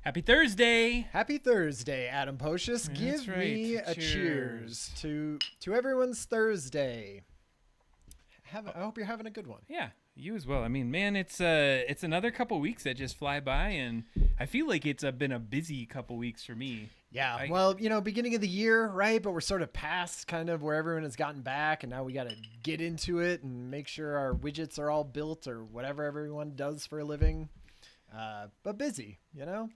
Happy Thursday! Happy Thursday, Adam Pocious. Give me a cheers to everyone's Thursday. I hope you're having a good one. Yeah, you as well. I mean, man, it's another couple weeks that just fly by, and I feel like it's been a busy couple weeks for me. Yeah, well, beginning of the year, right? But we're sort of past kind of where everyone has gotten back, and now we got to get into it and make sure our widgets are all built or whatever everyone does for a living. But busy,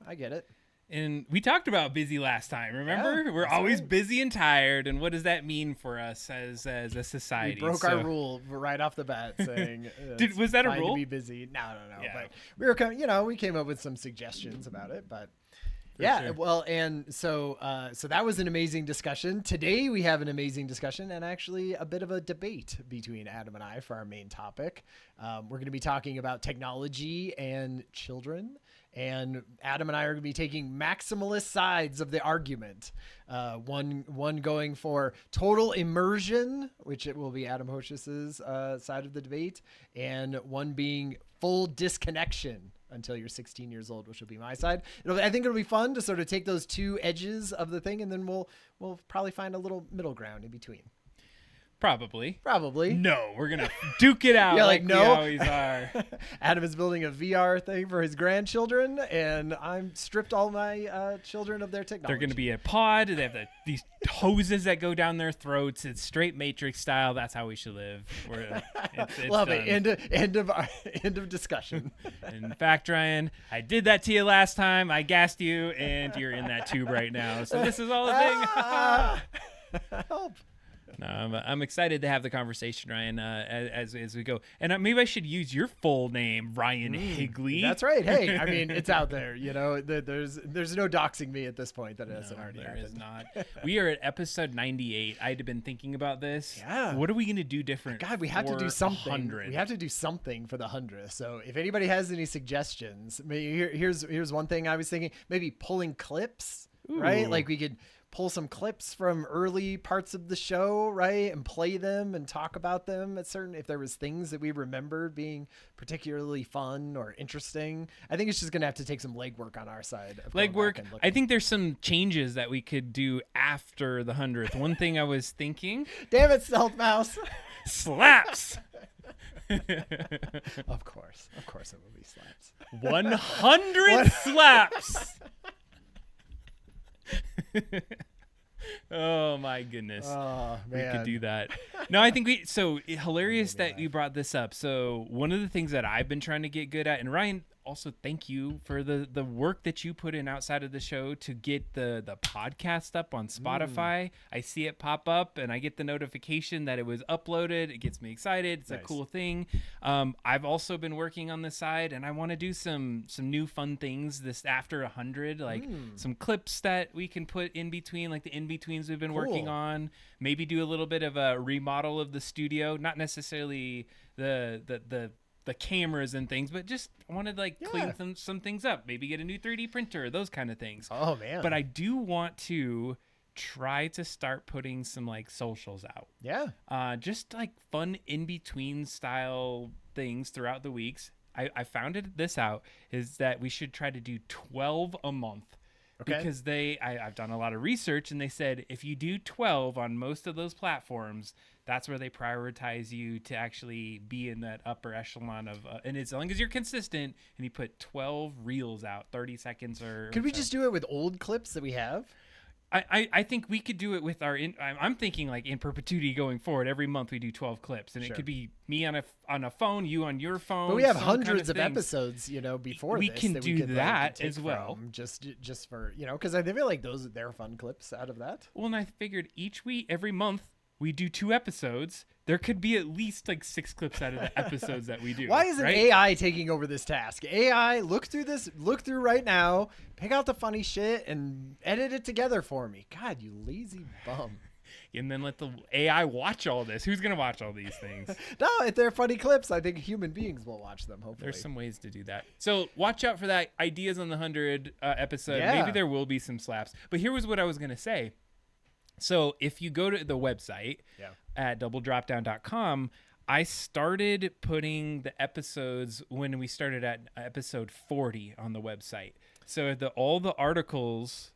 I get it. And we talked about busy last time, remember? Yeah, we're always busy and tired, and what does that mean for us as a society? We broke our rule right off the bat, saying was that a fine rule? To be busy. No. Yeah. But we were we came up with some suggestions about it, but yeah, sure. Well, and so that was an amazing discussion. Today we have an amazing discussion and actually a bit of a debate between Adam and I for our main topic. We're going to be talking about technology and children. And Adam and I are going to be taking maximalist sides of the argument. One going for total immersion, which it will be Adam Hocious's side of the debate, and one being full disconnection until you're 16 years old, which will be my side. I think it'll be fun to sort of take those two edges of the thing, and then we'll probably find a little middle ground in between. Probably. Probably. No, we're gonna duke it out. Yeah, like no. we always are. Adam is building a VR thing for his grandchildren, and I'm stripped all my children of their technology. They're gonna be a pod. They have these hoses that go down their throats. It's straight Matrix style. That's how we should live. It's Love done. it. End of discussion. In fact, Ryan, I did that to you last time. I gassed you, and you're in that tube right now. So this is all a thing. Help. No, I'm excited to have the conversation, Ryan, as we go. And maybe I should use your full name, Ryan Higley. That's right. Hey, I mean, it's out there. You know, there's no doxing me at this point that hasn't already there happened. is not. We are at episode 98. I'd been thinking about this. Yeah. What are we going to do different? God, we have to for do something. 100? We have to do something for the 100th. So if anybody has any suggestions, here's one thing I was thinking. Maybe pulling clips, right? Ooh. Like we could pull some clips from early parts of the show, right, and play them and talk about them at certain, if there was things that we remembered being particularly fun or interesting. I think it's just gonna have to take some legwork on our side. Legwork. I think there's some changes that we could do after the 100th. One thing I was thinking. Damn it, Stealth Mouse. Slaps. Of course it will be slaps. 100 slaps. Oh my goodness. Oh we man, could do that. No, I think hilarious that you brought this up. So one of the things that I've been trying to get good at, and Ryan, also thank you for the work that you put in outside of the show to get the podcast up on Spotify. I see it pop up and I get the notification that it was uploaded. It gets me excited. It's nice. a cool thing. I've also been working on the side, and I want to do some new fun things this after 100, like some clips that we can put in between, like the in-betweens we've been working on. Maybe do a little bit of a remodel of the studio, not necessarily the cameras and things, but just wanted to clean some things up, maybe get a new 3D printer, those kind of things. Oh man. But I do want to try to start putting some like socials out. Yeah. Just like fun in-between style things throughout the weeks. I found this out is that we should try to do 12 a month. Okay. Because I've done a lot of research, and they said if you do 12 on most of those platforms, that's where they prioritize you to actually be in that upper echelon of, and as long as you're consistent and you put 12 reels out, 30 seconds or. Could we just do it with old clips that we have? I think we could do it with I'm thinking like in perpetuity going forward. Every month we do 12 clips, and it could be me on a phone, you on your phone. But we have some hundreds kind of episodes, before we this can that do we could, that take as well. from just for because I feel like they're fun clips out of that. Well, and I figured every month we do 2 episodes. There could be at least like 6 clips out of the episodes that we do. Why isn't right? AI taking over this task? AI, look through right now, pick out the funny shit and edit it together for me. God, you lazy bum. And then let the AI watch all this. Who's going to watch all these things? No, if they're funny clips, I think human beings will watch them, hopefully. There's some ways to do that. So watch out for that. Ideas on the 100 episode. Yeah. Maybe there will be some slaps. But here was what I was going to say. So if you go to the website at doubledropdown.com, I started putting the episodes when we started at episode 40 on the website. So all the articles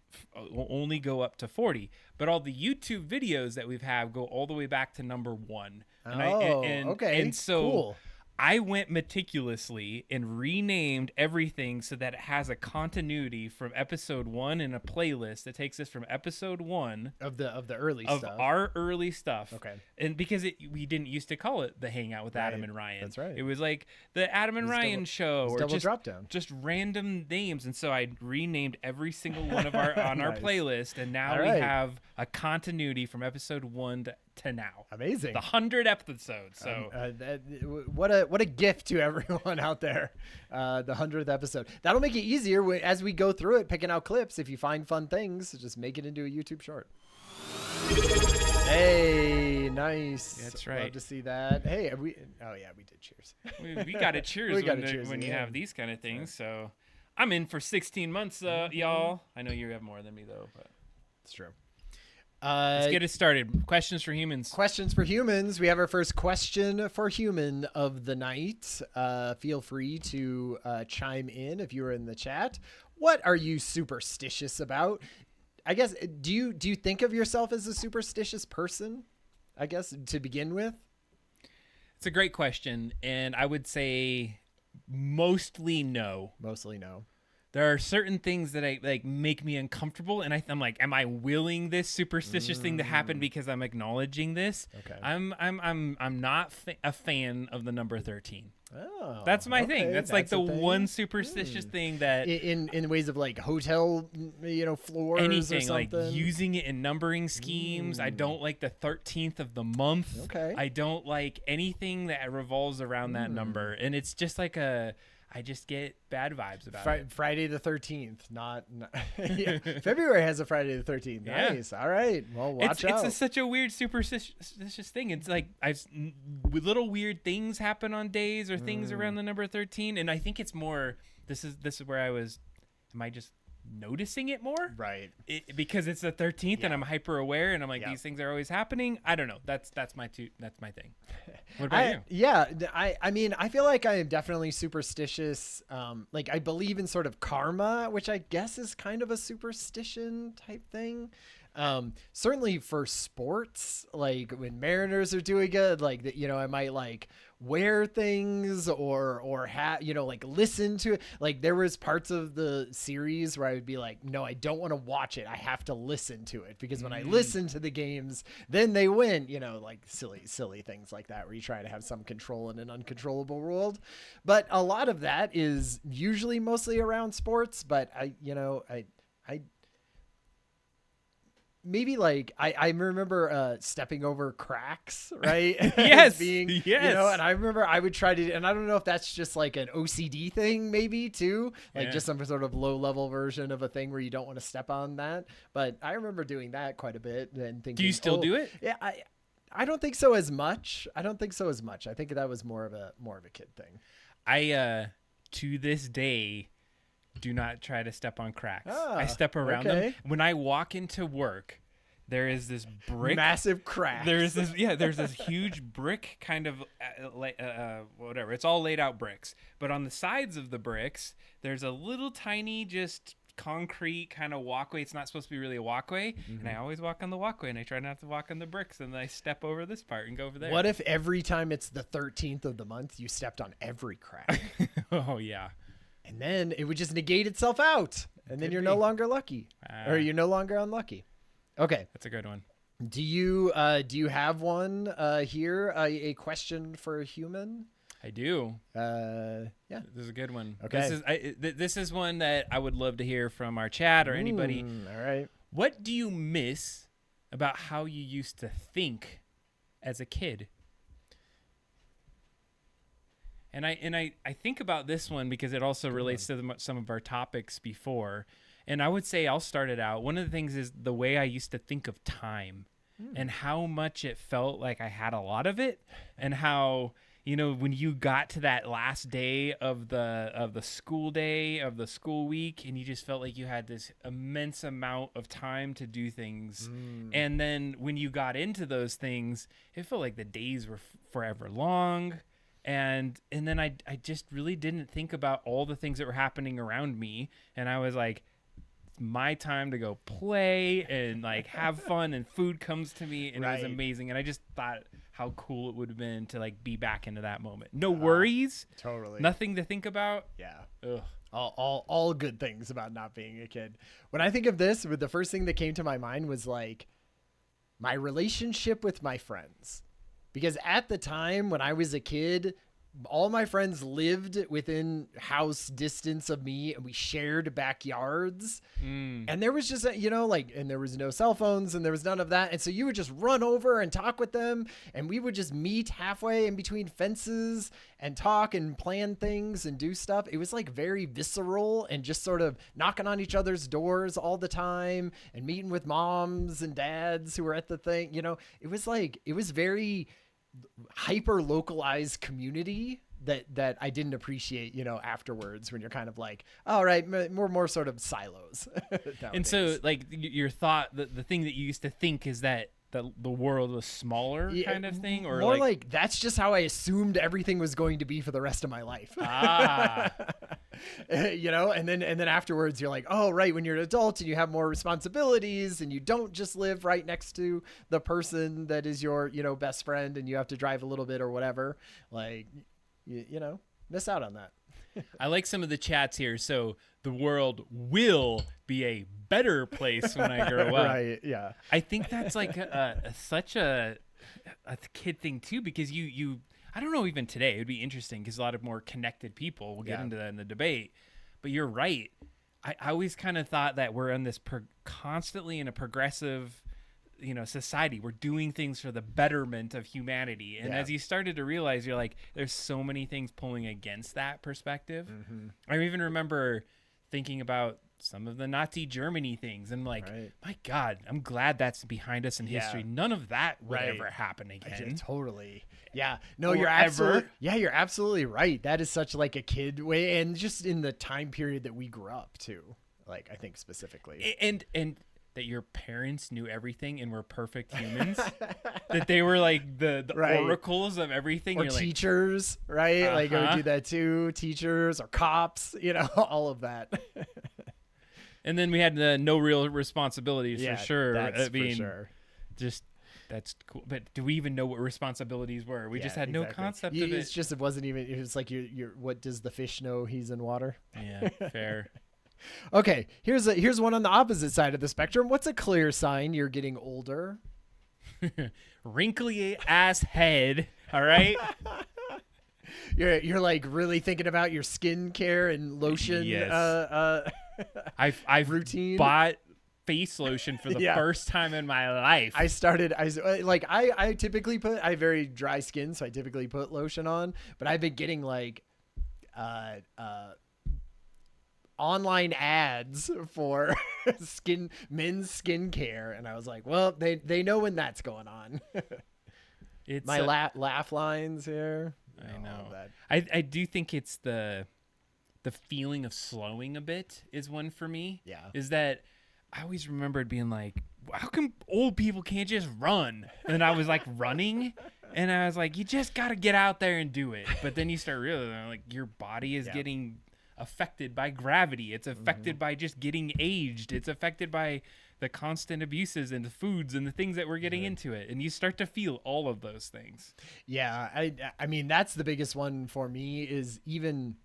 will only go up to 40, but all the YouTube videos that we've had go all the way back to number 1. Okay. And so cool. I went meticulously and renamed everything so that it has a continuity from episode 1 in a playlist that takes us from episode 1 of the early of stuff. our early stuff. Okay. And because we didn't used to call it the Hangout with Adam and Ryan. That's right. It was like the Adam and Ryan show or Double Drop Down. just random names. And so I renamed every single one of our on our Nice. playlist, and now we have a continuity from episode 1 to now. Amazing. The 100 episodes. So what a gift to everyone out there. The 100th episode. That'll make it easier as we go through it, picking out clips. If you find fun things, just make it into a YouTube short. Hey, nice. That's right. Love to see that. Hey, we did cheers. we got to cheers We gotta cheers when you again. have these kind of things. So I'm in for 16 months, y'all. I know you have more than me, though. But It's true. let's get it started. Questions for humans. Questions for humans. We have our first question for human of the night. Feel free to chime in if you are in the chat. What are you superstitious about? I guess, do you think of yourself as a superstitious person? I guess, to begin with? It's a great question, and I would say mostly no. Mostly no. There are certain things that make me uncomfortable, and I'm like, am I willing this superstitious thing to happen because I'm acknowledging this? Okay. I'm not a fan of the number 13. Oh, that's my thing. That's like the one superstitious thing that in ways of like hotel, floors, anything or something. like using it in numbering schemes. I don't like the 13th of the month. Okay. I don't like anything that revolves around that number, and it's just like I just get bad vibes about it. Friday the 13th, not yeah. February has a Friday the 13th. Nice. Yeah. All right. Well, watch out. It's such a weird superstitious thing. It's like little weird things happen on days or things around the number 13, and I think it's more. This is where I was. Am I just noticing it more? Right. Because it's the 13th and I'm hyper aware and I'm like, these things are always happening. I don't know. That's my thing. What about you? Yeah. I mean, I feel like I am definitely superstitious. Like I believe in sort of karma, which I guess is kind of a superstition type thing. Certainly for sports, like when Mariners are doing good, like that, I might like wear things or have, like listen to it. Like there was parts of the series where I would be like, no, I don't want to watch it. I have to listen to it because when I listen to the games, then they win, like silly things like that, where you try to have some control in an uncontrollable world. But a lot of that is usually mostly around sports. But I maybe like I remember stepping over cracks, right? Yes. And I remember I would try to, and I don't know if that's just like an OCD thing, maybe too, like just some sort of low level version of a thing where you don't want to step on that. But I remember doing that quite a bit and thinking, do you still do it? Yeah, I don't think so as much. I think that was more of a kid thing. I to this day do not try to step on cracks. I step around them. When I walk into work, there is this brick. Massive crack. There's this huge brick kind of, whatever. It's all laid out bricks. But on the sides of the bricks, there's a little tiny just concrete kind of walkway. It's not supposed to be really a walkway. And I always walk on the walkway, and I try not to walk on the bricks. And then I step over this part and go over there. What if every time it's the 13th of the month, you stepped on every crack? Oh, yeah. And then it would just negate itself out. And then you're no longer lucky. Or you're no longer unlucky. Okay. That's a good one. Do you have one here? A question for a human? I do. Yeah. This is a good one. Okay. This is one that I would love to hear from our chat or anybody. All right. What do you miss about how you used to think as a kid? And I think about this one because it also relates to some of our topics before. And I would say I'll start it out. One of the things is the way I used to think of time and how much it felt like I had a lot of it, and how, when you got to that last day of the school day, of the school week, and you just felt like you had this immense amount of time to do things. And then when you got into those things, it felt like the days were forever long. And then I just really didn't think about all the things that were happening around me. And I was like, it's my time to go play and like have fun, and food comes to me, and it was amazing. And I just thought how cool it would have been to like be back into that moment. No worries. Totally. Nothing to think about. Yeah. Ugh. All good things about not being a kid. When I think of this, the first thing that came to my mind was like my relationship with my friends. Because at the time when I was a kid, all my friends lived within house distance of me, and we shared backyards. And there was just, and there was no cell phones, and there was none of that. And so you would just run over and talk with them, and we would just meet halfway in between fences and talk and plan things and do stuff. It was like very visceral and just sort of knocking on each other's doors all the time and meeting with moms and dads who were at the thing. It was very hyper localized community that I didn't appreciate, afterwards, when you're kind of like, all right, more sort of silos. And so like your thought, the thing that you used to think is that the world was smaller kind of thing, or more like that's just how I assumed everything was going to be for the rest of my life. You know, and then afterwards you're like, oh right, when you're an adult and you have more responsibilities and you don't just live right next to the person that is your, you know, best friend, and you have to drive a little bit or whatever, like you know, miss out on that. I like some of the chats here. So the world will be a better place when I grow up. Right. Yeah. I think that's like such a kid thing too, because you I don't know, even today it'd be interesting because a lot of more connected people. We'll get into that in the debate, but you're right. I always kind of thought that we're in this constantly in a progressive, you know, society. We're doing things for the betterment of humanity, and as you started to realize, you're like, there's so many things pulling against that perspective. I even remember thinking about some of the Nazi Germany things, and like, my God, I'm glad that's behind us in history. None of that would ever happen again. Totally. Yeah. No, you're absolutely right. That is such like a kid way, and just in the time period that we grew up too. Like, I think specifically, and that your parents knew everything and were perfect humans, that they were like the oracles of everything. Or you're teachers, like, right? Like, I would do that too. Teachers or cops, you know, all of that. And then we had the no real responsibilities for sure. That's for sure. Just, that's cool. But do we even know what responsibilities were? We just had no concept of it. It's just, it wasn't even, it was like, you're what does the fish know he's in water? Yeah, fair. Okay, here's one on the opposite side of the spectrum. What's a clear sign you're getting older? Wrinkly ass head. All right. You're like really thinking about your skincare and lotion. Yes. I've routine. Bought face lotion for the first time in my life. I typically put, I have very dry skin, so I typically put lotion on, but I've been getting like online ads for men's skincare, and I was like, well, they know when that's going on. It's my laugh lines here. I know. I do think it's the feeling of slowing a bit is one for me. Yeah. Is that I always remembered being like, how come old people can't just run? And I was like running, and I was like, you just got to get out there and do it. But then you start realizing like your body is getting affected by gravity. It's affected by just getting aged. It's affected by the constant abuses and the foods and the things that we're getting into it. And you start to feel all of those things. Yeah. I mean, that's the biggest one for me, is even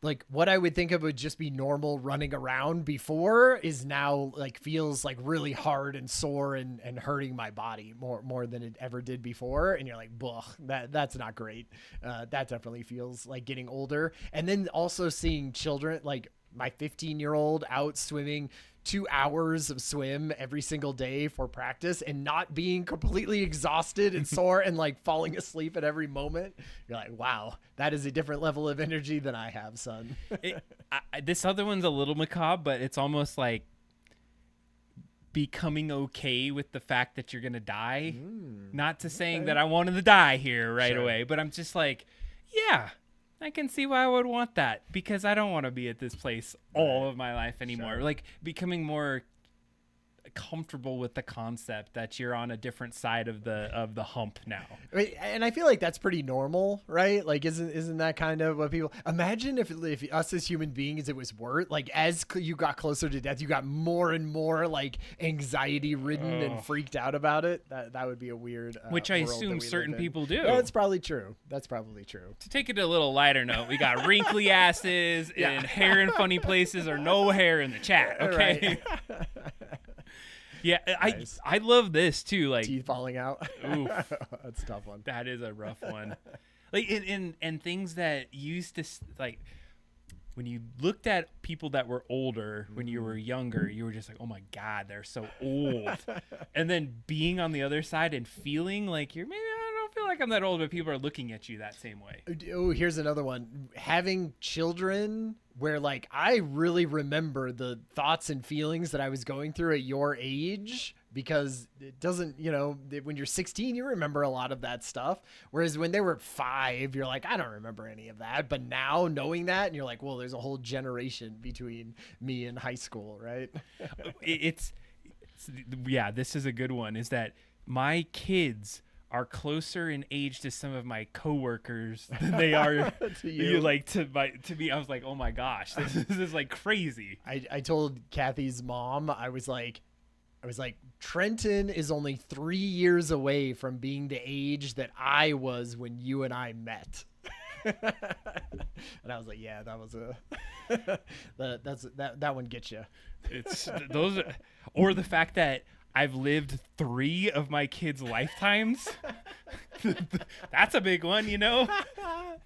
like what I would think of would just be normal running around before is now like feels like really hard and sore and hurting my body more than it ever did before. And you're like, that's not great. That definitely feels like getting older. And then also seeing children, like my 15-year-old out swimming 2 hours of swim every single day for practice and not being completely exhausted and sore and like falling asleep at every moment. You're like, wow, that is a different level of energy than I have, son. This other one's a little macabre, but it's almost like becoming okay with the fact that you're going to die. Not to saying that I wanted to die here right away, but I'm just like, yeah, I can see why I would want that, because I don't want to be at this place all of my life anymore. Like becoming more comfortable with the concept that you're on a different side of the hump now. And I feel like that's pretty normal, right? Like, isn't that kind of what people imagine? If us as human beings, it was worse. Like, as you got closer to death, you got more and more like anxiety ridden and freaked out about it. That would be a weird which I assume certain people do. Yeah, that's probably true. To take it to a little lighter note, we got wrinkly asses and hair in funny places or no hair in the chat. Okay. Right. Yeah, nice. I love this too. Like teeth falling out. Oof, that's a tough one. That is a rough one. Like and things that used to like when you looked at people that were older when you were younger, you were just like, oh my God, they're so old. And then being on the other side and feeling like maybe I don't feel like I'm that old, but people are looking at you that same way. Oh, here's another one. Having children where like I really remember the thoughts and feelings that I was going through at your age, because it doesn't, when you're 16, you remember a lot of that stuff. Whereas when they were 5, you're like, I don't remember any of that. But now knowing that, and you're like, well, there's a whole generation between me and high school, right? It's Yeah, this is a good one. Is that my kids are closer in age to some of my coworkers than they are to you. To me. I was like, oh my gosh, this is like crazy. I told Kathy's mom, I was like, Trenton is only 3 years away from being the age that I was when you and I met. And I was like, yeah, that was that one gets you. It's those, or the fact that I've lived 3 of my kids' lifetimes. That's a big one, you know.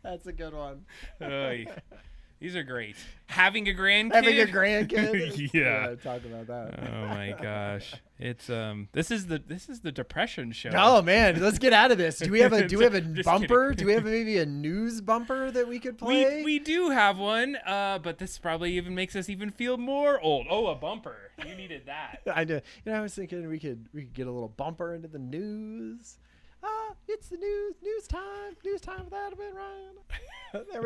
That's a good one. These are great. Having a grandkid. Yeah. Talk about that. Oh my gosh. It's this is the depression show. Oh man, let's get out of this. Do we have a bumper? Kidding. Do we have maybe a news bumper that we could play? We do have one, but this probably even makes us even feel more old. Oh, a bumper. You needed that. I know. I was thinking we could get a little bumper into the news. It's the news time with Adam and Ryan. There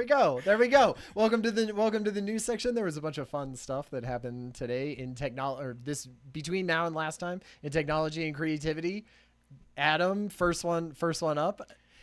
we go. Welcome to the news section. There was a bunch of fun stuff that happened today in technology, or this between now and last time in technology and creativity. Adam, first one up.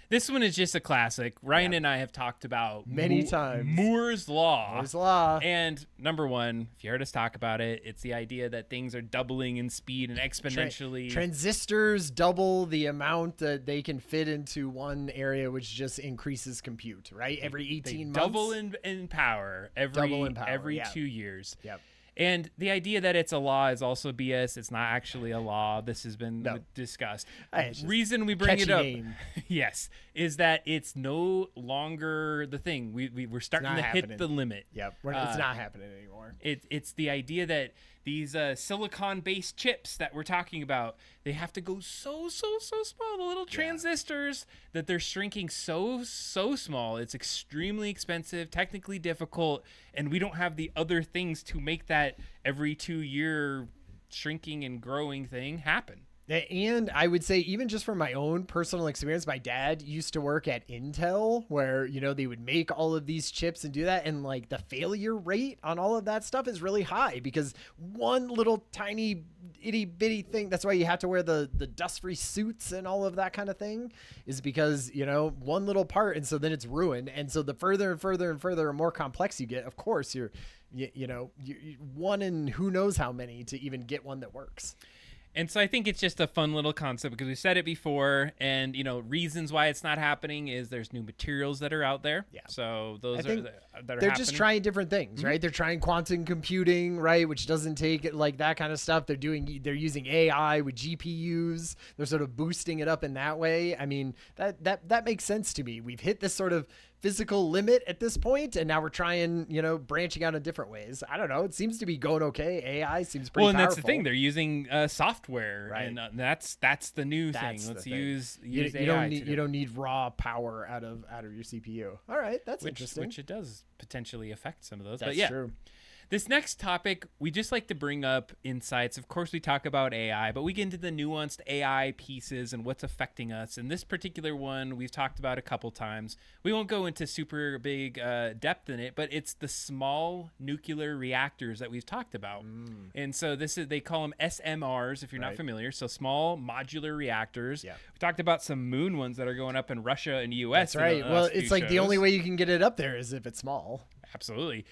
This one is just a classic. Ryan and I have talked about many times. Moore's Law. Moore's Law. And number one, if you heard us talk about it, it's the idea that things are doubling in speed and exponentially. Transistors double the amount that they can fit into one area, which just increases compute, right? Every 18 months. Double in power every 2 years. Yep. And the idea that it's a law is also BS. It's not actually a law. This has been discussed. Reason we bring it up, yes, is that it's no longer the thing. We're starting to hit the limit. Yep, it's not happening anymore. It's the idea that these silicon-based chips that we're talking about, they have to go so small, the little transistors, that they're shrinking so small. It's extremely expensive, technically difficult, and we don't have the other things to make that every 2-year shrinking and growing thing happen. And I would say, even just from my own personal experience, my dad used to work at Intel, where, they would make all of these chips and do that. And like the failure rate on all of that stuff is really high because one little tiny itty bitty thing. That's why you have to wear the dust free suits and all of that kind of thing, is because, one little part. And so then it's ruined. And so the further and further and further and more complex you get, of course, you're one in who knows how many to even get one that works. And so I think it's just a fun little concept because we said it before, and reasons why it's not happening is there's new materials that are out there. Yeah. So those that are they're happening. Just trying different things, right? They're trying quantum computing, right, which doesn't take like that kind of stuff. They're using AI with GPUs. They're sort of boosting it up in that way. I mean, that makes sense to me. We've hit this sort of physical limit at this point, and now we're trying, branching out in different ways. I don't know. It seems to be going okay. AI seems pretty powerful. Well, and that's the thing. They're using software, right? And that's the new thing. Let's use AI. You don't need raw power out of your CPU. All right, that's interesting. Which it does potentially affect some of those. That's but yeah. True. This next topic, we just like to bring up insights. Of course, we talk about AI, but we get into the nuanced AI pieces and what's affecting us. And this particular one, we've talked about a couple times. We won't go into super big depth in it, but it's the small nuclear reactors that we've talked about. And so they call them SMRs, if you're not familiar. So small modular reactors. Yeah. We talked about some moon ones that are going up in Russia and US. That's right. Well, it's like the only way you can get it up there is if it's small. Absolutely.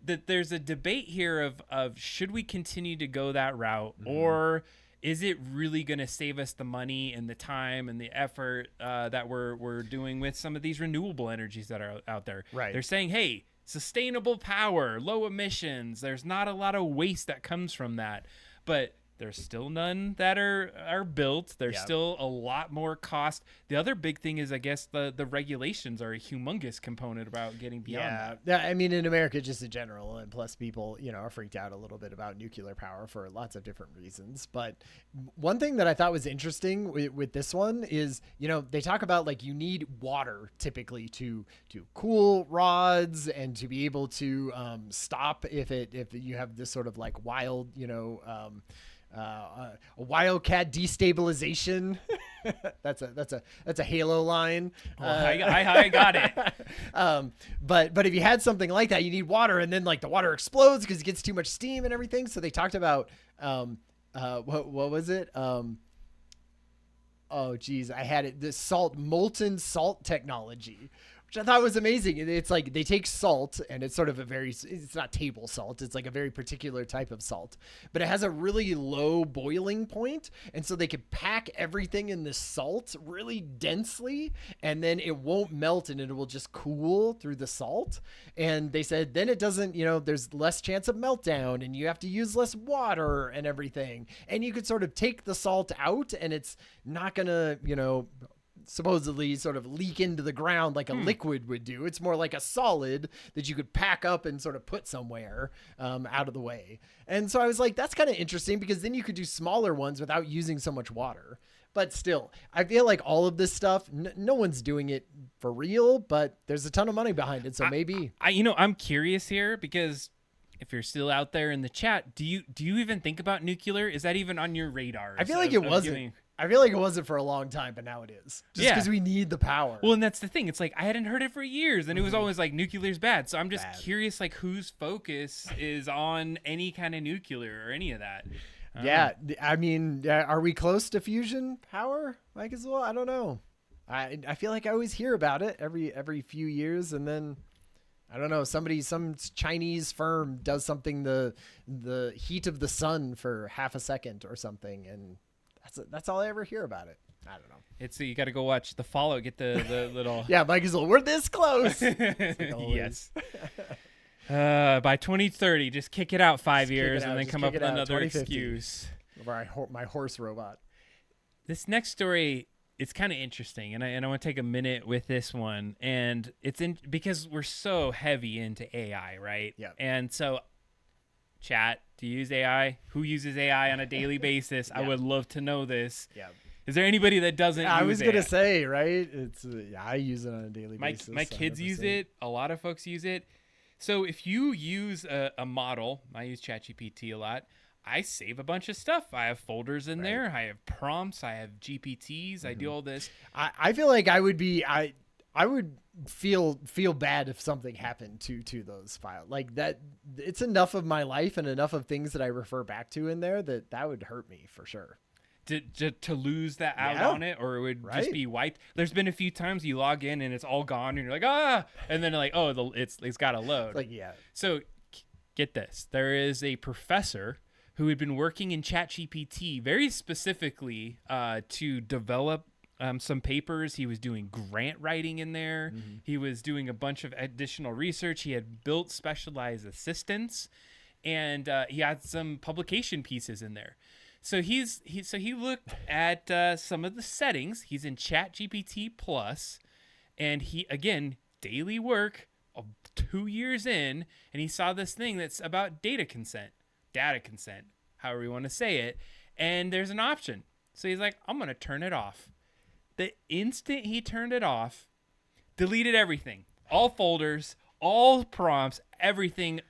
That there's a debate here of should we continue to go that route, or is it really going to save us the money and the time and the effort that we're doing with some of these renewable energies that are out there? Right. They're saying, hey, sustainable power, low emissions. There's not a lot of waste that comes from that, but there's still none that are built. There's still a lot more cost. The other big thing is, I guess, the regulations are a humongous component about getting beyond that. Yeah, I mean, in America, just in general, and plus people, are freaked out a little bit about nuclear power for lots of different reasons. But one thing that I thought was interesting with this one is, they talk about like you need water typically to cool rods and to be able to stop if you have this sort of like wild, a wildcat destabilization. that's a Halo line. I got it. But if you had something like that, you need water, and then like the water explodes because it gets too much steam and everything. So they talked about what was it? Oh geez, I had it. The molten salt technology, which I thought was amazing. It's like they take salt, and it's sort of it's not table salt. It's like a very particular type of salt, but it has a really low boiling point, and so they could pack everything in this salt really densely, and then it won't melt, and it will just cool through the salt. And they said then it doesn't, there's less chance of meltdown, and you have to use less water and everything, and you could sort of take the salt out, and it's not gonna, supposedly sort of leak into the ground like a liquid would do. It's more like a solid that you could pack up and sort of put somewhere out of the way. And so I was like, that's kind of interesting, because then you could do smaller ones without using so much water. But still, I feel like all of this stuff, no one's doing it for real, but there's a ton of money behind it. So maybe I'm curious here, because if you're still out there in the chat, do you even think about nuclear? Is that even on your radar? I feel like it wasn't. I feel like it wasn't for a long time, but now it is. Just because we need the power. Well, and that's the thing. It's like I hadn't heard it for years, and it was always like nuclear's bad. So I'm just curious, like whose focus is on any kind of nuclear or any of that. Yeah, I mean, are we close to fusion power? Like as well? I don't know. I feel like I always hear about it every few years, and then I don't know. Some Chinese firm does something the heat of the sun for half a second or something, and that's all I ever hear about it. I don't know. You got to go watch the Fallout. Get the little. Yeah, Mike is we're this close. Yes. By 2030, just kick it out 5 years and then come up with another excuse. My horse robot. This next story, it's kind of interesting, and I want to take a minute with this one, and it's because we're so heavy into AI, right? Yeah. And so, chat, do you use AI? Who uses AI on a daily basis? Yeah. I would love to know this. Yeah. Is there anybody that doesn't use I was going to say, right? It's I use it on a daily basis. My kids use it. A lot of folks use it. So if you use a model, I use ChatGPT a lot. I save a bunch of stuff. I have folders in there. I have prompts. I have GPTs. I do all this. I feel like I would feel bad if something happened to those files like that. It's enough of my life and enough of things that I refer back to in there that would hurt me for sure. To lose that out on it, or it would just be wiped. There's been a few times you log in and it's all gone, and you're like, and then like, it's got to load. Like, yeah. So get this: there is a professor who had been working in ChatGPT very specifically to develop some papers. He was doing grant writing in there. Mm-hmm. He was doing a bunch of additional research. He had built specialized assistants, and he had some publication pieces in there. So he looked at some of the settings. He's in ChatGPT Plus, and he, again, daily work, 2 years in, and he saw this thing that's about data consent, however you want to say it, and there's an option. So he's like, I'm going to turn it off. The instant he turned it off, deleted everything, all folders, all prompts, everything,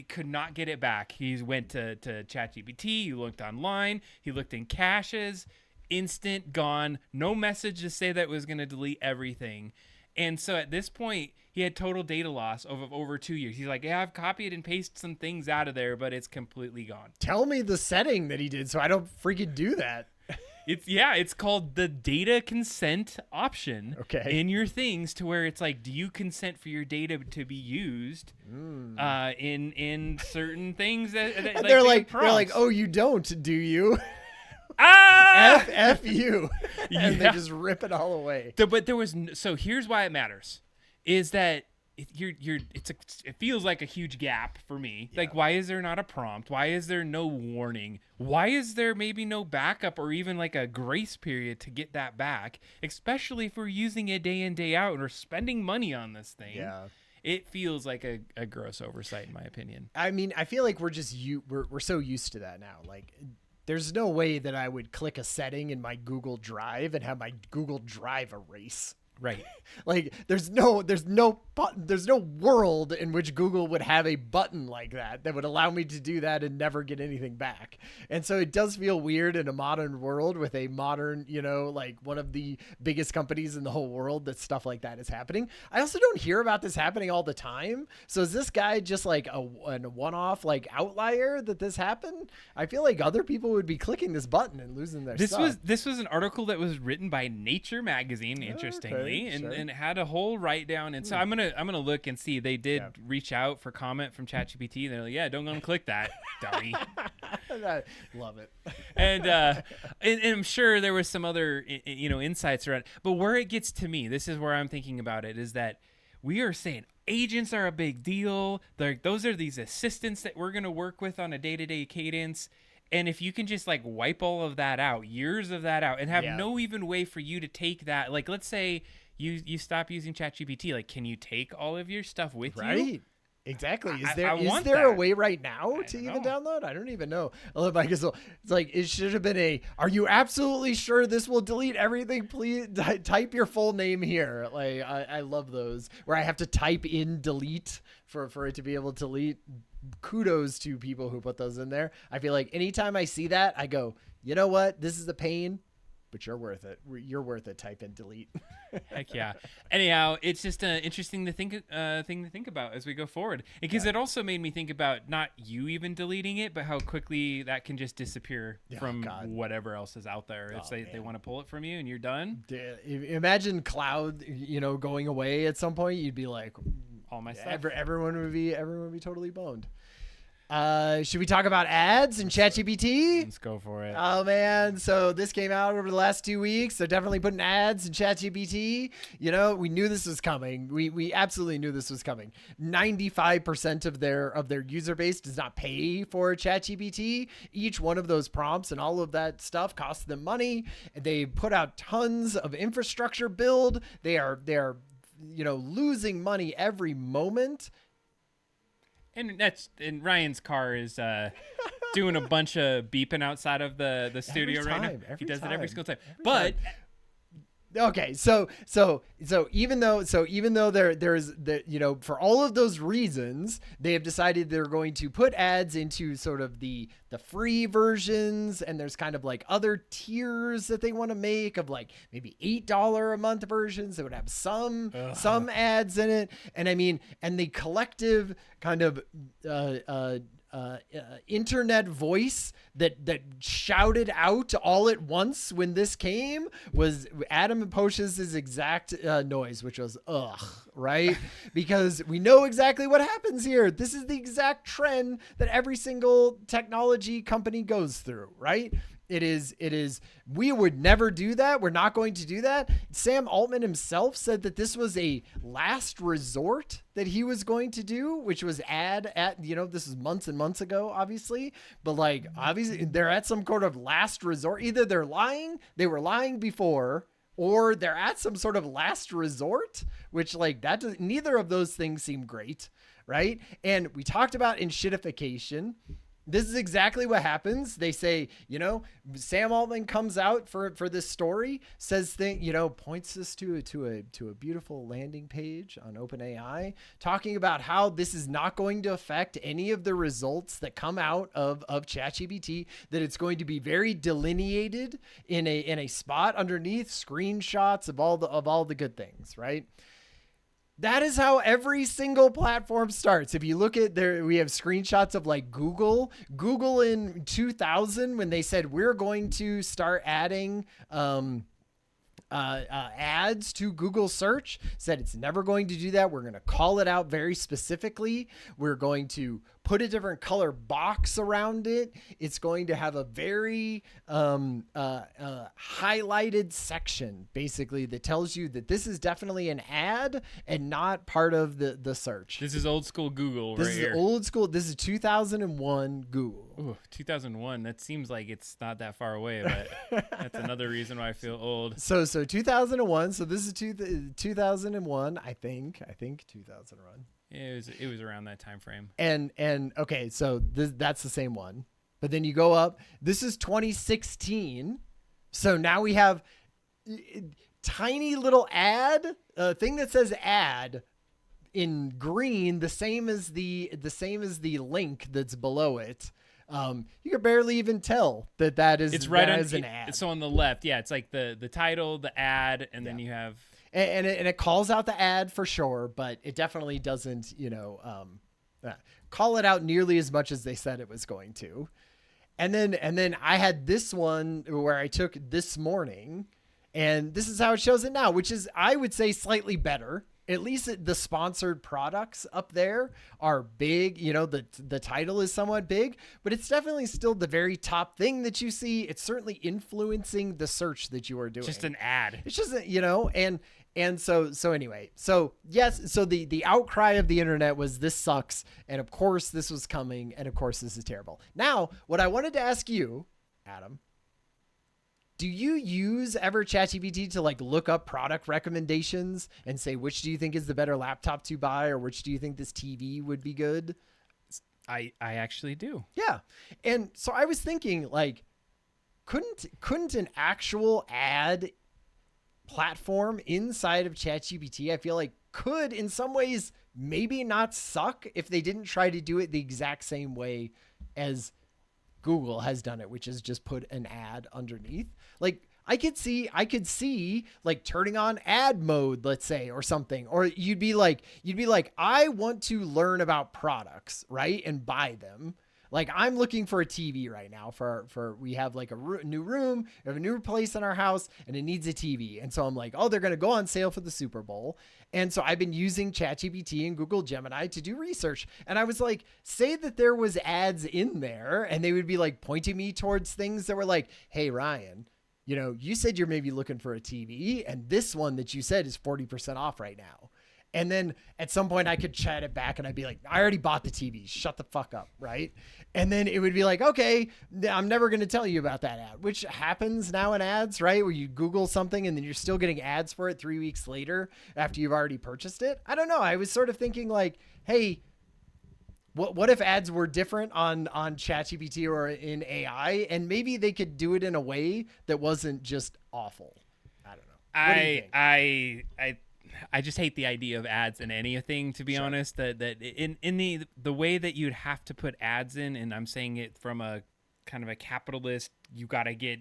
could not get it back. He went to ChatGPT, he looked online, he looked in caches, instant, gone, no message to say that it was going to delete everything. And so at this point, he had total data loss of over 2 years. He's like, yeah, I've copied and pasted some things out of there, but it's completely gone. Tell me the setting that he did so I don't freaking do that. It's called the data consent option in your things, to where it's like, do you consent for your data to be used in certain things that like they're like, oh, you don't, do you? F you. And they just rip it all away. But there was so here's why it matters, is that it feels like a huge gap for me. Yeah. Like, why is there not a prompt? Why is there no warning? Why is there maybe no backup or even like a grace period to get that back? Especially if we're using it day in, day out and we're spending money on this thing. Yeah. It feels like a gross oversight, in my opinion. I mean, I feel like we're so used to that now. Like, there's no way that I would click a setting in my Google Drive and have my Google Drive erase. Right. Like there's no world in which Google would have a button like that would allow me to do that and never get anything back. And so it does feel weird in a modern world with a modern, like one of the biggest companies in the whole world that stuff like that is happening. I also don't hear about this happening all the time. So is this guy just like a one-off like outlier that this happened? I feel like other people would be clicking this button and losing their stuff. This was an article that was written by Nature magazine, interestingly, and it had a whole write down. And so I'm gonna look and see. They did reach out for comment from ChatGPT. They're like, yeah, don't go and click that, dummy. I love it. And I'm sure there was some other insights around it. But where it gets to me, this is where I'm thinking about it, is that we are saying agents are a big deal. Those are these assistants that we're gonna work with on a day-to-day cadence. And if you can just like wipe all of that out, years of that out, and have no even way for you to take that, like let's say you stop using ChatGPT, like can you take all of your stuff with you? Right. Exactly. Is there a way right now to even know. download? I don't even know. I love it's like it should have been are you absolutely sure this will delete everything? Please type your full name here. Like I love those where I have to type in delete for it to be able to delete. Kudos to people who put those in there. I feel like anytime I see that, I go, you know what? This is a pain, but you're worth it. You're worth it. Type in delete. Heck yeah. Anyhow, it's just an interesting thing to think about as we go forward, because it also made me think about not you even deleting it, but how quickly that can just disappear from whatever else is out there. If they want to pull it from you and you're done. Imagine cloud, going away at some point. You'd be like, all my stuff. Everyone would be totally boned. Should we talk about ads and ChatGPT? Let's go for it. Oh man, so this came out over the last 2 weeks. They're definitely putting ads in ChatGPT. We knew this was coming. We absolutely knew this was coming. 95% of their user base does not pay for ChatGPT. Each one of those prompts and all of that stuff costs them money. They put out tons of infrastructure build. They're losing money every moment. And Ryan's car is doing a bunch of beeping outside of the studio right now. He does it every single time. But okay, so even though there's for all of those reasons, they have decided they're going to put ads into sort of the free versions, and there's kind of like other tiers that they want to make of like maybe $8 a month versions that would have some ads in it. And I mean, and the collective kind of internet voice that shouted out all at once when this came was Adam Posh's exact noise, which was right? Because we know exactly what happens here. This is the exact trend that every single technology company goes through, right? It is, we would never do that. We're not going to do that. Sam Altman himself said that this was a last resort that he was going to do, which was this is months and months ago, obviously, but like, obviously they're at some sort of last resort. Either they were lying before, or they're at some sort of last resort, which like neither of those things seem great. Right. And we talked about enshittification. This is exactly what happens. They say, Sam Altman comes out for this story, says points us to a beautiful landing page on OpenAI, talking about how this is not going to affect any of the results that come out of ChatGPT, that it's going to be very delineated in a spot underneath, screenshots of all the good things, right? That is how every single platform starts. If you look at we have screenshots of like Google in 2000, when they said we're going to start adding ads to Google search, said it's never going to do that. We're going to call it out very specifically. We're going to put a different color box around it. It's going to have a very highlighted section, basically, that tells you that this is definitely an ad and not part of the search. This is old school Google. This is old school. This is 2001 Google. Ooh, 2001. That seems like it's not that far away, but that's another reason why I feel old. So 2001. So this is 2001. I think 2001. It was around that time frame. And okay, so that's the same one. But then you go up. This is 2016. So now we have tiny little ad, thing that says ad in green, the same as the link that's below it. You can barely even tell that is an ad. So on the left, yeah, it's like the title, the ad, and then you have and it calls out the ad for sure, but it definitely doesn't, call it out nearly as much as they said it was going to. And then I had this one where I took this morning, and this is how it shows it now, which is, I would say, slightly better. At least the sponsored products up there are big. The title is somewhat big, but it's definitely still the very top thing that you see. It's certainly influencing the search that you are doing. Just an ad. It's just, and so anyway, so yes, so the outcry of the internet was, this sucks. And of course this was coming. And of course this is terrible. Now, what I wanted to ask you, Adam, do you use ever ChatGPT to like look up product recommendations and say, which do you think is the better laptop to buy, or which do you think this TV would be good? I actually do. Yeah. And so I was thinking, like, couldn't an actual ad platform inside of ChatGPT, I feel like, could in some ways maybe not suck if they didn't try to do it the exact same way as Google has done it, which is just put an ad underneath. Like, I could see like turning on ad mode, let's say, or something, or you'd be like, I want to learn about products, right? And buy them. Like, I'm looking for a TV right now for we have like a new room, we have a new place in our house, and it needs a TV. And so I'm like, oh, they're going to go on sale for the Super Bowl. And so I've been using ChatGPT and Google Gemini to do research. And I was like, say that there was ads in there, and they would be like pointing me towards things that were like, hey, Ryan, you said you're maybe looking for a TV, and this one that you said is 40% off right now. And then at some point I could chat it back and I'd be like, I already bought the TV. Shut the fuck up. Right. And then it would be like, okay, I'm never going to tell you about that ad, which happens now in ads, right? Where you Google something and then you're still getting ads for it 3 weeks later after you've already purchased it. I don't know. I was sort of thinking like, hey, what if ads were different on ChatGPT or in AI, and maybe they could do it in a way that wasn't just awful. I don't know. What do you think? I just hate the idea of ads in anything, to be honest, that in the way that you'd have to put ads in, and I'm saying it from a kind of a capitalist, you got to get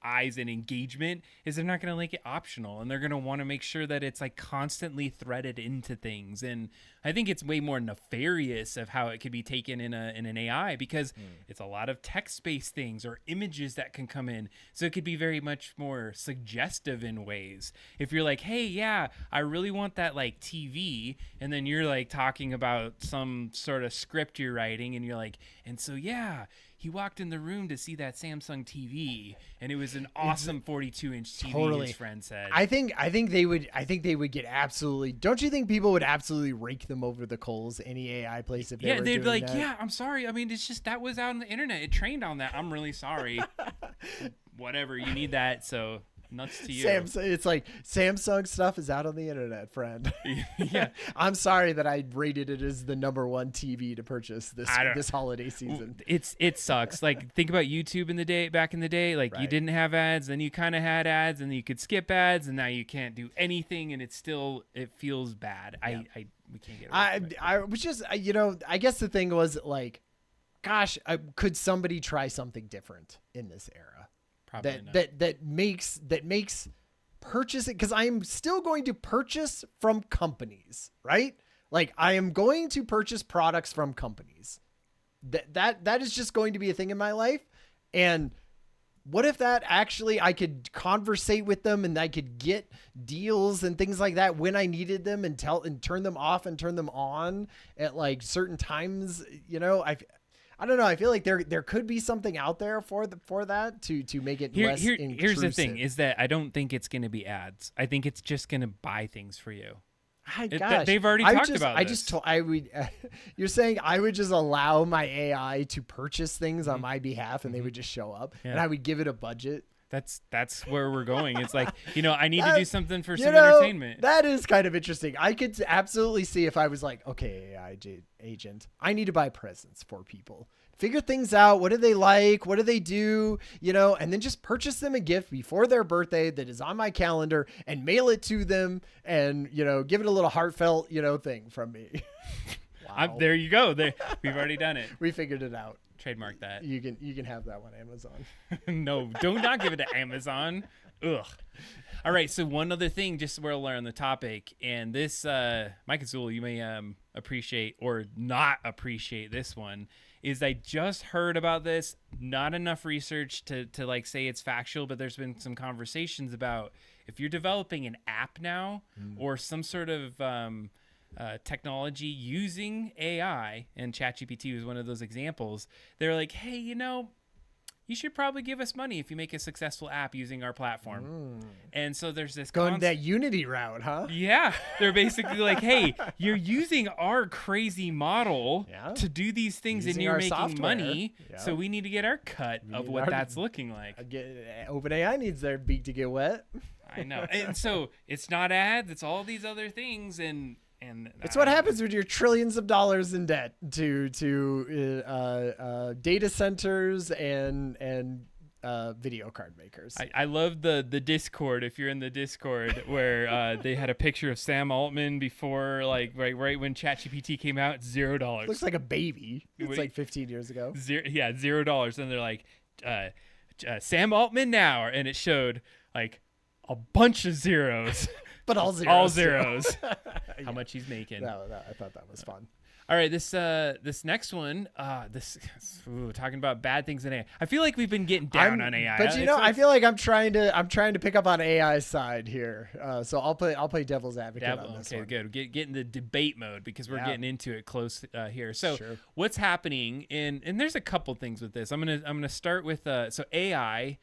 eyes and engagement, is they're not going to make it optional, and they're going to want to make sure that it's like constantly threaded into things. And I think it's way more nefarious of how it could be taken in an AI, because it's a lot of text-based things or images that can come in. So it could be very much more suggestive in ways. If you're like, hey, yeah, I really want that like TV, and then you're like talking about some sort of script you're writing, and you're like, and so yeah, he walked in the room to see that Samsung TV, and it was an awesome 42-inch TV. Totally. His friend said. I think they would get absolutely. Don't you think people would absolutely rake them over the coals any AI place if they were they'd be like, that? yeah, I'm sorry. I mean, it's just that was out on the internet. It trained on that. I'm really sorry. Whatever, you need that. So nuts to you. It's like Samsung stuff is out on the internet, friend. Yeah. I'm sorry that I rated it as the #1 TV to purchase this holiday season. It sucks. Like, think about YouTube back in the day. Like, you didn't have ads, then you kind of had ads, and then you could skip ads, and now you can't do anything, and it feels bad. Yeah. We can't get it. I was just, I guess the thing was like, gosh, could somebody try something different in this era? That makes purchasing, because I am still going to purchase from companies, right? Like, I am going to purchase products from companies. That is just going to be a thing in my life. And what if that actually, I could conversate with them and I could get deals and things like that when I needed them, and turn them off and turn them on at like certain times, I don't know. I feel like there could be something out there for that to make it less intrusive. Here's the thing: is that I don't think it's going to be ads. I think it's just going to buy things for you. Gosh, they've already talked about this. You're saying I would just allow my AI to purchase things on my behalf, and they would just show up, and I would give it a budget. That's where we're going. It's like, I need to do something for some entertainment. That is kind of interesting. I could absolutely see if I was like, okay, AI agent, I need to buy presents for people. Figure things out. What do they like? What do they do? And then just purchase them a gift before their birthday that is on my calendar and mail it to them and, give it a little heartfelt, thing from me. Wow. There you go. We've already done it. We figured it out. Trademark that. You can have that one, Amazon. No, do not give it to Amazon. Ugh. All right. So one other thing, just so we're on the topic, and this, Mike and Zool, you may appreciate or not appreciate this one, is I just heard about this. Not enough research to like say it's factual, but there's been some conversations about if you're developing an app now or some sort of technology using AI, and ChatGPT was one of those examples. They're like, hey, you should probably give us money if you make a successful app using our platform. And so there's this going that Unity route, huh? Yeah, they're basically like, hey, you're using our crazy model to do these things, and you're making software. Money. So we need to get our cut of what that's looking like. OpenAI needs their beak to get wet. I know, and so it's not ads; it's all these other things, and it's what happens when you're trillions of dollars in debt to data centers and video card makers. I love the Discord. If you're in the Discord, where they had a picture of Sam Altman before, like right when ChatGPT came out, $0. Looks like a baby. It's like 15 years ago. $0, and they're like, Sam Altman now, and it showed like a bunch of zeros. But all zeros. All zeros. How much he's making. I thought that was fun. All right, this next one, talking about bad things in AI. I feel like we've been getting down on AI. But I feel like I'm trying to pick up on AI's side here. So I'll play devil's advocate on this one. Good. Get in the debate mode because we're getting into it close here. So what's happening and there's a couple things with this. I'm gonna start with so AI.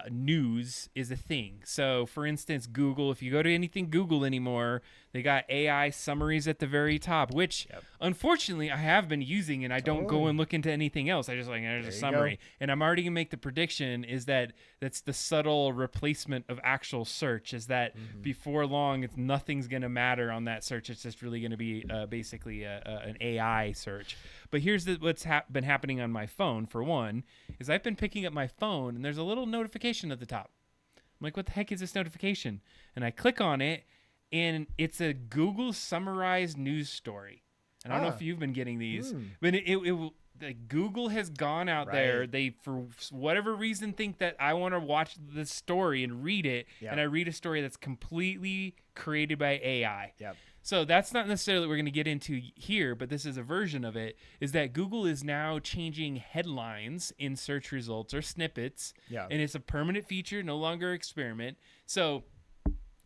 News is a thing. So for instance, Google, if you go to anything Google anymore, they got AI summaries at the very top, which unfortunately I have been using, and I don't go and look into anything else. I just there's a summary, and I'm already gonna make the prediction is that that's the subtle replacement of actual search, is that before long nothing's gonna matter on that search. It's just really gonna be basically an AI search. But here's what's been happening on my phone. For one, is I've been picking up my phone and there's a little notification at the top. I'm like, what the heck is this notification? And I click on it, and it's a Google summarized news story. And I don't know if you've been getting these, but Google has gone out there. They, for whatever reason, think that I want to watch this story and read it, and I read a story that's completely created by AI. So that's not necessarily what we're going to get into here, but this is a version of it, is that Google is now changing headlines in search results or snippets, and it's a permanent feature, no longer experiment. So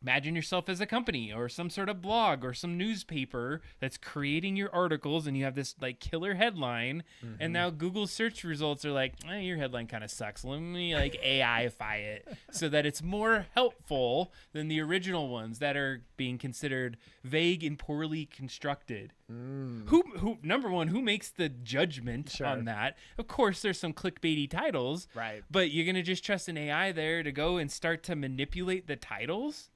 imagine yourself as a company or some sort of blog or some newspaper that's creating your articles, and you have this like killer headline, and now Google search results are like, your headline kind of sucks. Let me like AI-ify it so that it's more helpful than the original ones that are being considered vague and poorly constructed. Who number one, who makes the judgment on that? Of course, there's some clickbaity titles, but you're going to just trust an AI there to go and start to manipulate the titles?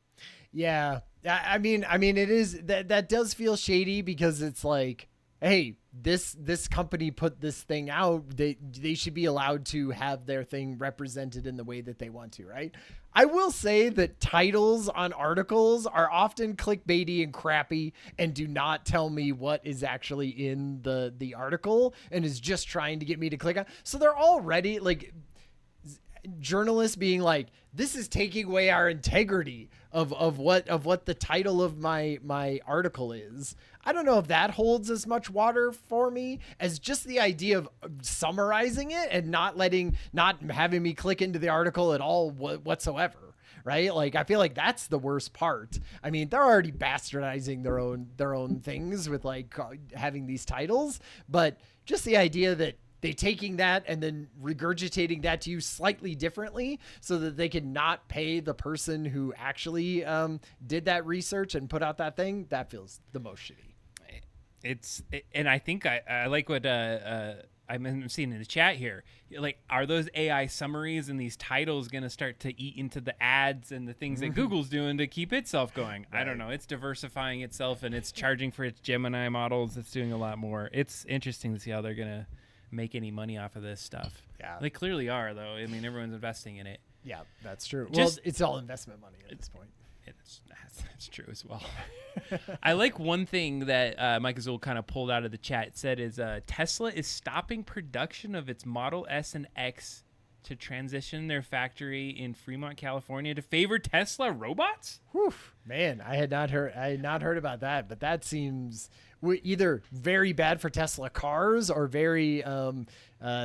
Yeah. I mean, it is that does feel shady, because it's like, hey, this company put this thing out. They should be allowed to have their thing represented in the way that they want to, right? I will say that titles on articles are often clickbaity and crappy and do not tell me what is actually in the article and is just trying to get me to click on. So they're already like journalists being like, this is taking away our integrity of what the title of my article is. I don't know if that holds as much water for me as just the idea of summarizing it and not having me click into the article at all whatsoever. Right? Like, I feel like that's the worst part. I mean, they're already bastardizing their own things with like having these titles, but just the idea that they taking that and then regurgitating that to you slightly differently so that they can not pay the person who actually did that research and put out that thing, that feels the most shitty. And I think I like what I'm seeing in the chat here, like, are those AI summaries and these titles going to start to eat into the ads and the things that Google's doing to keep itself going? Right. I don't know. It's diversifying itself, and it's charging for its Gemini models. It's doing a lot more. It's interesting to see how they're going to make any money off of this stuff. Yeah. They clearly are, though. I mean, everyone's investing in it. Yeah, that's true. Well, it's all investment money at this point. That's true as well. I like one thing that Mike Azul kind of pulled out of the chat. It said is Tesla is stopping production of its Model S and X to transition their factory in Fremont, California to favor Tesla robots. Whew, man, I had not heard about that, but that seems either very bad for Tesla cars or very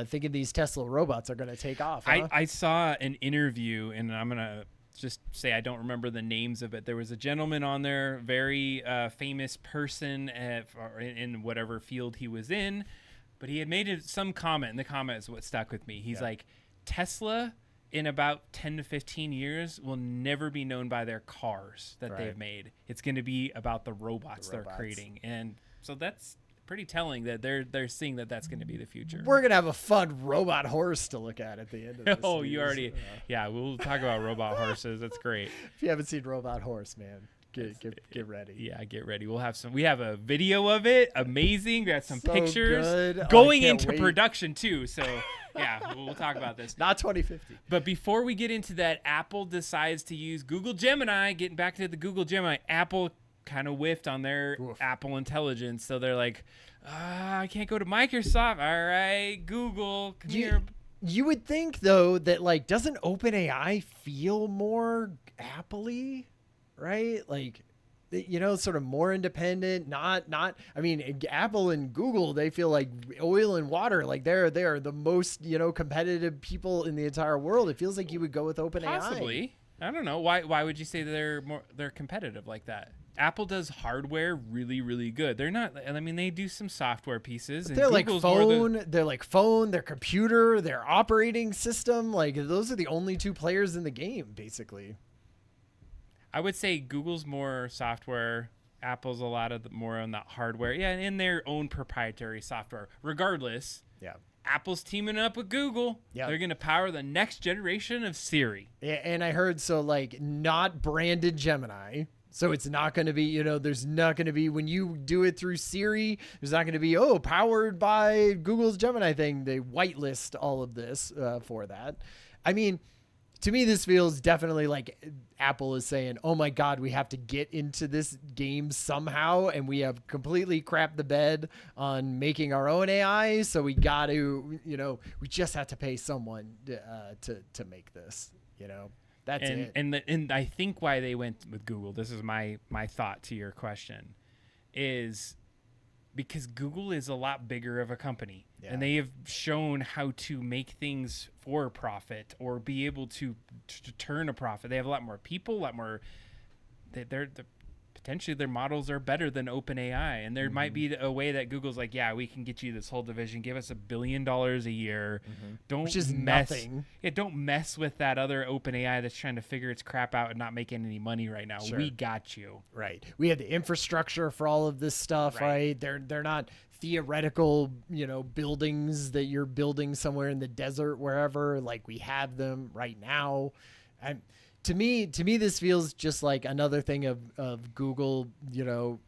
thinking these Tesla robots are going to take off. Huh? I saw an interview, and I'm going to just say I don't remember the names of it. There was a gentleman on there, very famous person in whatever field he was in, but he had made some comment, and the comment is what stuck with me. He's like, Tesla in about 10 to 15 years will never be known by their cars that they've made. It's going to be about the robots they're creating. And so that's pretty telling that they're seeing that that's going to be the future. We're going to have a fun robot horse to look at the end of this. Oh, you already, yeah, we'll talk about robot horses. That's great. If you haven't seen Robot Horse, man, get ready. Yeah, get ready. We have a video of it. Amazing. We got some pictures good. Going into production too. So yeah, we'll talk about this. Not 2050. But before we get into that, Apple decides to use Google Gemini. Getting back to the Google Gemini, Apple kind of whiffed on their Apple Intelligence. So they're like, I can't go to Microsoft. All right, Google, come here. You would think, though, that, like, doesn't OpenAI feel more Apple-y, right? Like, you know, sort of more independent, not, I mean, Apple and Google, they feel like oil and water. Like, they're the most, you know, competitive people in the entire world. It feels like you would go with OpenAI. Possibly. I don't know. Why would you say they're competitive like that? Apple does hardware really, really good. They're not. I mean, they do some software pieces. And they're Google's like phone. They're like phone. Their computer. Their operating system. Like those are the only two players in the game, basically. I would say Google's more software. Apple's a lot of more on that hardware. Yeah, and their own proprietary software. Regardless. Yeah. Apple's teaming up with Google. Yeah. They're going to power the next generation of Siri. Yeah, and I heard like not branded Gemini. So it's not going to be, you know, there's not going to be, when you do it through Siri, there's not going to be, powered by Google's Gemini thing. They whitelist all of this for that. I mean, to me, this feels definitely like Apple is saying, oh my God, we have to get into this game somehow. And we have completely crapped the bed on making our own AI. So we got to, you know, we just have to pay someone to make this, you know. That's it. And I think why they went with Google, this is my thought to your question, is because Google is a lot bigger of a company. Yeah. And they have shown how to make things for profit or be able to turn a profit. They have a lot more people, a lot more. They're potentially their models are better than OpenAI, and there might be a way that Google's like, yeah, we can get you this whole division. Give us $1 billion a year. Which is nothing. Yeah, don't mess with that other OpenAI that's trying to figure its crap out and not making any money right now. Sure. We got you. Right. We have the infrastructure for all of this stuff, right? They're not theoretical, you know, buildings that you're building somewhere in the desert, wherever. Like we have them right now. To me, this feels just like another thing of Google, you know,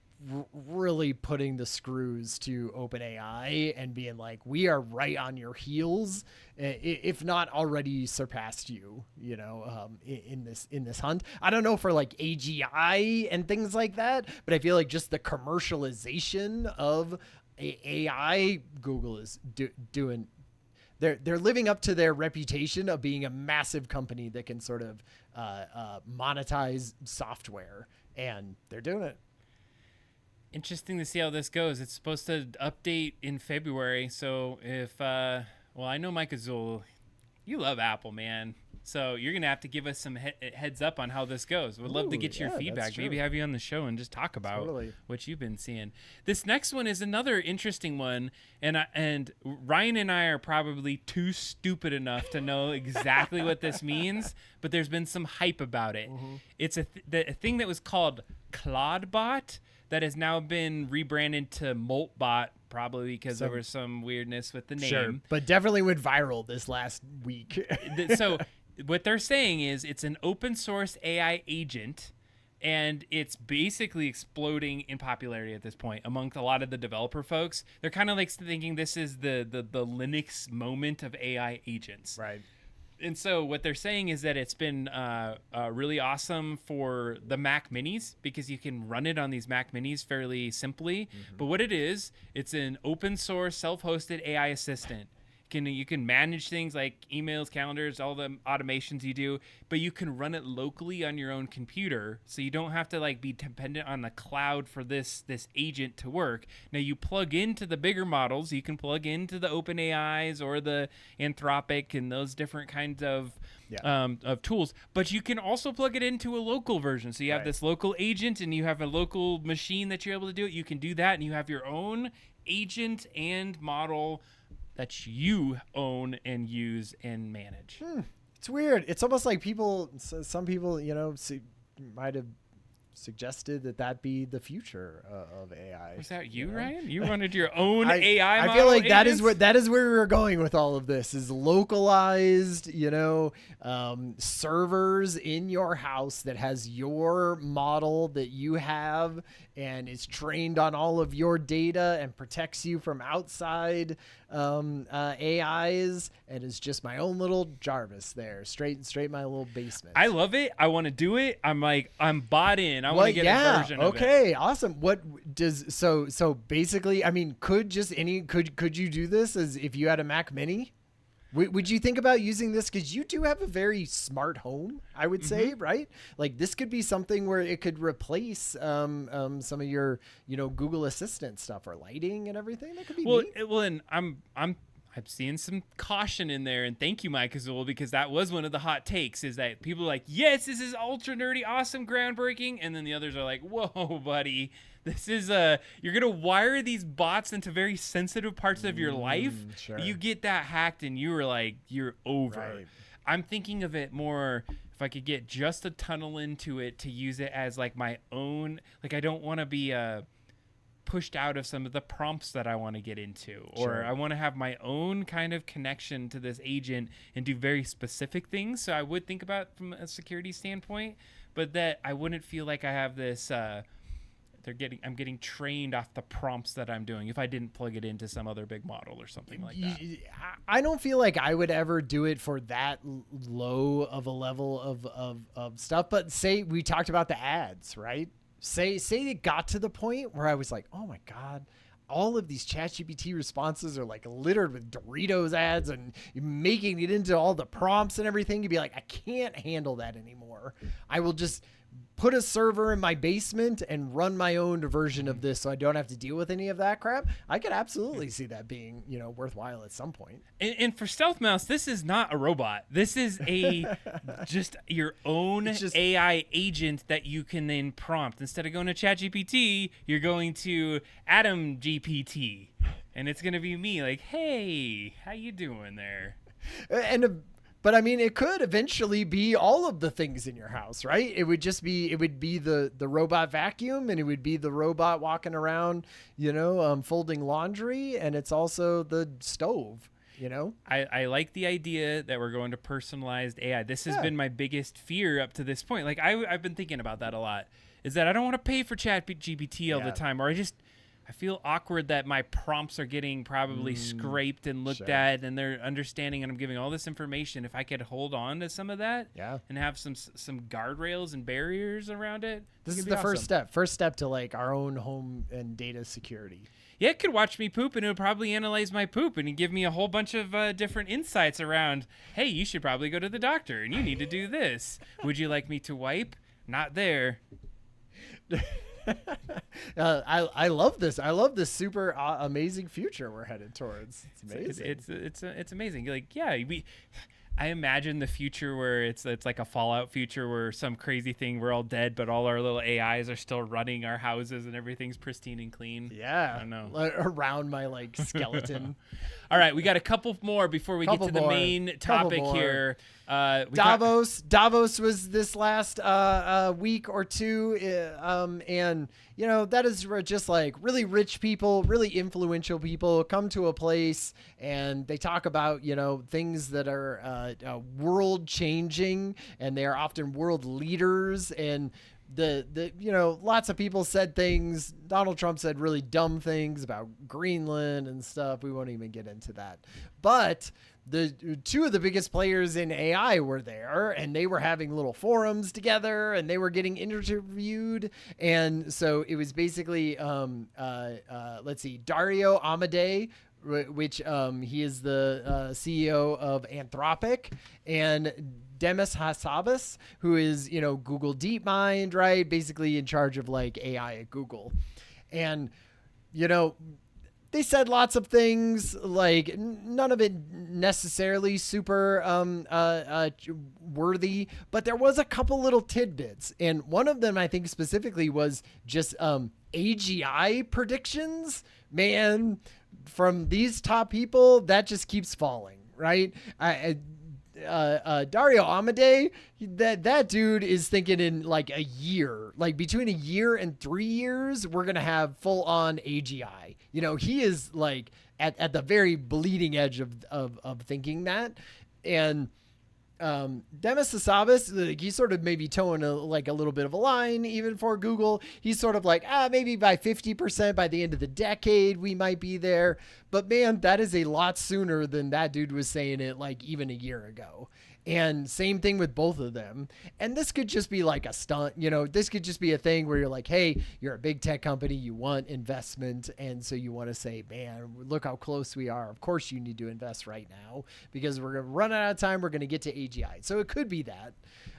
really putting the screws to OpenAI and being like, we are right on your heels, if not already surpassed you, you know, in this hunt. I don't know for like AGI and things like that, but I feel like just the commercialization of AI, Google is doing. They're living up to their reputation of being a massive company that can sort of monetize software, and they're doing it. Interesting to see how this goes. It's supposed to update in February, so if I know Mike Azul, you love Apple, man. So you're gonna have to give us some heads up on how this goes. Would love to get your feedback. Maybe have you on the show and just talk about what you've been seeing. This next one is another interesting one, and Ryan and I are probably too stupid enough to know exactly what this means. But there's been some hype about it. It's a thing that was called ClaudeBot that has now been rebranded to Moltbot probably because there was some weirdness with the name. Sure, but definitely went viral this last week. So what they're saying is it's an open source AI agent, and it's basically exploding in popularity at this point amongst a lot of the developer folks. They're kind of like thinking this is the Linux moment of AI agents. Right. And so what they're saying is that it's been really awesome for the Mac Minis because you can run it on these Mac Minis fairly simply. Mm-hmm. But what it is, it's an open source self-hosted AI assistant. You can manage things like emails, calendars, all the automations you do, but you can run it locally on your own computer, so you don't have to like be dependent on the cloud for this agent to work. Now you plug into the bigger models, you can plug into the OpenAIs or the Anthropic and those different kinds of tools, but you can also plug it into a local version. So you have this local agent, and you have a local machine that you're able to do it. You can do that, and you have your own agent and model that you own and use and manage. It's weird. It's almost like some people, might have suggested that be the future of AI. Was that you, Ryan? You wanted your own AI model? I feel like agents? that is where we're going with all of this, is localized, servers in your house that has your model that you have and is trained on all of your data and protects you from outside AIs, and is just my own little Jarvis there, straight my little basement. I love it. I want to do it. I'm bought in. I want to get a version of it. Okay, awesome. What does so basically? I mean, could you do this as if you had a Mac Mini? Would you think about using this? Because you do have a very smart home, I would say, right? Like this could be something where it could replace some of your, Google Assistant stuff or lighting and everything. That could be neat. Well, and I'm seeing some caution in there, and thank you, Mike Azul, because that was one of the hot takes, is that people are like, yes, this is ultra nerdy, awesome, groundbreaking, and then the others are like, whoa, buddy. This is you're gonna wire these bots into very sensitive parts of your life. Sure. You get that hacked, and you're over. Right. I'm thinking of it more. If I could get just a tunnel into it to use it as like my own. Like I don't want to be pushed out of some of the prompts that I want to get into, or I want to have my own kind of connection to this agent and do very specific things. So I would think about it from a security standpoint, but that I wouldn't feel like I have this. I'm getting trained off the prompts that I'm doing if I didn't plug it into some other big model or something like that. I don't feel like I would ever do it for that low of a level of stuff. But say we talked about the ads, right? Say it got to the point where I was like, oh my God, all of these ChatGPT responses are like littered with Doritos ads and making it into all the prompts and everything. You'd be like, I can't handle that anymore. I will just put a server in my basement and run my own version of this so I don't have to deal with any of that crap. I could absolutely see that being, worthwhile at some point. And for Stealth Mouse, this is not a robot. This is just your own AI agent that you can then prompt. Instead of going to ChatGPT, you're going to Adam GPT. And it's going to be me like, hey, how you doing there? But I mean, it could eventually be all of the things in your house, right? It would be the robot vacuum, and it would be the robot walking around, folding laundry, and it's also the stove, I like the idea that we're going to personalized AI. This has been my biggest fear up to this point. Like I've been thinking about that a lot, is that I don't want to pay for ChatGPT all the time, or I feel awkward that my prompts are getting probably scraped and looked at, and they're understanding, and I'm giving all this information. If I could hold on to some of that and have some guardrails and barriers around it. This is the awesome. First step to like our own home and data security. Yeah, it could watch me poop, and it would probably analyze my poop and give me a whole bunch of different insights around, hey, you should probably go to the doctor, and you need to do this. Would you like me to wipe? Not there. I love this. I love this super amazing future we're headed towards. It's amazing. It's amazing. Like, I imagine the future where it's like a Fallout future where some crazy thing, we're all dead, but all our little AIs are still running our houses and everything's pristine and clean. Yeah. I don't know. Around my like skeleton. All right, we got a couple more before we get to the main topic here. Davos was this last week or two, and you know, that is just like really rich people, really influential people come to a place and they talk about, you know, things that are world changing, and they are often world leaders. And the you know, lots of people said things. Donald Trump said really dumb things about Greenland and stuff. We won't even get into that. But the two of the biggest players in AI were there, and they were having little forums together, and they were getting interviewed. And so it was basically, let's see, Dario Amodei, which he is the CEO of Anthropic, and Demis Hassabis, who is, you know, Google DeepMind, right? Basically in charge of like AI at Google. And, you know, they said lots of things, like none of it necessarily super worthy, but there was a couple little tidbits. And one of them, I think specifically, was just AGI predictions. Man, from these top people, that just keeps falling, right? Dario Amodei, that dude is thinking in like a year, like between a year and 3 years, we're going to have full on AGI. You know, he is like at the very bleeding edge of thinking that. And Demis Hassabis, like, he's sort of maybe towing a little bit of a line even for Google. He's sort of like, maybe by 50% by the end of the decade, we might be there. But man, that is a lot sooner than that dude was saying it like even a year ago. And same thing with both of them. And this could just be like a stunt, you know, this could just be a thing where you're like, hey, you're a big tech company, you want investment. And so you want to say, man, look how close we are. Of course you need to invest right now because we're going to run out of time. We're going to get to AGI. So it could be that.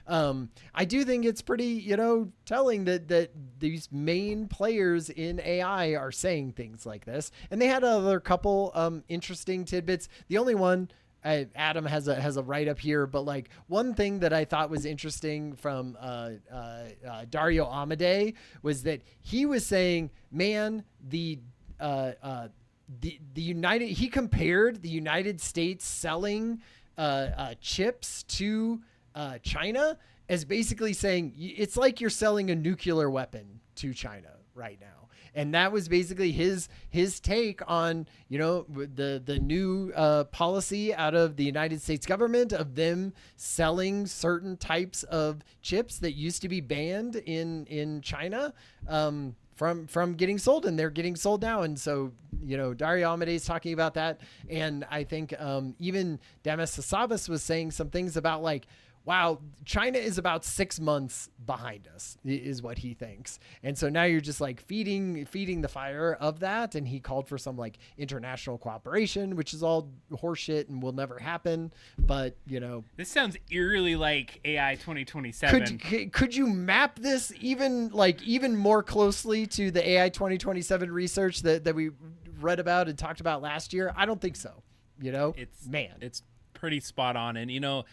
I do think it's pretty, you know, telling that these main players in AI are saying things like this. And they had another couple interesting tidbits. The only one, Adam has a write up here, but like one thing that I thought was interesting from Dario Amodei was that he was saying, man, he compared the United States selling chips to China as basically saying it's like you're selling a nuclear weapon to China right now. And that was basically his take on, you know, the new policy out of the United States government of them selling certain types of chips that used to be banned in China from getting sold, and they're getting sold now. And so, you know, Dario Amodei is talking about that. And I think even Demis Hassabis was saying some things about like, wow, China is about 6 months behind us, is what he thinks. And so now you're just like feeding the fire of that. And he called for some like international cooperation, which is all horseshit and will never happen. But, you know, this sounds eerily like AI 2027. Could you map this even more closely to the AI 2027 research that we read about and talked about last year? I don't think so. You know, it's pretty spot on. And, you know,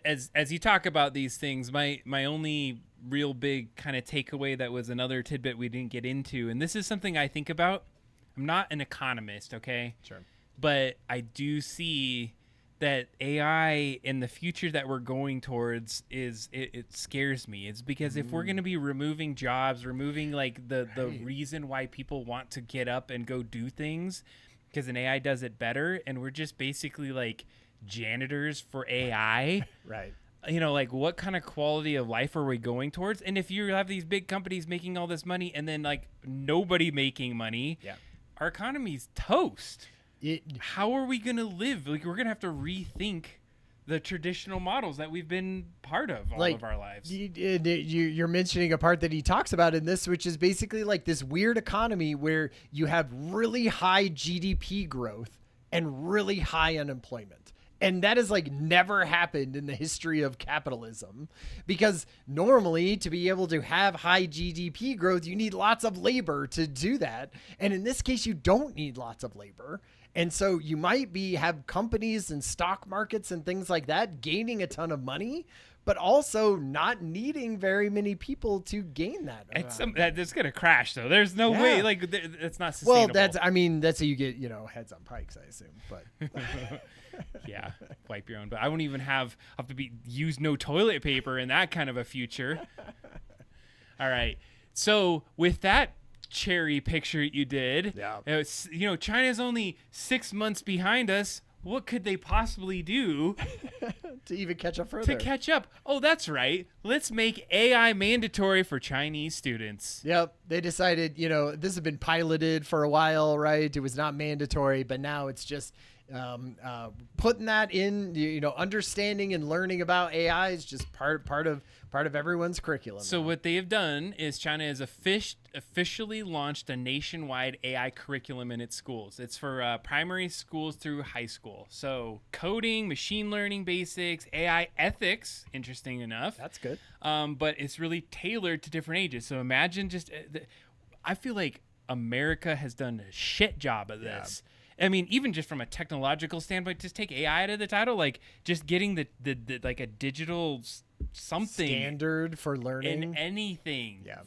as you talk about these things, my only real big kind of takeaway that was another tidbit we didn't get into, and this is something I think about. I'm not an economist, okay? Sure. But I do see that AI in the future that we're going towards it scares me. It's because if we're going to be removing jobs, removing like the reason why people want to get up and go do things because an AI does it better, and we're just basically like janitors for AI, right? You know, like what kind of quality of life are we going towards? And if you have these big companies making all this money and then like nobody making money, our economy's toast. How are we gonna live? Like we're gonna have to rethink the traditional models that we've been part of all of our lives. You're mentioning a part that he talks about in this, which is basically like this weird economy where you have really high GDP growth and really high unemployment. And that has like never happened in the history of capitalism, because normally to be able to have high GDP growth, you need lots of labor to do that. And in this case, you don't need lots of labor. And so you might have companies and stock markets and things like that gaining a ton of money, but also not needing very many people to gain that. It's going to crash, though. There's no way. Like, it's not sustainable. Well, that's how you get, heads on pikes, I assume. But yeah, wipe your own. But I won't even have to use no toilet paper in that kind of a future. All right. So with that cherry picture you did, it's, China's only 6 months behind us. What could they possibly do to even catch up further? Oh, that's right. Let's make AI mandatory for Chinese students. Yep. They decided, this has been piloted for a while, right? It was not mandatory, but now it's just putting that in, understanding and learning about AI is just part of everyone's curriculum. So what they have done is China has officially launched a nationwide AI curriculum in its schools. It's for primary schools through high school. So coding, machine learning basics, AI ethics, interesting enough. That's good. But it's really tailored to different ages. So imagine I feel like America has done a shit job of this. Yeah. I mean, even just from a technological standpoint, just take AI out of the title, like just getting the like a digital something standard for learning in anything. Yeah.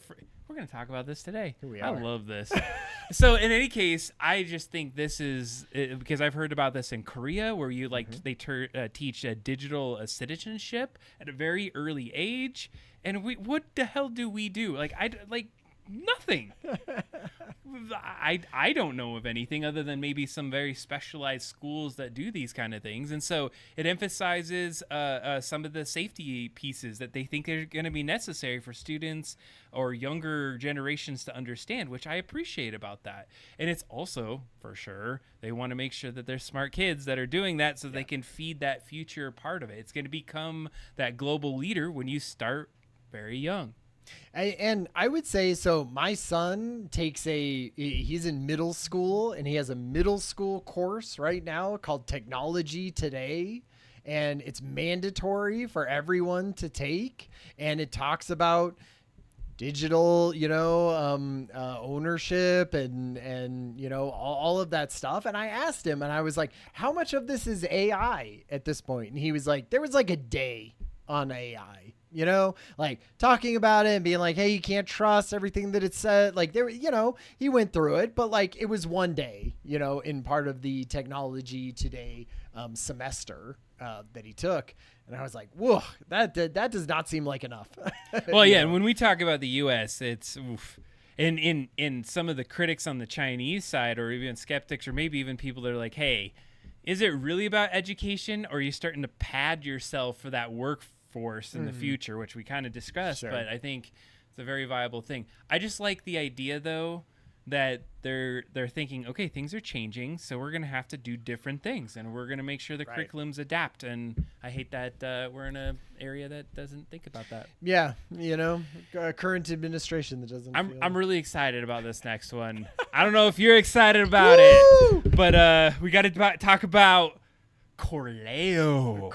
We're going to talk about this today. Here we I are. love this. So in any case, I just think this is because I've heard about this in Korea where you they teach digital citizenship at a very early age. And what the hell do we do? Nothing. I don't know of anything other than maybe some very specialized schools that do these kind of things. And so it emphasizes some of the safety pieces that they think are going to be necessary for students or younger generations to understand, which I appreciate about that. And it's also, for sure, they want to make sure that they're smart kids that are doing that so they can feed that future part of it. It's going to become that global leader when you start very young. And I would say, so my son he's in middle school and he has a middle school course right now called Technology Today. And it's mandatory for everyone to take. And it talks about digital, ownership and all of that stuff. And I asked him and I was like, how much of this is AI at this point? And he was like, there was like a day on AI. Talking about it and being like, hey, you can't trust everything that it said. Like there, he went through it, but like it was one day, in part of the Technology Today semester that he took. And I was like, whoa, that does not seem like enough. Well, yeah. And when we talk about the U.S., it's oof. In some of the critics on the Chinese side, or even skeptics, or maybe even people that are like, hey, is it really about education, or are you starting to pad yourself for that workforce in the future, which we kind of discussed, sure. But I think it's a very viable thing. I just like the idea, though, that they're thinking, okay, things are changing, so we're going to have to do different things, and we're going to make sure the curriculums adapt. And I hate that we're in an area that doesn't think about that. Yeah, current administration that doesn't. I'm really excited about this next one. I don't know if you're excited about it, but we got to talk about Corleo.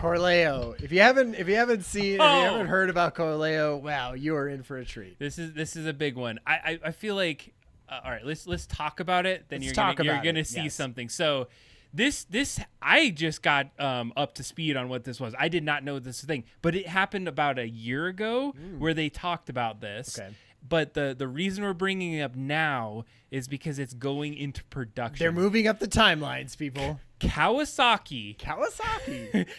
If you haven't heard about Corleo, wow, you are in for a treat. This is a big one. I feel like all right, let's talk about it. Then you're gonna see something. So this I just got up to speed on what this was. I did not know this thing, but it happened about a year ago where they talked about this. Okay. But the reason we're bringing it up now is because it's going into production. They're moving up the timelines, people. Kawasaki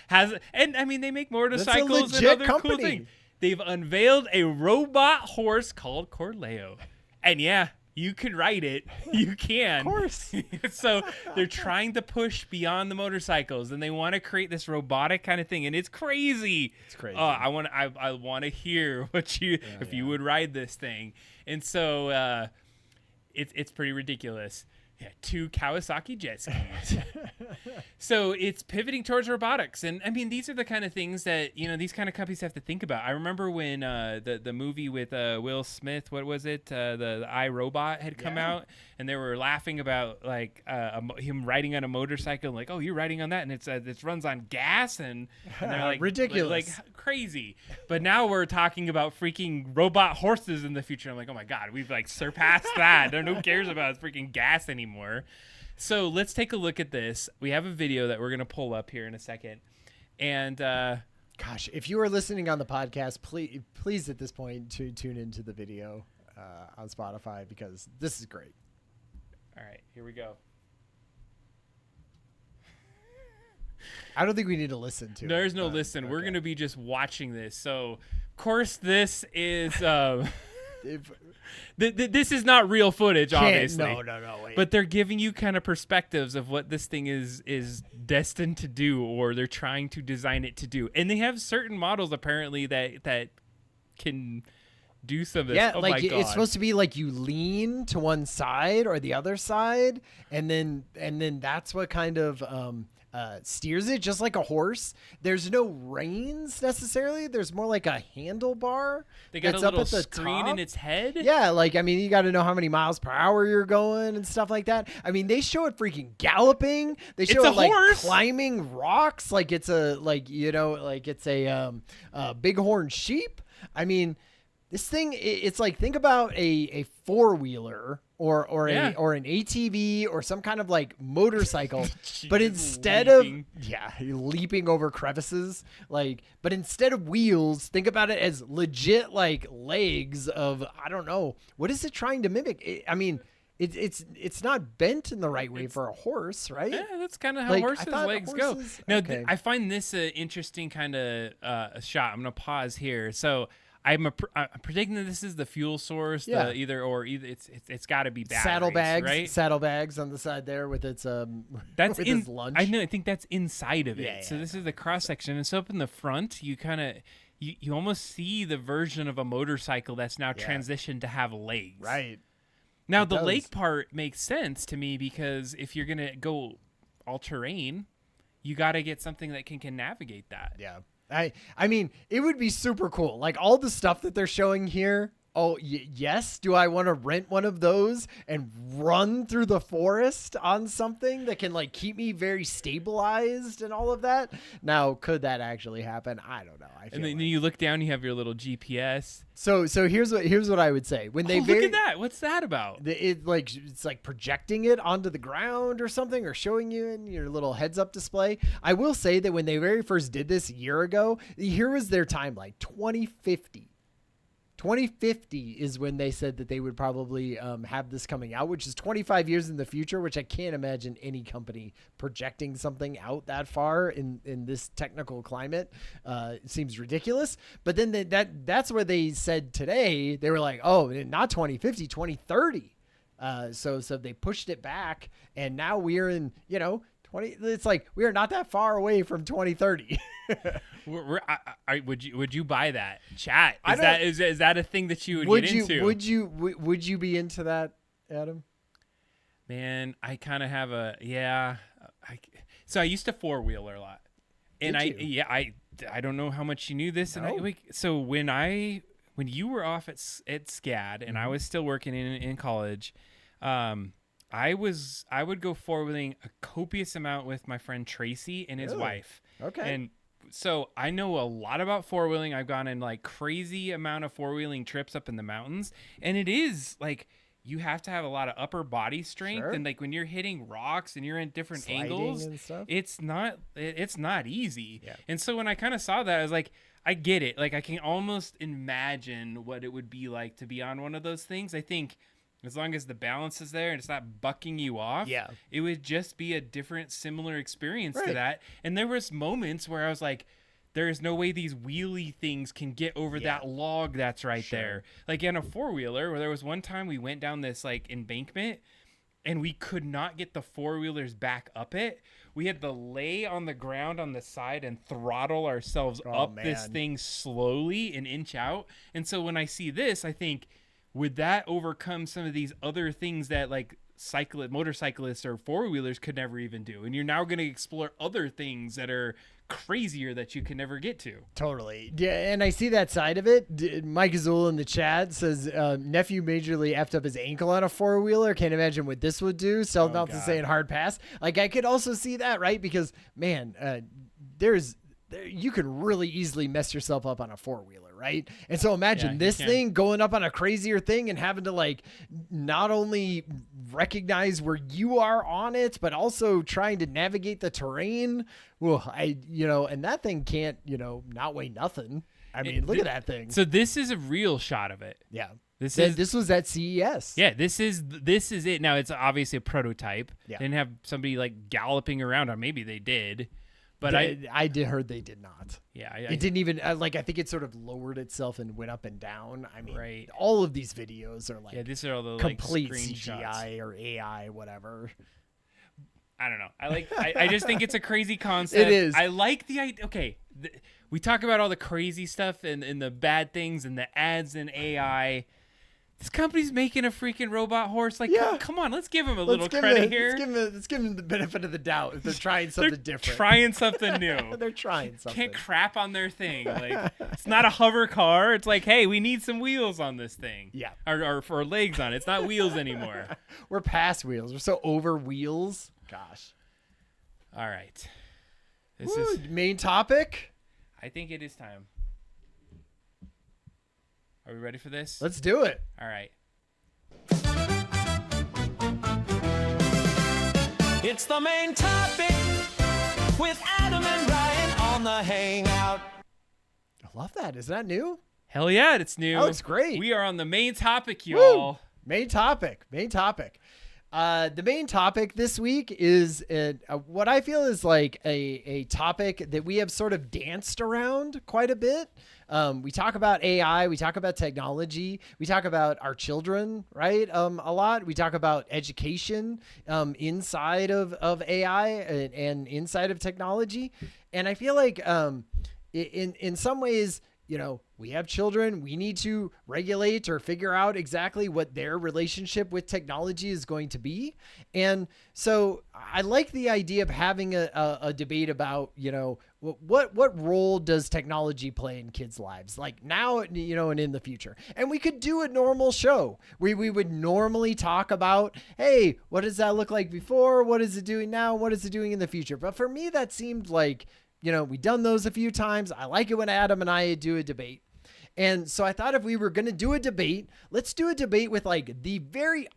has, and I mean, they make motorcycles and other cool things. They've unveiled a robot horse called Corleo. And yeah, you can ride it. You can. Of course. So they're trying to push beyond the motorcycles, and they want to create this robotic kind of thing, and it's crazy. It's crazy. I want to hear what you you would ride this thing. And so it's pretty ridiculous. Yeah, 2 Kawasaki jet skis. So it's pivoting towards robotics. And I mean, these are the kind of things that, these kind of companies have to think about. I remember when the movie with Will Smith, what was it? The iRobot had come out. and they were laughing about like him riding on a motorcycle, like, oh, you're riding on that, and it runs on gas, and they're like ridiculous, like crazy. But now we're talking about freaking robot horses in the future. I'm like, oh my god, we've like surpassed that. Who cares about freaking gas anymore? So let's take a look at this. We have a video that we're gonna pull up here in a second, and gosh, if you are listening on the podcast, please at this point to tune into the video on Spotify, because this is great. All right, here we go. I don't think we need to listen to it. There's no listen. Okay. We're going to be just watching this. So, of course, this is this is not real footage, obviously. No. Wait. But they're giving you kind of perspectives of what this thing is destined to do, or they're trying to design it to do. And they have certain models apparently that can do some of this. Yeah, oh like my God. It's supposed to be like you lean to one side or the other side, and then that's what kind of steers it, just like a horse. There's no reins necessarily. There's more like a handlebar. They got a little screen in its head. Yeah, like, I mean, you got to know how many miles per hour you're going and stuff like that. I mean, they show it freaking galloping. They show it like horse. Climbing rocks, like it's a bighorn sheep. I mean, this thing, it's like, think about a four-wheeler or an ATV or some kind of like motorcycle, but instead leaping. Leaping over crevices, but instead of wheels, think about it as legit like legs of, I don't know, what is it trying to mimic? It's not bent in the right way for a horse, right? Yeah, that's kind of how horses' legs go. Now, okay. I find this an interesting kind of shot. I'm going to pause here. So I'm predicting that this is the fuel source. Yeah. Either it's got to be batteries, saddlebags, right? Saddlebags on the side there with its that's with in its lunch. I think that's inside of it. Yeah, so this is the cross section, and so up in the front, you kind of you almost see the version of a motorcycle that's now transitioned to have legs. Right. Now the lake part makes sense to me, because if you're gonna go all terrain, you got to get something that can navigate that. Yeah. I mean, it would be super cool. Like all the stuff that they're showing here. Oh, yes. Do I want to rent one of those and run through the forest on something that can like keep me very stabilized and all of that? Now, could that actually happen? I don't know. And then you look down, you have your little GPS. So here's what I would say. When they look at that. What's that about? It's like projecting it onto the ground or something, or showing you in your little heads up display. I will say that when they very first did this a year ago, here was their timeline, 2050. 2050 is when they said that they would probably have this coming out, which is 25 years in the future, which I can't imagine any company projecting something out that far in this technical climate. It seems ridiculous. But then that's where they said today, they were like, oh, not 2050, 2030. So they pushed it back, and now we're in, 20. It's like we are not that far away from 2030. Would you buy that? Chat. Is that a thing that you would get into? Would you be into that, Adam? Man, I kind of have so I used to four-wheeler a lot. And I don't know how much you knew this. No. And so when you were off at SCAD and I was still working in college, I would go four-wheeling a copious amount with my friend Tracy and his wife. Okay. And so I know a lot about four-wheeling. I've gone in like crazy amount of four-wheeling trips up in the mountains, and it is like you have to have a lot of upper body strength. Sure. And like when you're hitting rocks and you're in different Sliding angles, and stuff. it's not easy. Yeah. And so when I kind of saw that, I was like, I get it. Like I can almost imagine what it would be like to be on one of those things. I think as long as the balance is there and it's not bucking you off, it would just be a different, similar experience to that. And there was moments where I was like, there is no way these wheelie things can get over that log that's right there. Like in a four-wheeler, where there was one time we went down this like embankment and we could not get the four-wheelers back up it. We had to lay on the ground on the side and throttle ourselves this thing slowly and inch out. And so when I see this, I think, would that overcome some of these other things that like motorcyclists or four-wheelers could never even do. And you're now going to explore other things that are crazier that you can never get to. Totally. Yeah, and I see that side of it. Mike Azul in the chat says nephew majorly effed up his ankle on a four-wheeler. Can't imagine what this would do. Stealth Nelson saying hard pass. Like, I could also see that, right? Because man, you can really easily mess yourself up on a four-wheeler, right? And so imagine this thing going up on a crazier thing and having to like not only recognize where you are on it, but also trying to navigate the terrain. Well, and that thing can't, not weigh nothing. I mean, look at that thing. So this is a real shot of it. Yeah. This was at CES. Yeah, this is it. Now it's obviously a prototype. Yeah. They didn't have somebody like galloping around, or maybe they did. But I heard they did not. Yeah. It didn't even I think it sort of lowered itself and went up and down. I mean, right. All of these videos are like these are all the complete like, CGI or AI, whatever. I don't know. I just think it's a crazy concept. It is. I like the idea. Okay. We talk about all the crazy stuff and the bad things and the ads and AI. This company's making a freaking robot horse. Like, come on, let's give him a little credit here. Let's give him the benefit of the doubt if they're trying something different. Trying something new. They're trying something. Can't crap on their thing. Like, it's not a hover car. It's like, hey, we need some wheels on this thing. Yeah. Or for legs on it. It's not wheels anymore. We're past wheels. We're so over wheels. Gosh. All right. This is main topic. I think it is time. Are we ready for this? Let's do it. All right. It's the main topic with Adam and Ryan on the Hangout. I love that. Is that new? Hell yeah, it's new. That looks great. We are on the main topic, y'all. Woo! Main topic. The main topic this week is what I feel is like a topic that we have sort of danced around quite a bit. We talk about AI, we talk about technology, we talk about our children, right? A lot. We talk about education inside of AI and inside of technology. And I feel like in some ways, we have children. We need to regulate or figure out exactly what their relationship with technology is going to be. And so I like the idea of having a debate about, what role does technology play in kids' lives? Like now, and in the future. And we could do a normal show. We would normally talk about, hey, what does that look like before? What is it doing now? What is it doing in the future? But for me, that seemed like, we've done those a few times. I like it when Adam and I do a debate. And so I thought if we were going to do a debate, let's do a debate with like the very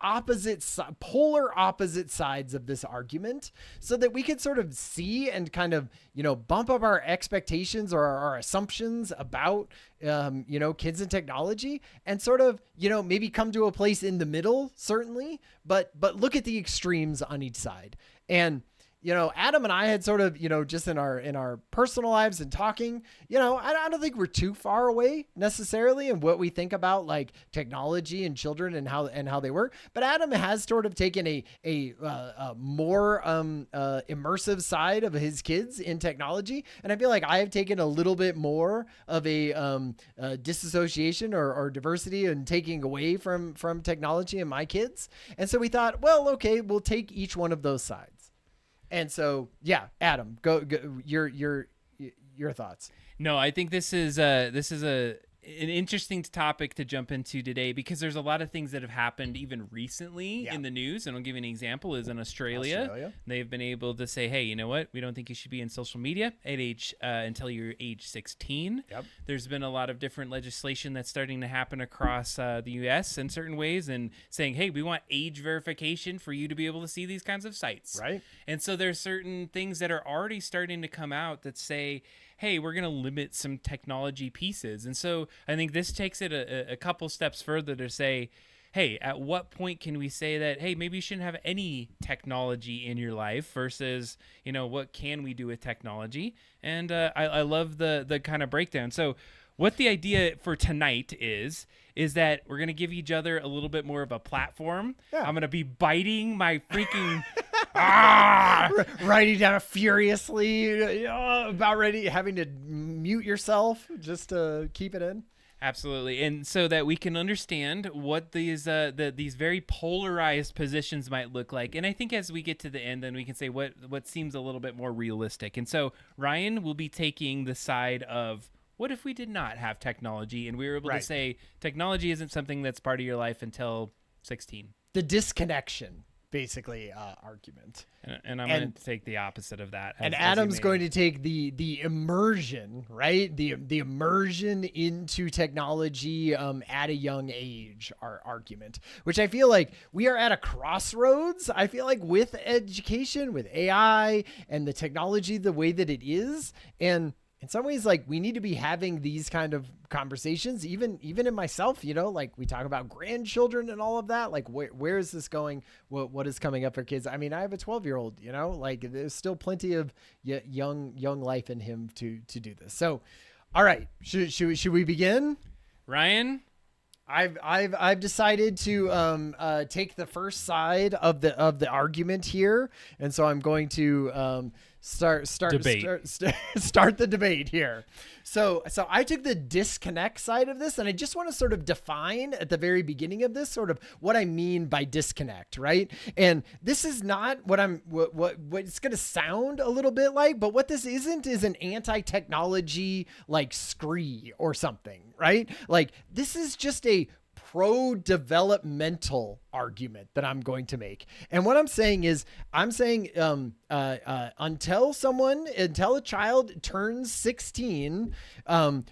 polar opposite sides of this argument so that we could sort of see and kind of, bump up our expectations or our assumptions about, kids and technology and sort of, maybe come to a place in the middle, certainly, but look at the extremes on each side. And Adam and I had sort of, just in our personal lives and talking, I don't think we're too far away necessarily in what we think about like technology and children and how they work. But Adam has sort of taken a more immersive side of his kids in technology, and I feel like I have taken a little bit more of a disassociation or diversity and taking away from technology in my kids. And so we thought, well, okay, we'll take each one of those sides. And so, yeah, Adam, go your thoughts. No, I think this is an interesting topic to jump into today because there's a lot of things that have happened even recently in the news. And I'll give you an example is in Australia. They've been able to say, hey, you know what? We don't think you should be in social media at until you're age 16. Yep. There's been a lot of different legislation that's starting to happen across the U.S. in certain ways and saying, hey, we want age verification for you to be able to see these kinds of sites. Right. And so there's certain things that are already starting to come out that say, hey, we're going to limit some technology pieces. And so I think this takes it a couple steps further to say, hey, at what point can we say that, hey, maybe you shouldn't have any technology in your life versus, what can we do with technology? And I love the kind of breakdown. So what the idea for tonight is that we're going to give each other a little bit more of a platform. Yeah. I'm going to be biting my freaking... writing down furiously, about having to mute yourself just to keep it in. Absolutely. And so that we can understand what these these very polarized positions might look like. And I think as we get to the end, then we can say what seems a little bit more realistic. And so Ryan will be taking the side of, what if we did not have technology and we were able to say technology isn't something that's part of your life until 16? The disconnection, basically, argument. And I'm going to take the opposite of that. And Adam's going to take the immersion, right? The immersion into technology at a young age, our argument, which I feel like we are at a crossroads. I feel like with education, with AI and the technology the way that it is, and in some ways, like, we need to be having these kind of conversations, even in myself, you know, like we talk about grandchildren and all of that. Like, where is this going? What is coming up for kids? I mean, I have a 12-year-old, you know, like there's still plenty of young life in him to do this. So, all right, should we begin? Ryan? I've decided to take the first side of the argument here, and so I'm going to start the debate here. So I took the disconnect side of this, and I just want to sort of define at the very beginning of this sort of what I mean by disconnect, right? And this is not what it's going to sound a little bit like, but what this isn't is an anti-technology like scree or something, right? Like, this is just a pro-developmental argument that I'm going to make. And what I'm saying is, until a child turns 16,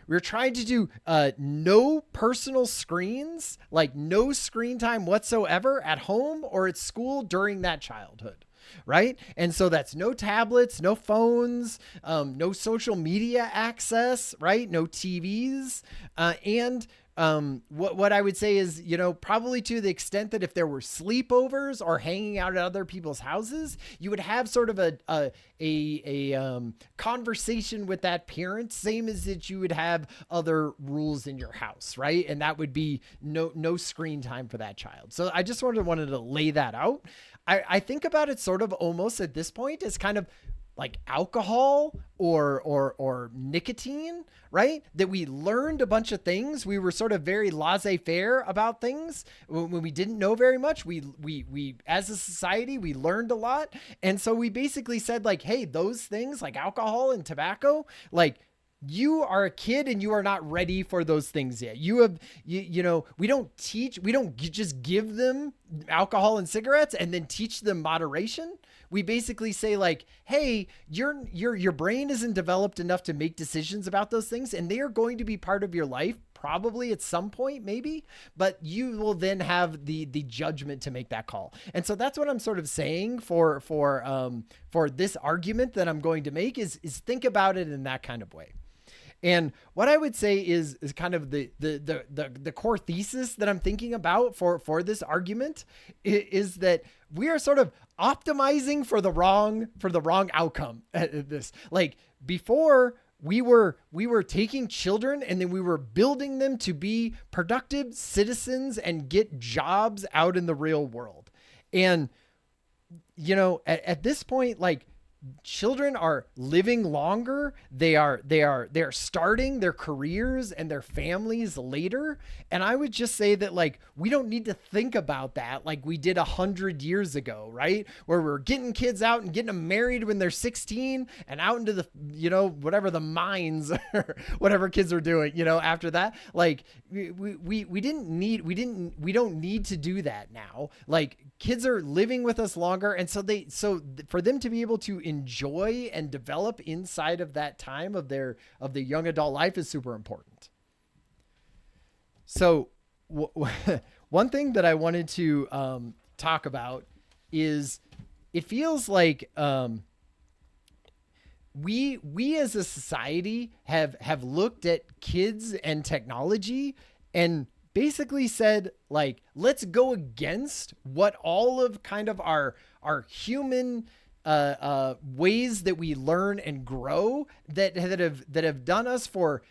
we're trying to do no personal screens, like no screen time whatsoever at home or at school during that childhood. Right. And so that's no tablets, no phones, no social media access, right? No TVs, and what I would say is, you know, probably to the extent that if there were sleepovers or hanging out at other people's houses, you would have sort of a conversation with that parent, same as that you would have other rules in your house, right? And that would be no screen time for that child. So I just wanted to lay that out. I think about it sort of almost at this point as kind of like alcohol or nicotine, right? That we learned a bunch of things. We were sort of very laissez-faire about things when we didn't know very much. We as a society, we learned a lot. And so we basically said, like, hey, those things like alcohol and tobacco, like, you are a kid and you are not ready for those things yet. You know, we don't just give them alcohol and cigarettes and then teach them moderation. We basically say, like, hey, your brain isn't developed enough to make decisions about those things, and they are going to be part of your life probably at some point, maybe, but you will then have the judgment to make that call. And so that's what I'm sort of saying for this argument that I'm going to make is think about it in that kind of way. And what I would say is kind of the core thesis that I'm thinking about for this argument is that we are sort of optimizing for the wrong outcome at this. Like, before, we were taking children and then we were building them to be productive citizens and get jobs out in the real world. And, you know, at this point, like, children are living longer. They are starting their careers and their families later. And I would just say that, like, we don't need to think about that like we did 100 years ago, right? Where we're getting kids out and getting them married when they're 16 and out into the, you know, whatever the mines or whatever kids are doing, you know, after that. Like, we don't need to do that now. Like, kids are living with us longer. And so for them to be able to enjoy and develop inside of that time of their young adult life is super important. So one thing that I wanted to talk about is, it feels like we as a society have looked at kids and technology and basically said, like, let's go against what all of kind of our human ways that we learn and grow that have done us for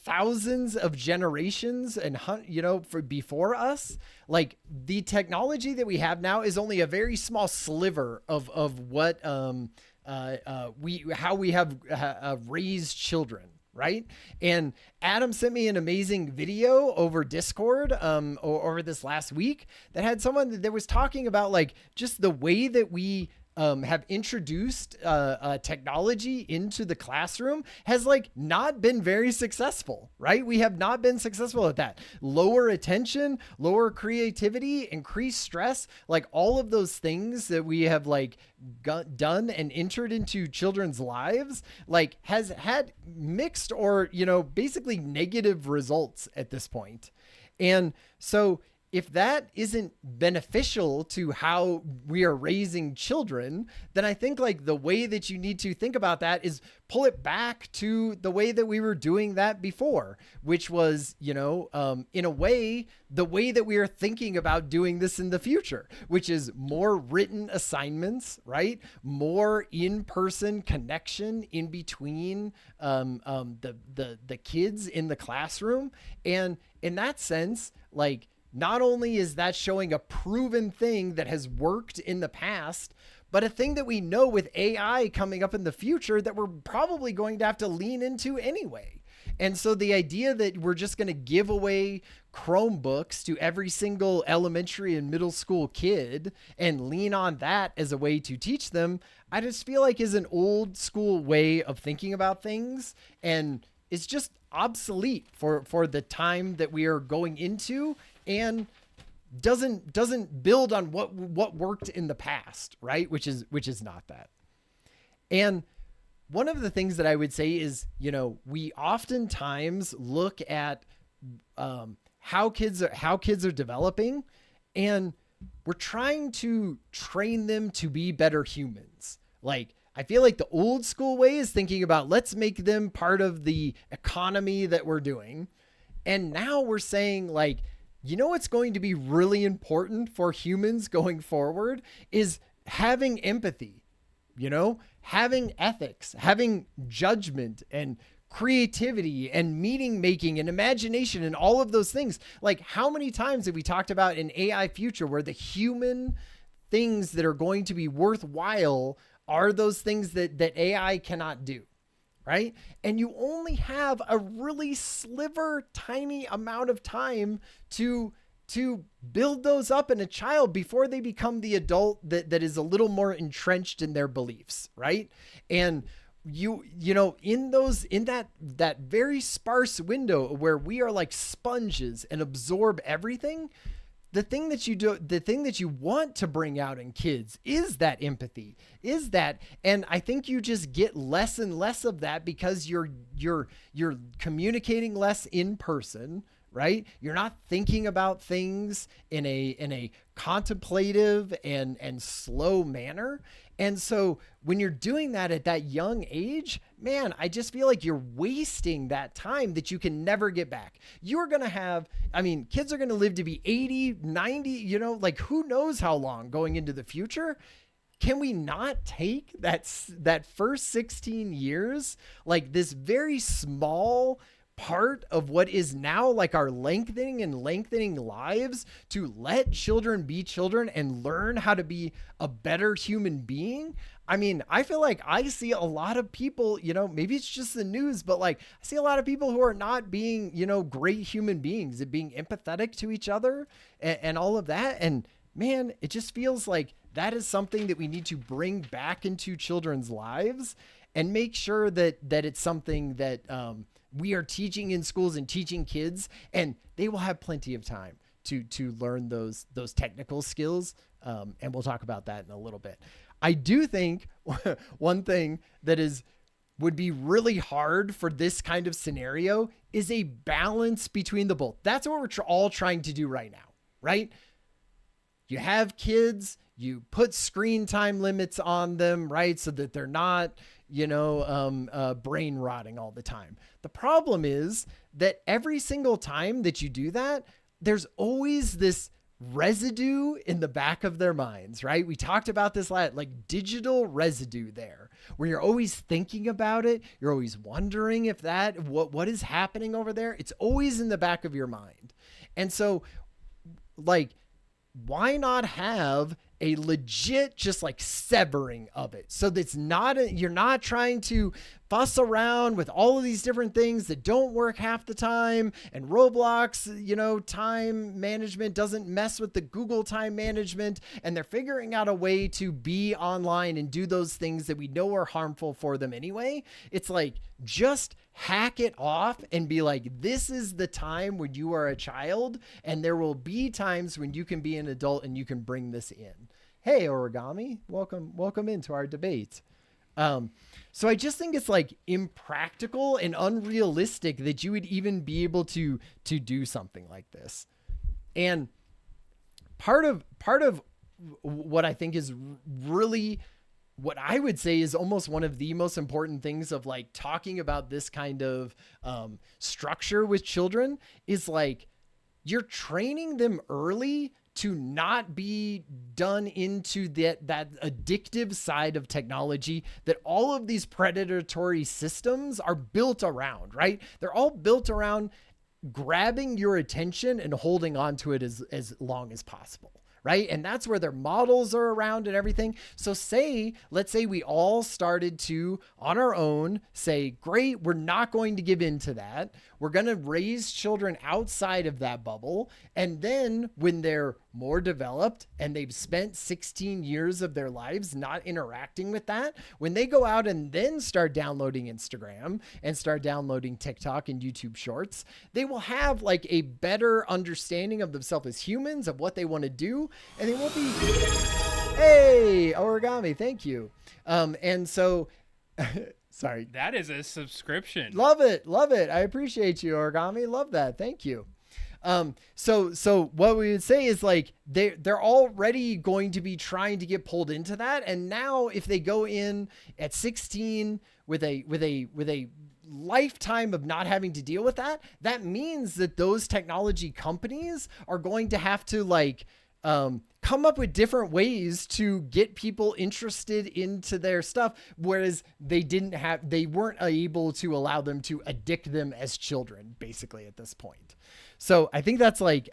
thousands of generations and, you know, for before us. Like, the technology that we have now is only a very small sliver of what how we have raised children, right? And Adam sent me an amazing video over Discord over this last week that had someone that was talking about like just the way that we have introduced technology into the classroom has like not been very successful, right? We have not been successful at that. Lower attention, lower creativity, increased stress, like all of those things that we have like done and entered into children's lives, like has had mixed or, basically negative results at this point. And so if that isn't beneficial to how we are raising children, then I think like the way that you need to think about that is pull it back to the way that we were doing that before, which was, in a way, the way that we are thinking about doing this in the future, which is more written assignments, right? More in-person connection in between the kids in the classroom. And in that sense, like, not only is that showing a proven thing that has worked in the past, but a thing that we know with AI coming up in the future that we're probably going to have to lean into anyway. And so the idea that we're just going to give away Chromebooks to every single elementary and middle school kid and lean on that as a way to teach them, I just feel like is an old school way of thinking about things. And it's just obsolete for the time that we are going into, and doesn't build on what worked in the past, right? Which is not that. And one of the things that I would say is, we oftentimes look at how kids are developing, and we're trying to train them to be better humans. Like, I feel like the old school way is thinking about, let's make them part of the economy that we're doing. And now we're saying like, what's going to be really important for humans going forward is having empathy, having ethics, having judgment and creativity and meaning making and imagination and all of those things. Like, how many times have we talked about an AI future where the human things that are going to be worthwhile are those things that AI cannot do, right? And you only have a really tiny amount of time to build those up in a child before they become the adult that is a little more entrenched in their beliefs, right? And in that very sparse window where we are like sponges and absorb everything, the thing that you want to bring out in kids is that empathy, and I think you just get less and less of that because you're communicating less in person, right? You're not thinking about things in a contemplative and slow manner. And so when you're doing that at that young age, man, I just feel like you're wasting that time that you can never get back. You're going to have, kids are going to live to be 80, 90, like who knows how long going into the future. Can we not take that first 16 years, like this very small part of what is now like our lengthening lives, to let children be children and learn how to be a better human being? I feel like I see a lot of people, maybe it's just the news, but like I see a lot of people who are not being, great human beings and being empathetic to each other and all of that. And man, it just feels like that is something that we need to bring back into children's lives and make sure that it's something that, we are teaching in schools and teaching kids, and they will have plenty of time to learn those technical skills. And we'll talk about that in a little bit. I do think one thing that would be really hard for this kind of scenario is a balance between the both. That's what we're all trying to do right now, right? You have kids, you put screen time limits on them, right? So that they're not, brain rotting all the time. The problem is that every single time that you do that, there's always this residue in the back of their minds, right? We talked about this like digital residue there, where you're always thinking about it. You're always wondering if what is happening over there. It's always in the back of your mind. And so like, why not have a legit just like severing of it. So that's not, you're not trying to fuss around with all of these different things that don't work half the time. And Roblox, time management doesn't mess with the Google time management. And they're figuring out a way to be online and do those things that we know are harmful for them anyway. It's like, just hack it off and be like, this is the time when you are a child, and there will be times when you can be an adult and you can bring this in. Hey, Origami, welcome into our debate. So I just think it's like impractical and unrealistic that you would even be able to do something like this. And part of what I think is really, what I would say is almost one of the most important things of like talking about this kind of structure with children is like, you're training them early to not be done into that addictive side of technology that all of these predatory systems are built around, right? They're all built around grabbing your attention and holding on to it as long as possible. Right. And that's where their models are around and everything. So let's say we all started to, on our own, say, great, we're not going to give in to that. We're going to raise children outside of that bubble. And then when they're more developed and they've spent 16 years of their lives not interacting with that, when they go out and then start downloading Instagram and start downloading TikTok and YouTube Shorts, they will have like a better understanding of themselves as humans, of what they want to do. And they won't be, hey, Origami, thank you. And so, sorry. That is a subscription. Love it. I appreciate you, Origami. Love that. Thank you. So what we would say is like, they're already going to be trying to get pulled into that. And now if they go in at 16 with a lifetime of not having to deal with that, that means that those technology companies are going to have to like, come up with different ways to get people interested into their stuff. Whereas they weren't able to allow them to addict them as children, basically at this point. So I think that's a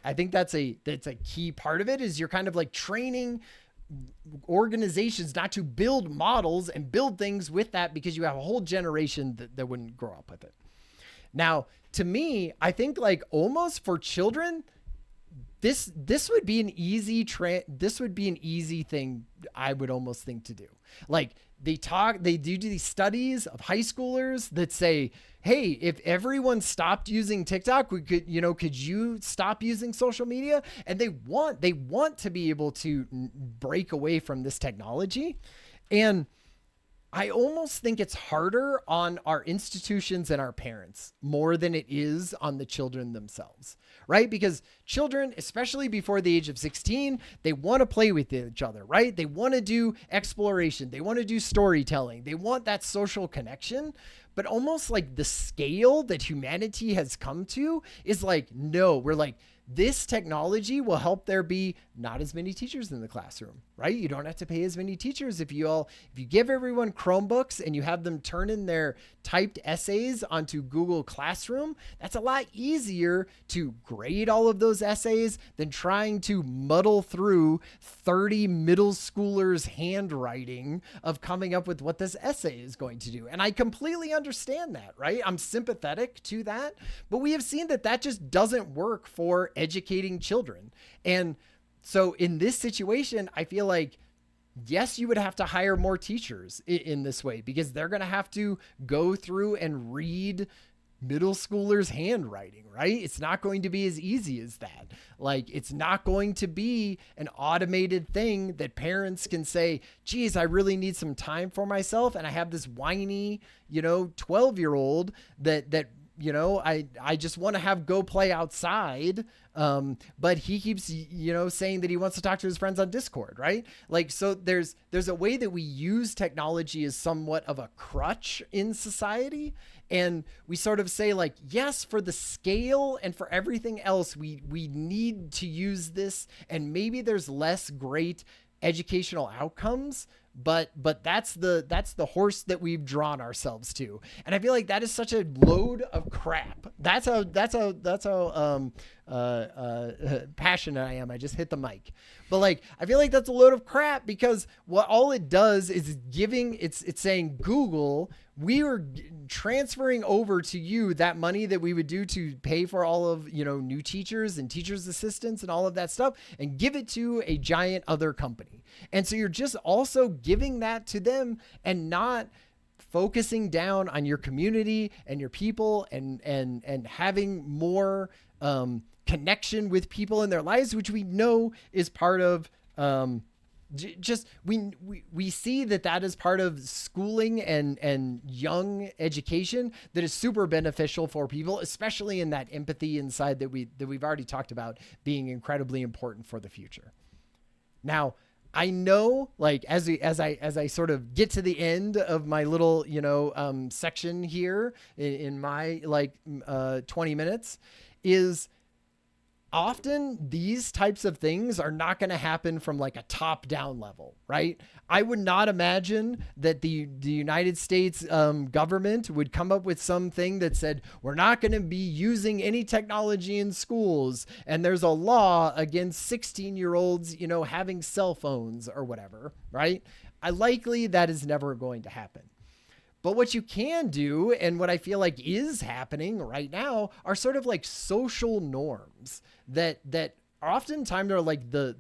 key part of it, is you're kind of like training organizations not to build models and build things with that, because you have a whole generation that wouldn't grow up with it. Now, to me, I think like almost for children, this would be an easy thing, I would almost think, to do. Like they do these studies of high schoolers that say, hey, if everyone stopped using TikTok, could you stop using social media? And they want to be able to break away from this technology. And I almost think it's harder on our institutions and our parents more than it is on the children themselves, right? Because children, especially before the age of 16, they want to play with each other, right? They want to do exploration. They want to do storytelling. They want that social connection. But almost like the scale that humanity has come to is like, no, we're like, this technology will help there be not as many teachers in the classroom, right? You don't have to pay as many teachers if you give everyone Chromebooks and you have them turn in their typed essays onto Google Classroom. That's a lot easier to grade all of those essays than trying to muddle through 30 middle schoolers' handwriting of coming up with what this essay is going to do. And I completely understand that, right? I'm sympathetic to that, but we have seen that just doesn't work for educating children. And so in this situation, I feel like, yes, you would have to hire more teachers in this way, because they're going to have to go through and read middle schoolers' handwriting, right? It's not going to be as easy as that. Like, it's not going to be an automated thing that parents can say, geez, I really need some time for myself. And I have this whiny, 12-year-old that I just want to go play outside. But he keeps, saying that he wants to talk to his friends on Discord, right? Like, so there's a way that we use technology as somewhat of a crutch in society. And we sort of say like, yes, for the scale and for everything else, we need to use this. And maybe there's less great educational outcomes, but that's the horse that we've drawn ourselves to. And I feel like that is such a load of crap. That's how passionate I am. I just hit the mic. But like, I feel like that's a load of crap, because what all it does is it's saying, Google, we are transferring over to you that money that we would do to pay for all of, new teachers and teachers assistants and all of that stuff, and give it to a giant other company. And so you're just also giving that to them and not focusing down on your community and your people and having more, connection with people in their lives, which we know is part of, we see that is part of schooling and young education that is super beneficial for people, especially in that empathy inside that we've already talked about being incredibly important for the future. Now, I know, like, as I sort of get to the end of my little, section here in my 20 minutes, is often these types of things are not going to happen from like a top down level, right? I would not imagine that the United States government would come up with something that said, we're not going to be using any technology in schools, and there's a law against 16-year-olds, having cell phones or whatever, right? Likely that is never going to happen. But what you can do, and what I feel like is happening right now, are sort of like social norms that oftentimes are like the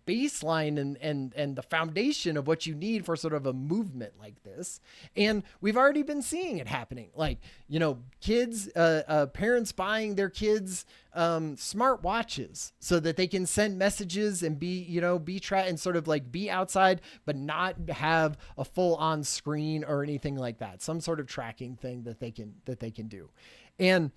baseline and the foundation of what you need for sort of a movement like this. And we've already been seeing it happening. Like, kids, parents buying their kids smart watches so that they can send messages and and sort of like be outside, but not have a full on screen or anything like that. Some sort of tracking thing that they can do. And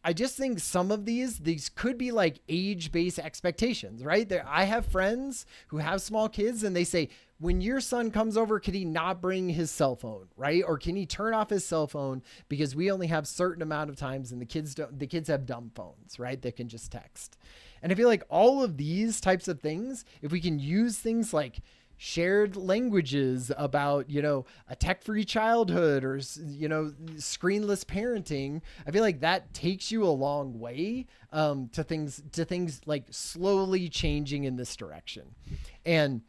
I just think some of these could be like age-based expectations, right? I have friends who have small kids, and they say, when your son comes over, could he not bring his cell phone, right? Or can he turn off his cell phone because we only have certain amount of times, and the kids have dumb phones, right? That can just text. And I feel like all of these types of things, if we can use things like shared languages about, a tech-free childhood or, screenless parenting, I feel like that takes you a long way to things like slowly changing in this direction. And,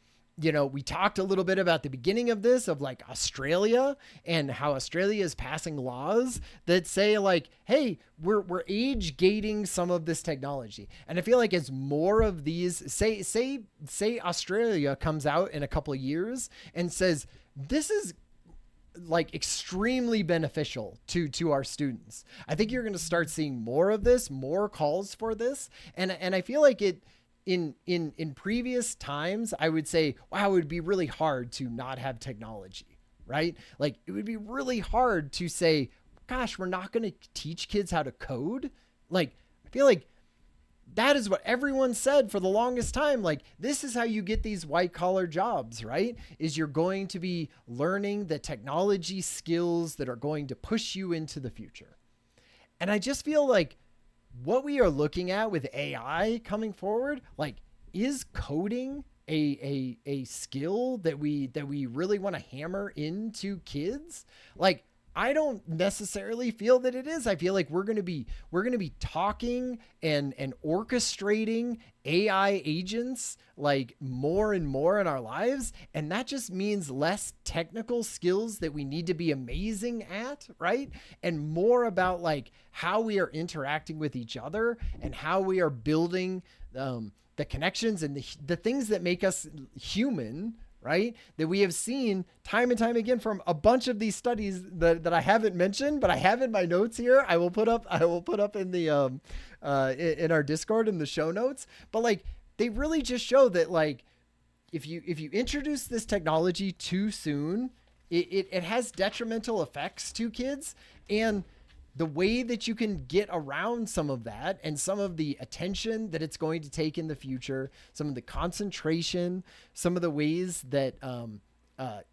we talked a little bit about the beginning of this, of like Australia and how Australia is passing laws that say like, hey, we're age gating some of this technology. And I feel like as more of these, say Australia comes out in a couple of years and says, this is like extremely beneficial to our students, I think you're going to start seeing more of this, more calls for this. And I feel like in previous times, I would say, wow, it would be really hard to not have technology, right? Like, it would be really hard to say, gosh, we're not going to teach kids how to code. Like, I feel like that is what everyone said for the longest time. Like, this is how you get these white collar jobs, right? Is you're going to be learning the technology skills that are going to push you into the future. And I just feel like what we are looking at with AI coming forward, like, is coding a skill that we really want to hammer into kids? Like, I don't necessarily feel that it is. I feel like we're going to be talking and orchestrating AI agents like more and more in our lives. And that just means less technical skills that we need to be amazing at, right? And more about like how we are interacting with each other and how we are building the connections and the things that make us human, right? That we have seen time and time again from a bunch of these studies that I haven't mentioned, but I have in my notes here. I will put up in the in our Discord in the show notes. But like, they really just show that like, if you introduce this technology too soon, it has detrimental effects to kids. And the way that you can get around some of that and some of the attention that it's going to take in the future, some of the concentration, some of the ways that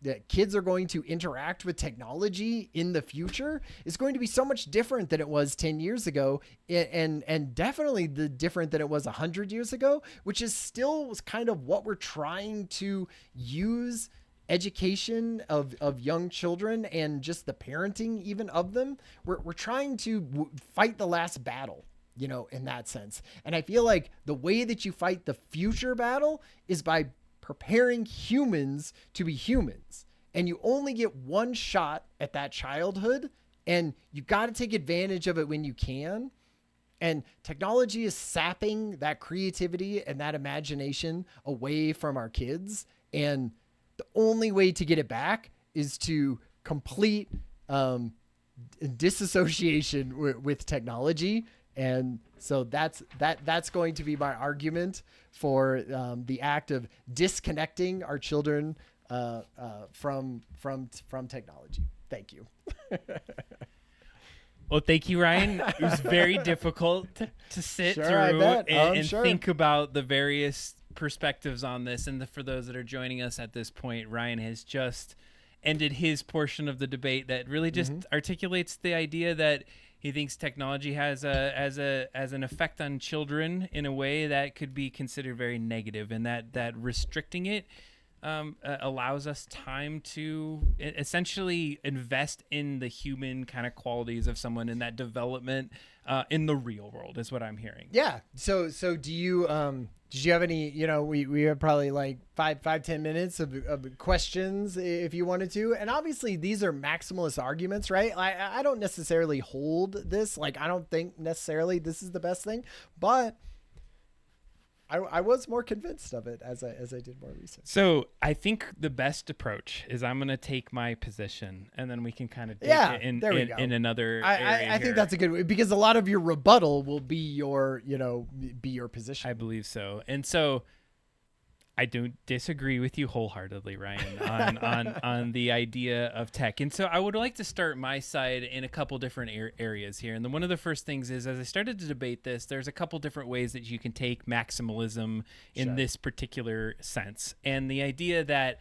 that kids are going to interact with technology in the future is going to be so much different than it was 10 years ago. And definitely different than it was 100 years ago, which is still kind of what we're trying to use education of young children and just the parenting even of them, we're trying to fight the last battle, in that sense. And I feel like the way that you fight the future battle is by preparing humans to be humans. And you only get one shot at that childhood, and you got to take advantage of it when you can. And technology is sapping that creativity and that imagination away from our kids. And the only way to get it back is to complete disassociation with technology. And so that's going to be my argument for the act of disconnecting our children from technology. Thank you. Well, thank you, Ryan. It was very difficult to sit Sure, through and sure. think about the various perspectives on this. And for those that are joining us at this point, Ryan has just ended his portion of the debate that really just articulates the idea that he thinks technology has an effect on children in a way that could be considered very negative, and that restricting it allows us time to essentially invest in the human kind of qualities of someone in that development in the real world is what I'm hearing. Yeah. So do you did you have any, we have probably like 5-10 minutes of questions if you wanted to. And obviously these are maximalist arguments, right? I don't necessarily hold this. Like, I don't think necessarily this is the best thing, but I was more convinced of it as I did more research. So I think the best approach is I'm going to take my position, and then we can kind of take it in another area. I think that's a good way, because a lot of your rebuttal will be your position. I believe so. And so I don't disagree with you wholeheartedly, Ryan, on the idea of tech. And so I would like to start my side in a couple different areas here. And then one of the first things is, as I started to debate this, there's a couple different ways that you can take maximalism in this particular sense. And the idea that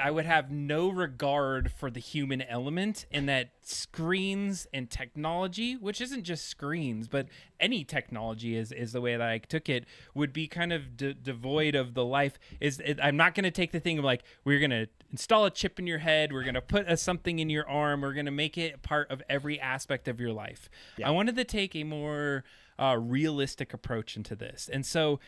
I would have no regard for the human element, and that screens and technology, which isn't just screens, but any technology is the way that I took it, would be kind of devoid of the life. I'm not going to take the thing of like, we're going to install a chip in your head, we're going to put something in your arm, we're going to make it part of every aspect of your life. Yeah. I wanted to take a more realistic approach into this. And so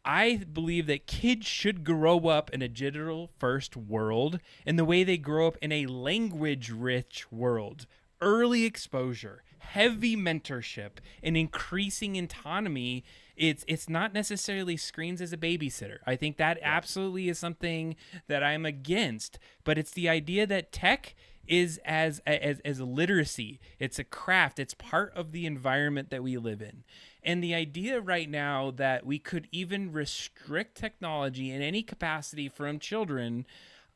I believe that kids should grow up in a digital first world in the way they grow up in a language rich world. Early exposure, heavy mentorship, and increasing autonomy. It's not necessarily screens as a babysitter. I think that absolutely is something that I'm against, but it's the idea that tech is as a literacy. It's a craft. It's part of the environment that we live in. And the idea right now that we could even restrict technology in any capacity from children,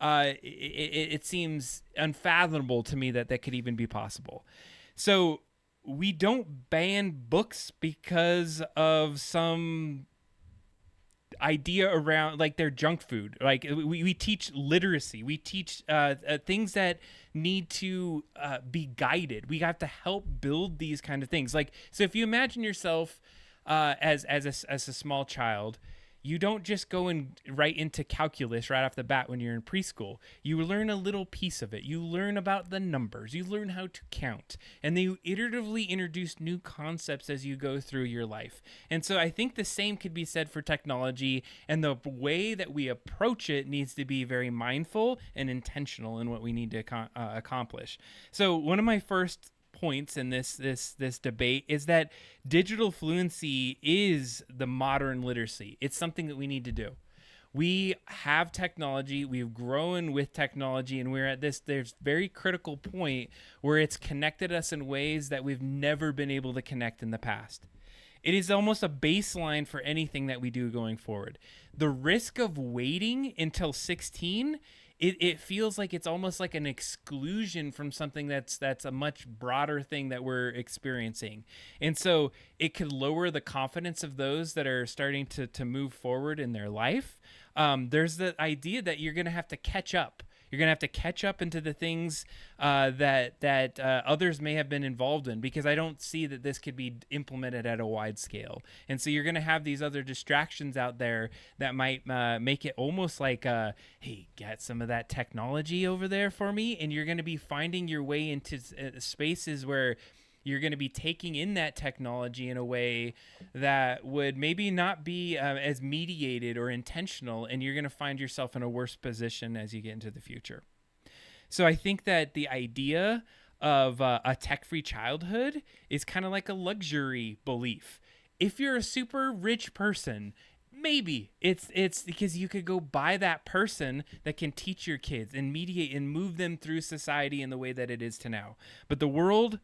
it seems unfathomable to me that could even be possible. So we don't ban books because of some idea around like they're junk food. Like we teach literacy, we teach things that need to be guided. We have to help build these kind of things. Like, so if you imagine yourself as a small child, you don't just go right into calculus right off the bat when you're in preschool. You learn a little piece of it. You learn about the numbers. You learn how to count. And then you iteratively introduce new concepts as you go through your life. And so I think the same could be said for technology, and the way that we approach it needs to be very mindful and intentional in what we need to accomplish. So one of my first points in this debate is that digital fluency is the modern literacy. It's something that we need to do. We have technology, we've grown with technology, and we're at there's very critical point where it's connected us in ways that we've never been able to connect in the past. It is almost a baseline for anything that we do going forward. The risk of waiting until 16, it feels like it's almost like an exclusion from something that's a much broader thing that we're experiencing. And so it could lower the confidence of those that are starting to move forward in their life. There's the idea that you're going to have to catch up. You're going to have to catch up into the things that others may have been involved in, because I don't see that this could be implemented at a wide scale. And so you're going to have these other distractions out there that might make it almost like, hey, get some of that technology over there for me. And you're going to be finding your way into spaces where you're going to be taking in that technology in a way that would maybe not be as mediated or intentional, and you're going to find yourself in a worse position as you get into the future. So I think that the idea of a tech-free childhood is kind of like a luxury belief. If you're a super rich person, maybe it's because you could go buy that person that can teach your kids and mediate and move them through society in the way that it is to now. But the world,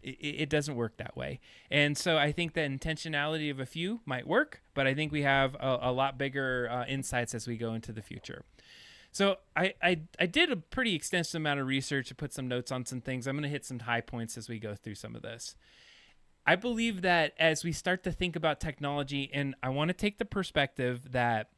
it doesn't work that way. And so I think the intentionality of a few might work, but I think we have a lot bigger insights as we go into the future. So I did a pretty extensive amount of research to put some notes on some things. I'm going to hit some high points as we go through some of this. I believe that as we start to think about technology, and I want to take the perspective that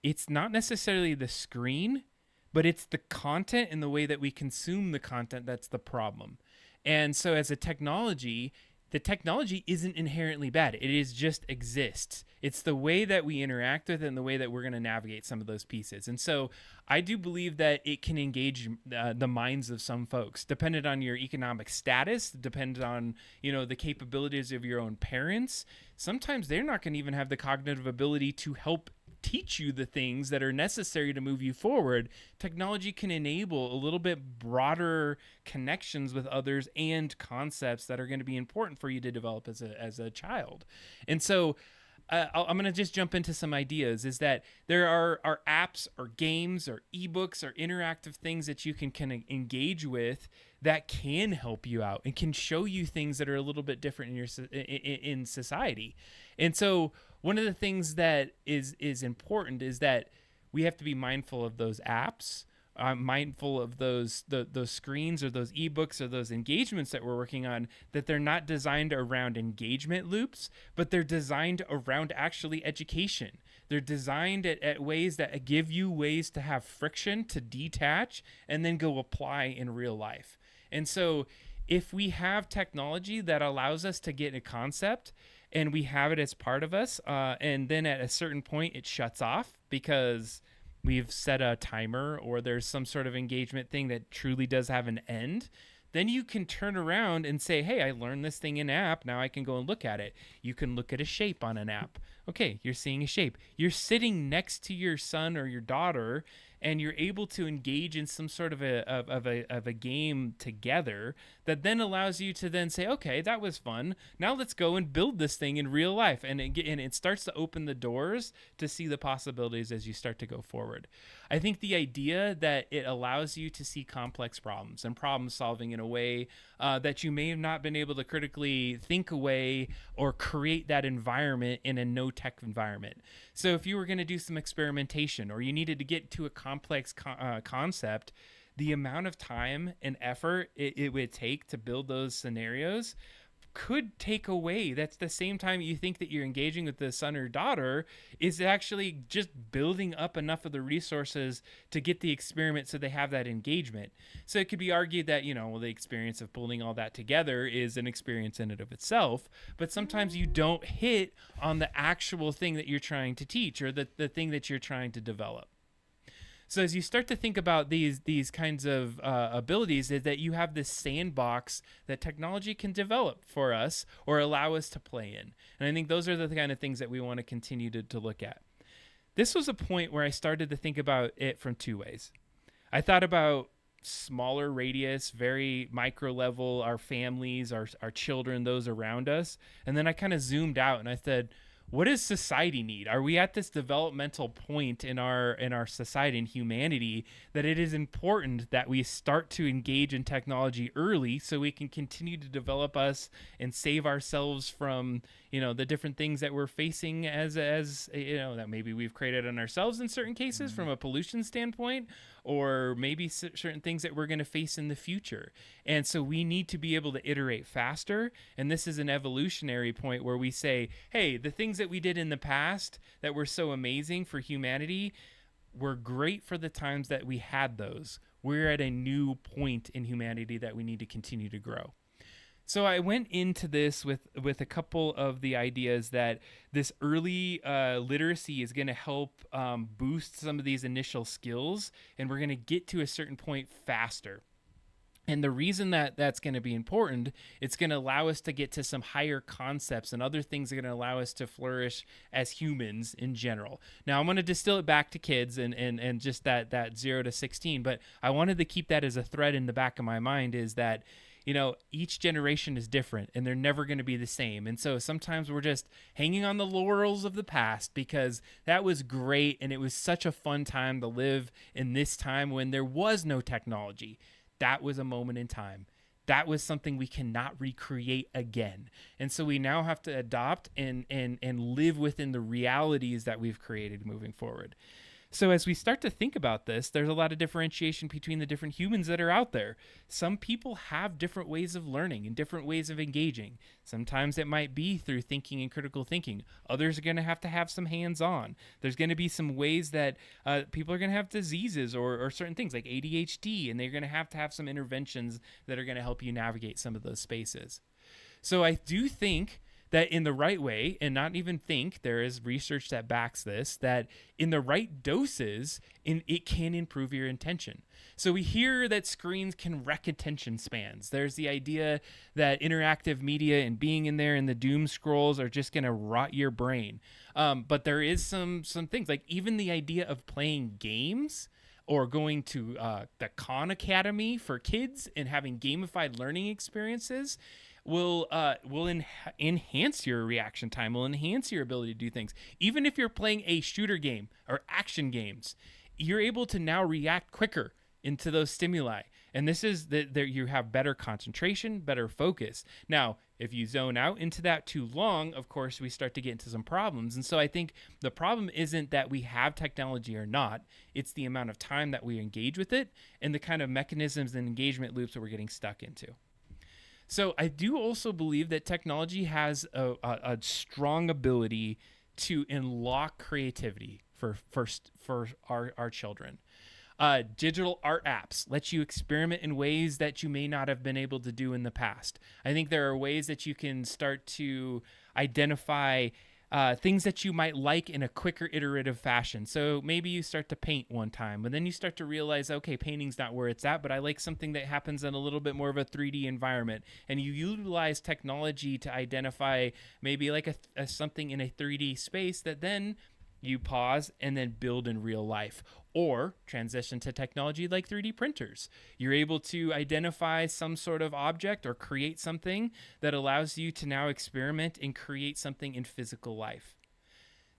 it's not necessarily the screen, but it's the content and the way that we consume the content that's the problem. And so as a technology, the technology isn't inherently bad. It is just exists. It's the way that we interact with it and the way that we're going to navigate some of those pieces. And so I do believe that it can engage the minds of some folks, dependent on your economic status, dependent on, the capabilities of your own parents. Sometimes they're not going to even have the cognitive ability to help teach you the things that are necessary to move you forward. Technology can enable a little bit broader connections with others and concepts that are going to be important for you to develop as a child. And so I'm going to just jump into some ideas, is that there are apps or games or ebooks or interactive things that you can engage with that can help you out and can show you things that are a little bit different in society. And so one of the things that is important is that we have to be mindful of those apps, mindful of those screens or those ebooks or those engagements that we're working on, that they're not designed around engagement loops, but they're designed around actually education. They're designed at ways that give you ways to have friction, to detach, and then go apply in real life. And so if we have technology that allows us to get a concept and we have it as part of us, and then at a certain point it shuts off because we've set a timer or there's some sort of engagement thing that truly does have an end, then you can turn around and say, hey, I learned this thing in an app. Now I can go and look at it. You can look at a shape on an app. Okay, you're seeing a shape. You're sitting next to your son or your daughter, and you're able to engage in some sort of a game together that then allows you to then say, okay, that was fun. Now let's go and build this thing in real life. And it starts to open the doors to see the possibilities as you start to go forward. I think the idea that it allows you to see complex problems and problem solving in a way that you may have not been able to critically think away or create that environment in a no-tech environment. So if you were going to do some experimentation or you needed to get to a complex concept, the amount of time and effort it would take to build those scenarios could take away. That's the same time you think that you're engaging with the son or daughter is actually just building up enough of the resources to get the experiment so they have that engagement. So it could be argued that, the experience of pulling all that together is an experience in and of itself, but sometimes you don't hit on the actual thing that you're trying to teach or the thing that you're trying to develop. So as you start to think about these kinds of abilities, is that you have this sandbox that technology can develop for us or allow us to play in. And I think those are the kind of things that we want to continue to look at. This was a point where I started to think about it from two ways. I thought about smaller radius, very micro level, our families, our children, those around us. And then I kind of zoomed out and I said, what does society need? Are we at this developmental point in our society and humanity that it is important that we start to engage in technology early so we can continue to develop us and save ourselves from, the different things that we're facing as that maybe we've created on ourselves in certain cases from a pollution standpoint, or maybe certain things that we're going to face in the future. And so we need to be able to iterate faster. And this is an evolutionary point where we say, hey, the things that we did in the past that were so amazing for humanity, were great for the times that we had those. We're at a new point in humanity that we need to continue to grow. So I went into this with a couple of the ideas that this early literacy is going to help boost some of these initial skills, and we're going to get to a certain point faster. And the reason that that's going to be important, it's going to allow us to get to some higher concepts and other things that are going to allow us to flourish as humans in general. Now, I'm going to distill it back to kids and just that 0 to 16, but I wanted to keep that as a thread in the back of my mind, is that, you know, each generation is different and they're never going to be the same. And so sometimes we're just hanging on the laurels of the past because that was great and it was such a fun time to live in this time when there was no technology. That was a moment in time. That was something we cannot recreate again. And so we now have to adopt and live within the realities that we've created moving forward. So as we start to think about this, there's a lot of differentiation between the different humans that are out there. Some people have different ways of learning and different ways of engaging. Sometimes it might be through thinking and critical thinking. Others are going to have some hands-on. There's going to be some ways that people are going to have diseases or certain things like ADHD, and they're going to have some interventions that are going to help you navigate some of those spaces. So I do think that in the right way, and not even think, there is research that backs this, that in the right doses, it can improve your attention. So we hear that screens can wreck attention spans. There's the idea that interactive media and being in there and the doom scrolls are just going to rot your brain. But there is some things, like even the idea of playing games or going to the Khan Academy for kids and having gamified learning experiences will enhance your reaction time, will enhance your ability to do things. Even if you're playing a shooter game or action games, you're able to now react quicker into those stimuli. And this is that you have better concentration, better focus. Now, if you zone out into that too long, of course, we start to get into some problems. And so I think the problem isn't that we have technology or not. It's the amount of time that we engage with it and the kind of mechanisms and engagement loops that we're getting stuck into. So I do also believe that technology has a strong ability to unlock creativity for our children. Digital art apps let you experiment in ways that you may not have been able to do in the past. I think there are ways that you can start to identify things that you might like in a quicker iterative fashion. So maybe you start to paint one time, but then you start to realize, okay, painting's not where it's at, but I like something that happens in a little bit more of a 3D environment. And you utilize technology to identify maybe like a something in a 3D space that then you pause and then build in real life, or transition to technology like 3D printers. You're able to identify some sort of object or create something that allows you to now experiment and create something in physical life.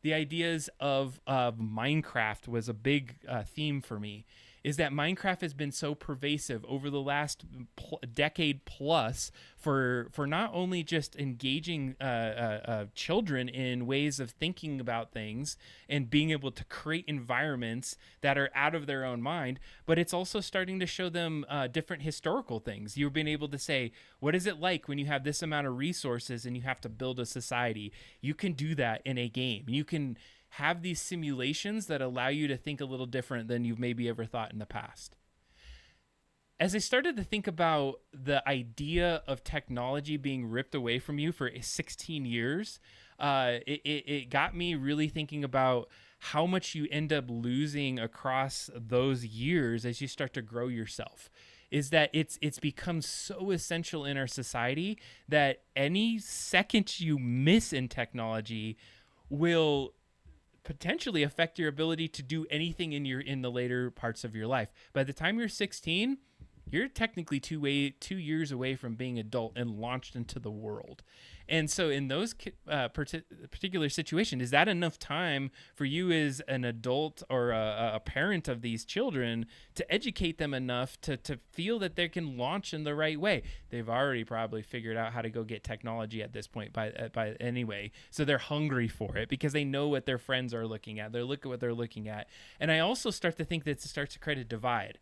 The ideas of Minecraft was a big theme for me, is that Minecraft has been so pervasive over the last decade plus for not only just engaging children in ways of thinking about things and being able to create environments that are out of their own mind, but it's also starting to show them different historical things. You've been able to say, what is it like when you have this amount of resources and you have to build a society? You can do that in a game. You can have these simulations that allow you to think a little different than you've maybe ever thought in the past. As I started to think about the idea of technology being ripped away from you for 16 years, it got me really thinking about how much you end up losing across those years as you start to grow yourself. Is that it's become so essential in our society that any second you miss in technology will potentially affect your ability to do anything in the later parts of your life. By the time you're 16, you're technically 2 years away from being adult and launched into the world. And so in those particular situation, is that enough time for you as an adult or a parent of these children to educate them enough to feel that they can launch in the right way? They've already probably figured out how to go get technology at this point by anyway. So they're hungry for it because they know what their friends are looking at. They look at what they're looking at. And I also start to think that it starts to create a divide.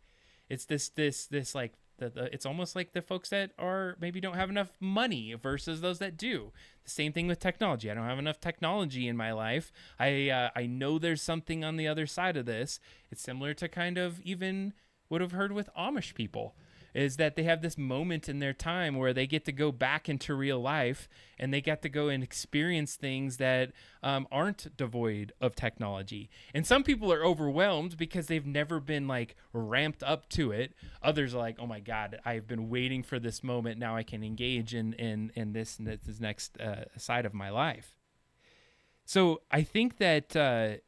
It's this like it's almost like the folks that are maybe don't have enough money versus those that do. The same thing with technology. I don't have enough technology in my life. I know there's something on the other side of this. It's similar to kind of even what I've heard with Amish people, is that they have this moment in their time where they get to go back into real life and they get to go and experience things that aren't devoid of technology. And some people are overwhelmed because they've never been like ramped up to it. Others are like, oh my God, I've been waiting for this moment. Now I can engage in this next side of my life. So I think that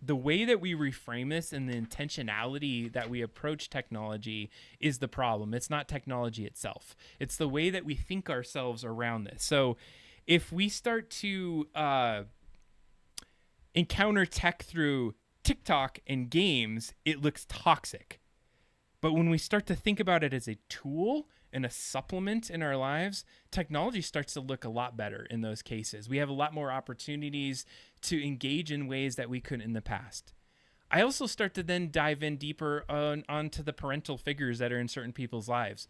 the way that we reframe this and the intentionality that we approach technology is the problem. It's not technology itself. It's the way that we think ourselves around this. So if we start to encounter tech through TikTok and games, it looks toxic. But when we start to think about it as a tool and a supplement in our lives, technology starts to look a lot better in those cases. We have a lot more opportunities to engage in ways that we couldn't in the past. I also start to then dive in deeper onto the parental figures that are in certain people's lives.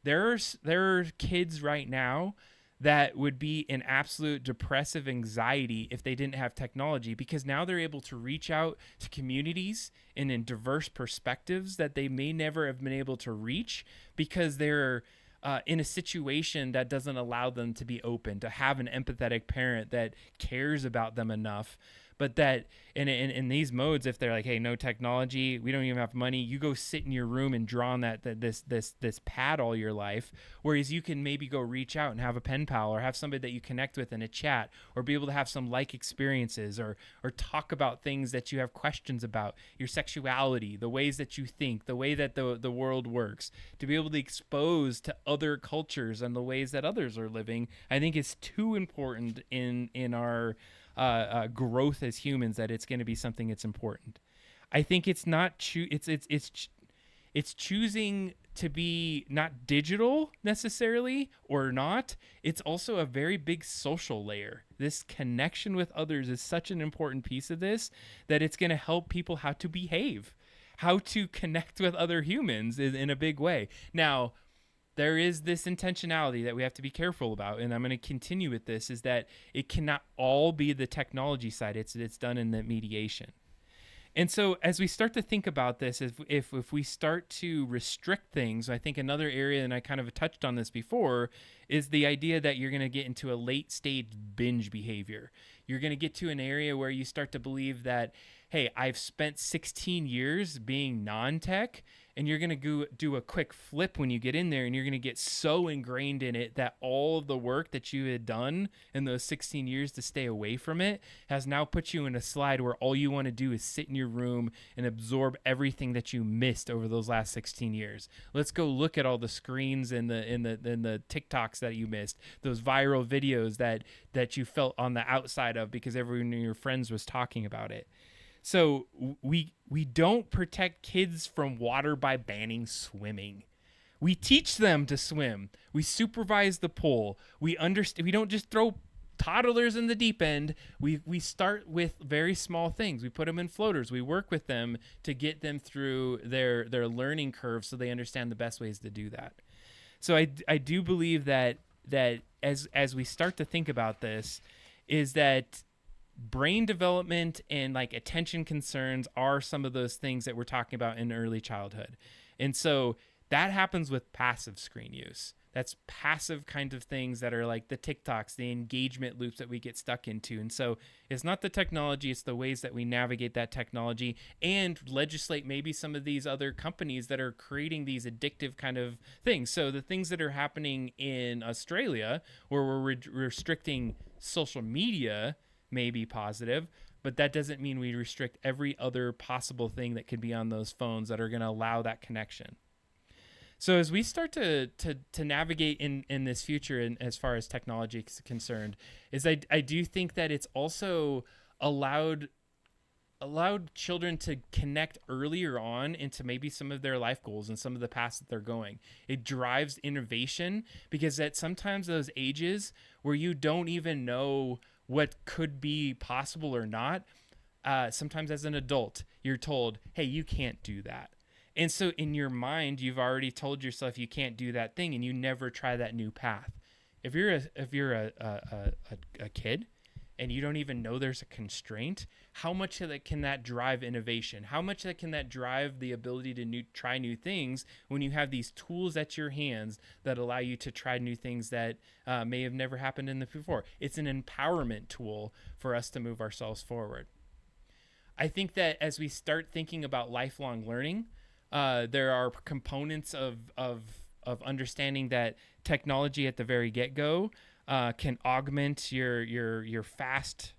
There are kids right now that would be in absolute depressive anxiety if they didn't have technology, because now they're able to reach out to communities and in diverse perspectives that they may never have been able to reach because they're in a situation that doesn't allow them to be open, to have an empathetic parent that cares about them enough. But that in these modes, if they're like, hey, no technology, we don't even have money, you go sit in your room and draw on this pad all your life. Whereas you can maybe go reach out and have a pen pal or have somebody that you connect with in a chat, or be able to have some like experiences, or talk about things that you have questions about, your sexuality, the ways that you think, the way that the world works, to be able to expose to other cultures and the ways that others are living. I think is too important in our growth as humans, that it's going to be something that's important. I think it's not it's choosing to be not digital necessarily or not. It's also a very big social layer. This connection with others is such an important piece of this, that it's going to help people how to behave, how to connect with other humans in a big way. Now, there is this intentionality that we have to be careful about, and I'm going to continue with this, is that it cannot all be the technology side. It's done in the mediation. And so as we start to think about this, if we start to restrict things, I think another area, and I kind of touched on this before, is the idea that you're going to get into a late stage binge behavior. You're going to get to an area where you start to believe that, hey, I've spent 16 years being non-tech, and you're going to go do a quick flip when you get in there, and you're going to get so ingrained in it that all of the work that you had done in those 16 years to stay away from it has now put you in a slide where all you want to do is sit in your room and absorb everything that you missed over those last 16 years. Let's go look at all the screens and the TikToks that you missed, those viral videos that you felt on the outside of because everyone in your friends was talking about it. So we don't protect kids from water by banning swimming. We teach them to swim. We supervise the pool. We don't just throw toddlers in the deep end. We start with very small things. We put them in floaters. We work with them to get them through their learning curve so they understand the best ways to do that. So I do believe that as we start to think about this, is that brain development and like attention concerns are some of those things that we're talking about in early childhood. And so that happens with passive screen use. That's passive kind of things that are like the TikToks, the engagement loops that we get stuck into. And so it's not the technology, it's the ways that we navigate that technology and legislate maybe some of these other companies that are creating these addictive kind of things. So the things that are happening in Australia, where we're restricting social media, may be positive, but that doesn't mean we restrict every other possible thing that could be on those phones that are going to allow that connection. So as we start to navigate in this future, and as far as technology is concerned, is I do think that it's also allowed children to connect earlier on into maybe some of their life goals and some of the paths that they're going. It drives innovation, because at sometimes those ages where you don't even know what could be possible or not, sometimes as an adult, you're told, hey, you can't do that. And so in your mind, you've already told yourself you can't do that thing, and you never try that new path. If you're a kid and you don't even know there's a constraint, how much of that can that drive innovation? How much that can that drive the ability to try new things when you have these tools at your hands that allow you to try new things that may have never happened in the before? It's an empowerment tool for us to move ourselves forward. I think that as we start thinking about lifelong learning, there are components of understanding that technology at the very get-go can augment your fast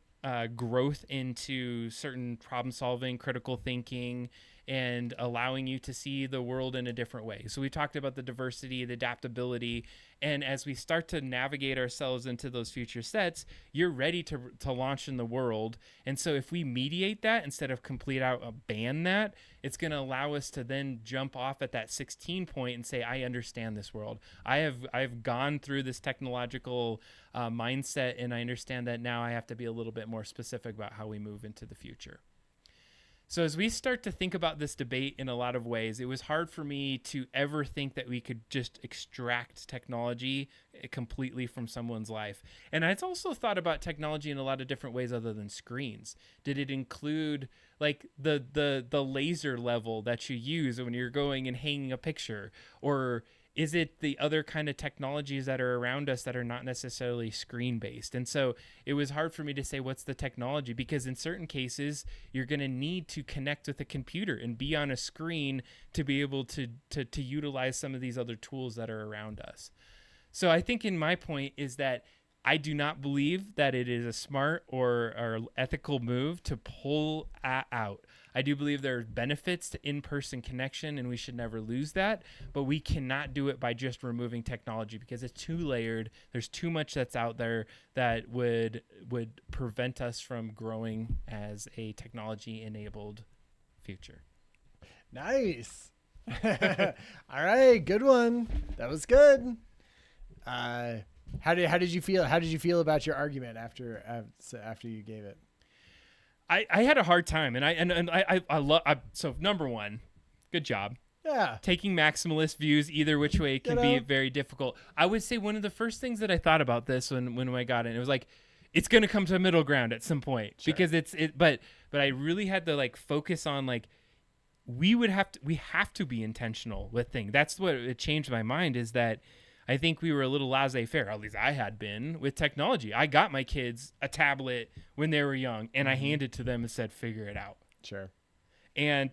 growth into certain problem solving, critical thinking, and allowing you to see the world in a different way. So we talked about the diversity, the adaptability, and as we start to navigate ourselves into those future sets, you're ready to launch in the world. And so if we mediate that instead of complete out ban that, it's going to allow us to then jump off at that 16 point and say, I understand this world. I've gone through this technological mindset, and I understand that now I have to be a little bit more specific about how we move into the future. So as we start to think about this debate in a lot of ways, it was hard for me to ever think that we could just extract technology completely from someone's life. And I've also thought about technology in a lot of different ways other than screens. Did it include like the laser level that you use when you're going and hanging a picture? Or is it the other kind of technologies that are around us that are not necessarily screen based? And so it was hard for me to say what's the technology, because in certain cases you're going to need to connect with a computer and be on a screen to be able to utilize some of these other tools that are around us. So I think in my point is that I do not believe that it is a smart or ethical move to pull out. I do believe there are benefits to in-person connection, and we should never lose that, but we cannot do it by just removing technology because it's too layered. There's too much that's out there that would prevent us from growing as a technology-enabled future. Nice. All right, good one. That was good. How did you feel? How did you feel about your argument after you gave it? I had a hard time, and I love. So number one, good job. Yeah. Taking maximalist views either which way can be very difficult. I would say one of the first things that I thought about this when I got it was like, it's going to come to a middle ground at some point. Sure. Because but I really had to like focus on like, we have to be intentional with things. That's what it changed my mind, is that I think we were a little laissez-faire, at least I had been, with technology. I got my kids a tablet when they were young, and I handed it to them and said, figure it out. Sure. And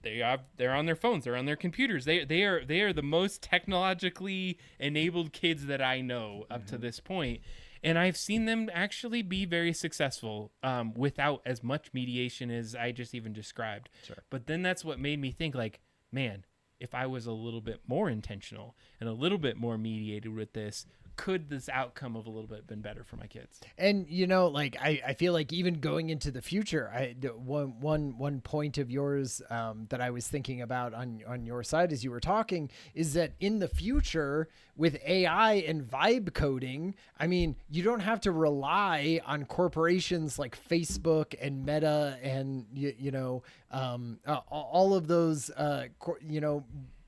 they're on their phones, they're on their computers. They are the most technologically enabled kids that I know up to this point. And I've seen them actually be very successful without as much mediation as I just even described. Sure. But then that's what made me think like, man, if I was a little bit more intentional and a little bit more mediated with this, could this outcome of a little bit been better for my kids? And like I feel like even going into the future, one point of yours that I was thinking about on your side as you were talking is that in the future with AI and vibe coding, I mean, you don't have to rely on corporations like Facebook and Meta and all of those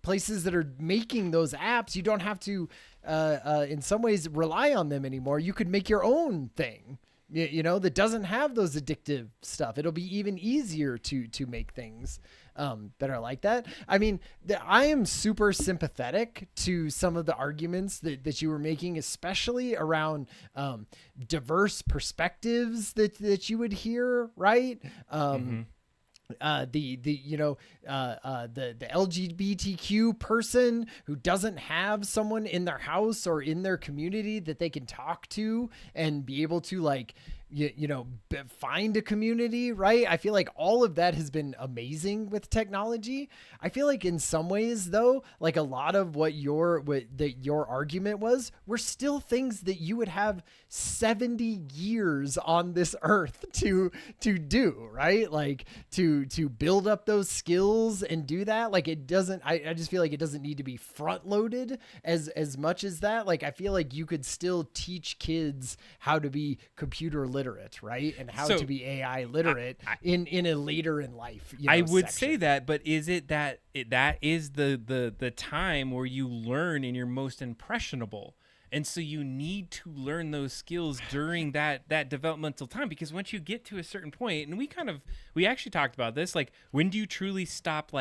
places that are making those apps. You don't have to in some ways rely on them anymore. You could make your own thing, that doesn't have those addictive stuff. It'll be even easier to make things that are like that. I mean, I am super sympathetic to some of the arguments that you were making, especially around diverse perspectives that you would hear, right? The LGBTQ person who doesn't have someone in their house or in their community that they can talk to and be able to find a community, right? I feel like all of that has been amazing with technology. I feel like in some ways though, like a lot of what your argument were still things that you would have 70 years on this earth to do, right? Like to build up those skills and do that. Like it doesn't, I just feel like it doesn't need to be front loaded as much as that. Like I feel like you could still teach kids how to be computer literate, right? And how So, to be AI literate in a later in life. I would section. say that, but is it that that is the time where you learn and you're most impressionable? And so you need to learn those skills during that developmental time, because once you get to a certain point, and we actually talked about this, like, when do you truly stop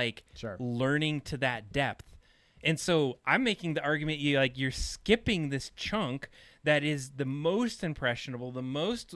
learning to that depth? And so I'm making the argument you're skipping this chunk that is the most impressionable, the most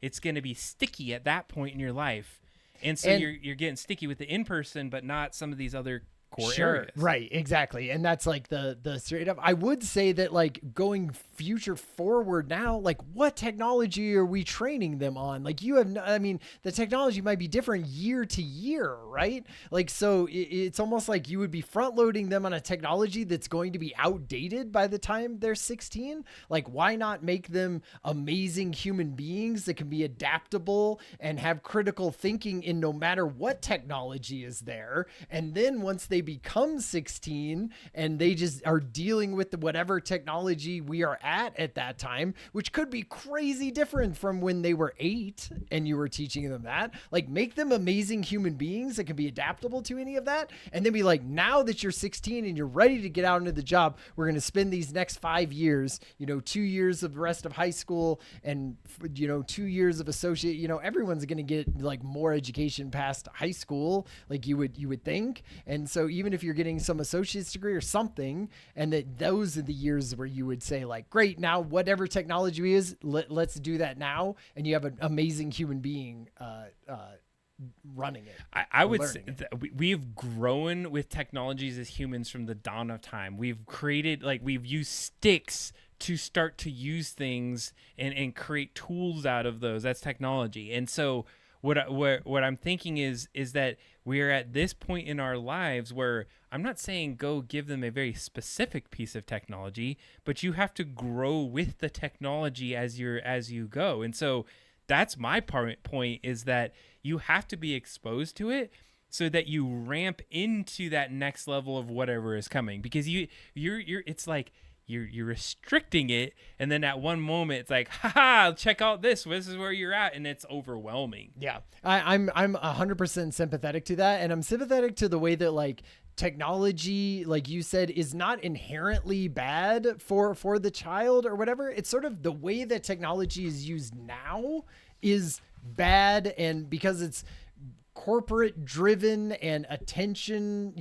it's going to be sticky at that point in your life. And so you're getting sticky with the in-person, but not some of these other core areas. Right, exactly. And that's like the straight up. I would say that going future forward now, what technology are we training them on? The technology might be different year to year, right? So it's almost like you would be front loading them on a technology that's going to be outdated by the time they're 16. Why not make them amazing human beings that can be adaptable and have critical thinking in no matter what technology is there? And then once they become 16 and they just are dealing with whatever technology we are at that time, which could be crazy different from when they were 8 and you were teaching them that, make them amazing human beings that can be adaptable to any of that. And then be now that you're 16 and you're ready to get out into the job, we're going to spend these next 5 years, 2 years of the rest of high school and 2 years of associate, everyone's going to get more education past high school, you would think. And so even if you're getting some associate's degree or something, and that those are the years where you would say great, now whatever technology is, let's do that now. And you have an amazing human being, running it. I would say we've grown with technologies as humans from the dawn of time. We've created, we've used sticks to start to use things and create tools out of those. That's technology. And so what I'm thinking is that we're at this point in our lives where I'm not saying go give them a very specific piece of technology, but you have to grow with the technology as you go. And so that's my point, is that you have to be exposed to it so that you ramp into that next level of whatever is coming, because you're restricting it, and then at one moment it's haha, check out this is where you're at, and it's overwhelming. Yeah, I'm 100% sympathetic to that, and I'm sympathetic to the way that technology, like you said, is not inherently bad for the child or whatever. It's sort of the way that technology is used now is bad, and because it's corporate driven and attention,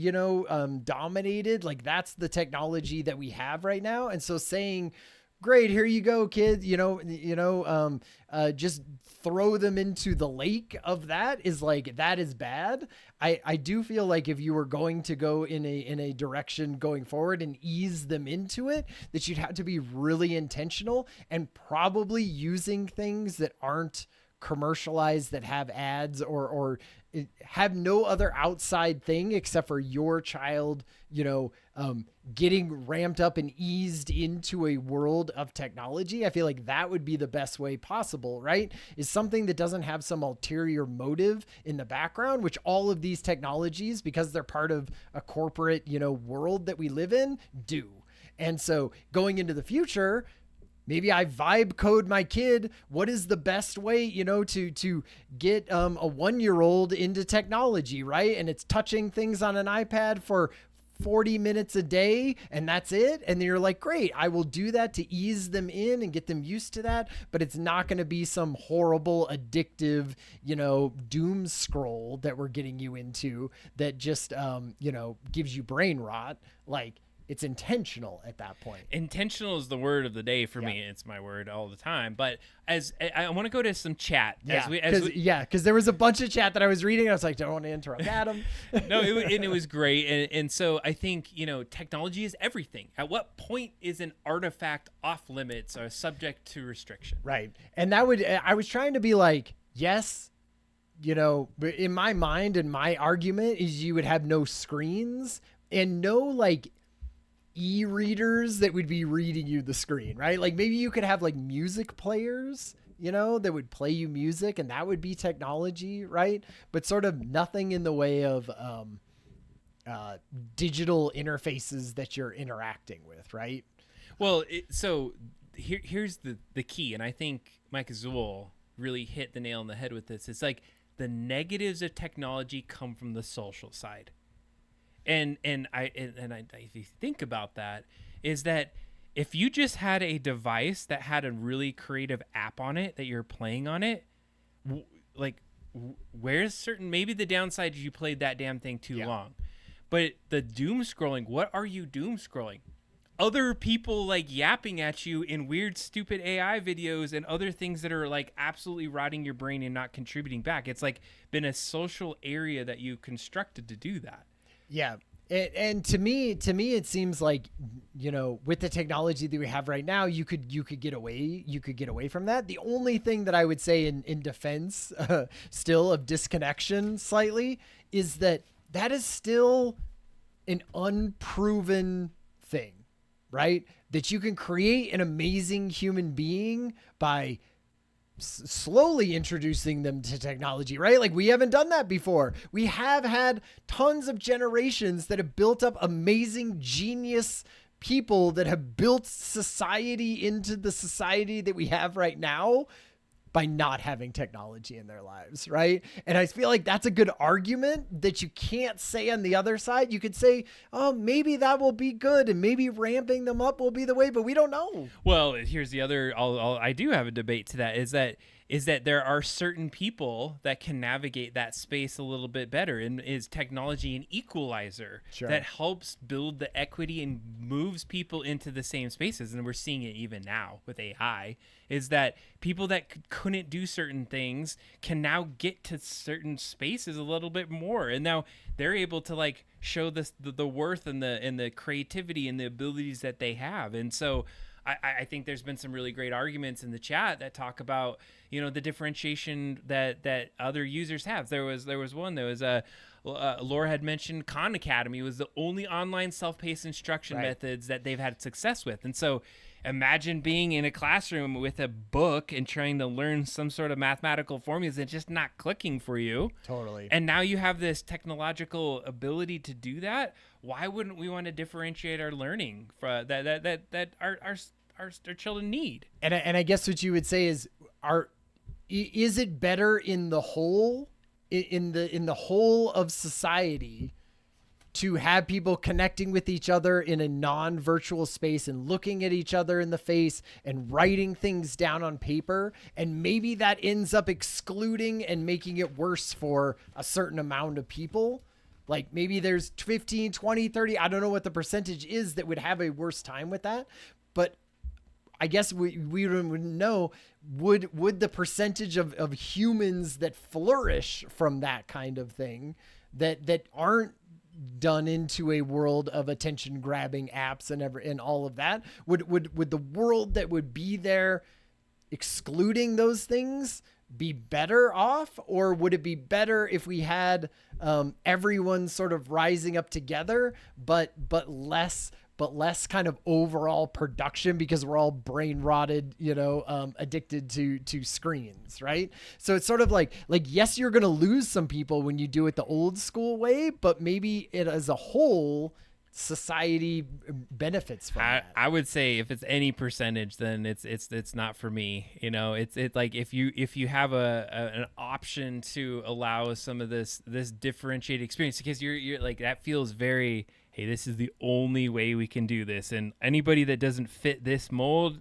dominated, that's the technology that we have right now. And so saying, great, here you go, kids, just throw them into the lake of that is that is bad. I do feel if you were going to go in a direction going forward and ease them into it, that you'd have to be really intentional and probably using things that aren't commercialized, that have ads or have no other outside thing except for your child, getting ramped up and eased into a world of technology. I feel that would be the best way possible, right? Is something that doesn't have some ulterior motive in the background, which all of these technologies, because they're part of a corporate, world that we live in, do. And so going into the future, maybe I vibe code my kid. What is the best way, to get a 1-year-old into technology, right? And it's touching things on an iPad for 40 minutes a day, and that's it. And then you're great, I will do that to ease them in and get them used to that. But it's not going to be some horrible, addictive, doom scroll that we're getting you into that just, gives you brain rot. It's intentional at that point. Intentional is the word of the day for me. It's my word all the time. But as I want to go to some chat. Because there was a bunch of chat that I was reading. I was don't want to interrupt Adam. No, it was great. And so I think, technology is everything. At what point is an artifact off limits or subject to restriction? Right. And I was trying to be yes, but in my mind and my argument is you would have no screens and no e-readers that would be reading you the screen, right? Maybe you could have music players, that would play you music, and that would be technology, right? But sort of nothing in the way of digital interfaces that you're interacting with, right? Well, so here's the key, and I think Mike Azul really hit the nail on the head with this. It's like the negatives of technology come from the social side. And if you think about that, is that if you just had a device that had a really creative app on it that you're playing on it, where's certain, maybe the downside is you played that damn thing too long. But the doom scrolling, what are you doom scrolling? Other people like yapping at you in weird, stupid AI videos and other things that are like absolutely rotting your brain and not contributing back. It's like been a social area that you constructed to do that. Yeah. And to me, it seems like, you know, with the technology that we have right now, you could get away from that. The only thing that I would say in defense, still of disconnection slightly, is that is still an unproven thing, right? That you can create an amazing human being by slowly introducing them to technology, right? Like we haven't done that before. We have had tons of generations that have built up amazing genius people that have built society into the society that we have right now by not having technology in their lives, right? And I feel like that's a good argument that you can't say on the other side. You could say, oh, maybe that will be good and maybe ramping them up will be the way, but we don't know. Well, here's the other, I do have a debate to that, is that there are certain people that can navigate that space a little bit better, and is technology an equalizer that helps build the equity and moves people into the same spaces. And we're seeing it even now with AI, is that people that couldn't do certain things can now get to certain spaces a little bit more, and now they're able to like show the worth and the creativity and the abilities that they have. And so I think there's been some really great arguments in the chat that talk about, you know, the differentiation that other users have. There was one, Laura had mentioned Khan Academy was the only online self-paced instruction methods that they've had success with. And so imagine being in a classroom with a book and trying to learn some sort of mathematical formulas and just not clicking for you. Totally. And now you have this technological ability to do that. Why wouldn't we want to differentiate our learning for that our children need? And I guess what you would say is it better in the whole in the whole of society to have people connecting with each other in a non-virtual space and looking at each other in the face and writing things down on paper, and maybe that ends up excluding and making it worse for a certain amount of people? Like maybe there's 15, 20, 30, I don't know what the percentage is that would have a worse time with that, but I guess we wouldn't know, would the percentage of humans that flourish from that kind of thing that aren't done into a world of attention grabbing apps and all of that, would the world that would be there excluding those things be better off? Or would it be better if we had everyone sort of rising up together, but less kind of overall production because we're all brain rotted, addicted to screens, right? So it's sort of like, yes, you're going to lose some people when you do it the old school way, but maybe it as a whole, society benefits from that. I would say if it's any percentage, then it's not for me. It's like if you have an option to allow some of this differentiated experience, because you're like, that feels very, hey, this is the only way we can do this, and anybody that doesn't fit this mold,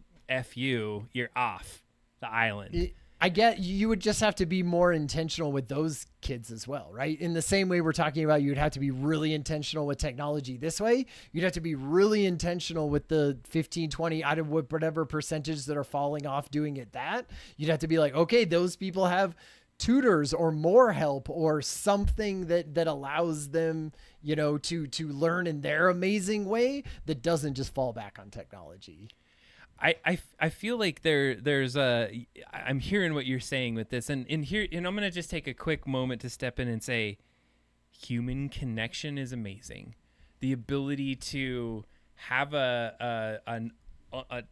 you're off the island. I get you would just have to be more intentional with those kids as well, right? In the same way we're talking about, you'd have to be really intentional with technology this way. You'd have to be really intentional with the 15, 20 out of whatever percentage that are falling off doing it that. You'd have to be like, okay, those people have tutors or more help or something that allows them, to learn in their amazing way that doesn't just fall back on technology. I feel like I'm hearing what you're saying with this, and I'm going to just take a quick moment to step in and say human connection is amazing. The ability to have a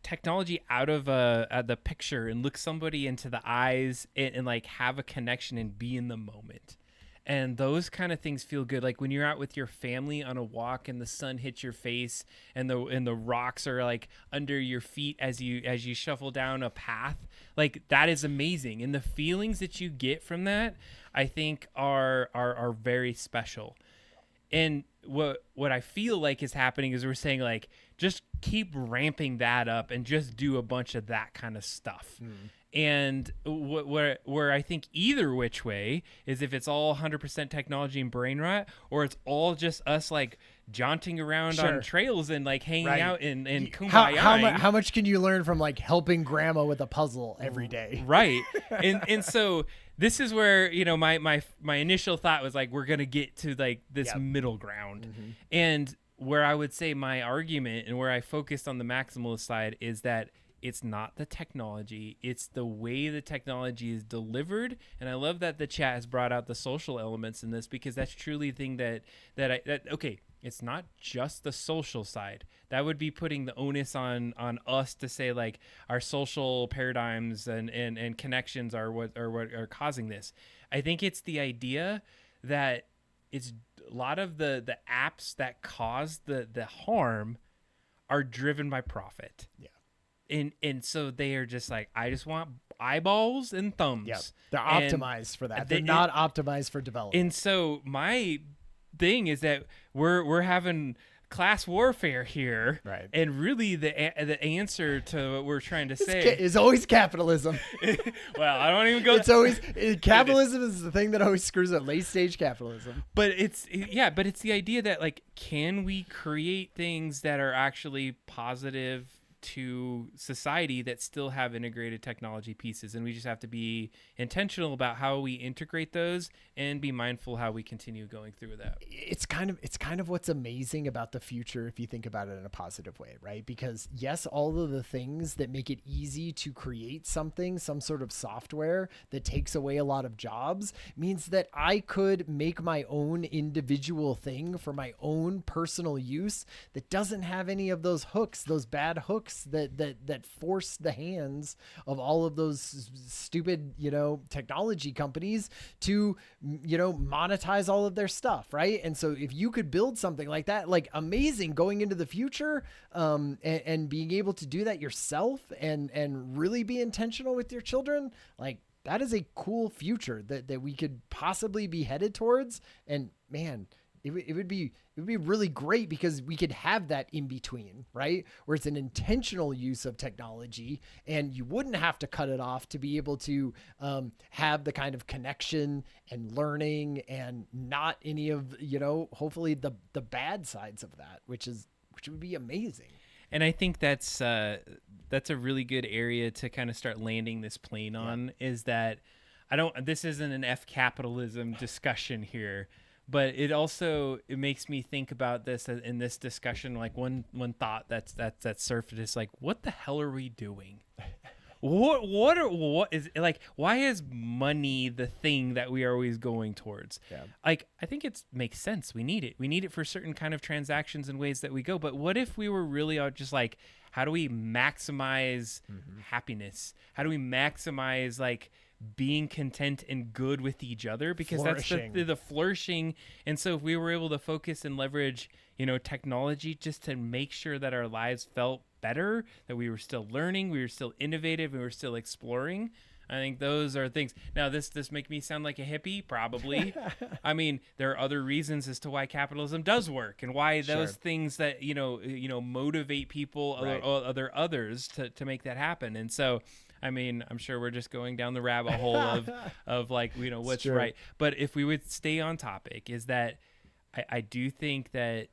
technology out of the picture and look somebody into the eyes and like have a connection and be in the moment. And those kind of things feel good. Like when you're out with your family on a walk and the sun hits your face and the rocks are like under your feet as you shuffle down a path. Like that is amazing. And the feelings that you get from that, I think are very special. And what I feel like is happening is we're saying like just keep ramping that up and just do a bunch of that kind of stuff. And where I think either which way is if it's all 100% technology and brain rot, or it's all just us like jaunting around on trails and like hanging out and kumbaya. How much can you learn from like helping grandma with a puzzle every day? Right. and so this is where, you know, my initial thought was like, we're going to get to like this middle ground. And where I would say my argument and where I focused on the maximalist side is that it's not the technology, it's the way the technology is delivered. And I love that the chat has brought out the social elements in this, because that's truly the thing that okay, it's not just the social side. That would be putting the onus on us to say like our social paradigms and connections are what are causing this. I think it's the idea that it's a lot of the apps that cause the harm are driven by profit. Yeah. And so they are just like, I just want eyeballs and thumbs. Yep. They're optimized for that. They're not optimized for development. And so my thing is that we're having class warfare here, right? And really the answer to what we're trying to say is always capitalism. Well, I don't even go. It's always capitalism is the thing that always screws up late stage capitalism. But it's the idea that like, can we create things that are actually positive to society that still have integrated technology pieces, and we just have to be intentional about how we integrate those and be mindful how we continue going through that. It's kind of what's amazing about the future if you think about it in a positive way, right? Because yes, all of the things that make it easy to create something, some sort of software that takes away a lot of jobs, means that I could make my own individual thing for my own personal use that doesn't have any of those hooks, those bad hooks that force the hands of all of those stupid, technology companies to, monetize all of their stuff. Right. And so if you could build something like that, like amazing going into the future, and being able to do that yourself and really be intentional with your children, like that is a cool future that we could possibly be headed towards. And man, it would be really great because we could have that in between, right? Where it's an intentional use of technology and you wouldn't have to cut it off to be able to have the kind of connection and learning and not any of, hopefully the bad sides of that, which would be amazing. And I think that's a really good area to kind of start landing this plane on, is that this isn't an F capitalism discussion here. But it makes me think about this in this discussion. Like one thought that's surfaced, like, what the hell are we doing? What is like? Why is money the thing that we are always going towards? Yeah. Like, I think it makes sense. We need it. We need it for certain kind of transactions and ways that we go. But what if we were really just like, how do we maximize happiness? How do we maximize like being content and good with each other? Because that's the flourishing. And so if we were able to focus and leverage, technology just to make sure that our lives felt better, that we were still learning, we were still innovative, we were still exploring, I think those are things. Now, this make me sound like a hippie? Probably. I mean, there are other reasons as to why capitalism does work and why those things that, motivate people, others to make that happen. And so, I mean, I'm sure we're just going down the rabbit hole of like, what's right. But if we would stay on topic, is that I do think that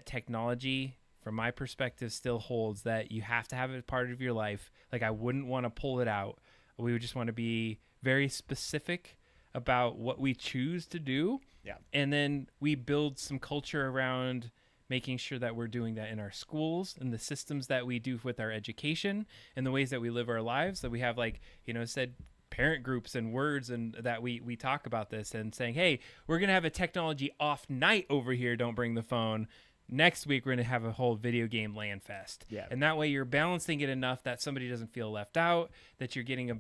technology, from my perspective, still holds that you have to have it as part of your life. Like, I wouldn't want to pull it out. We would just want to be very specific about what we choose to do. Yeah. And then we build some culture around making sure that we're doing that in our schools and the systems that we do with our education and the ways that we live our lives, that we have, like, said parent groups and words, and that we talk about this and saying, hey, we're going to have a technology off night over here. Don't bring the phone. Next week, we're going to have a whole video game land fest. Yeah. And that way you're balancing it enough that somebody doesn't feel left out, that you're getting a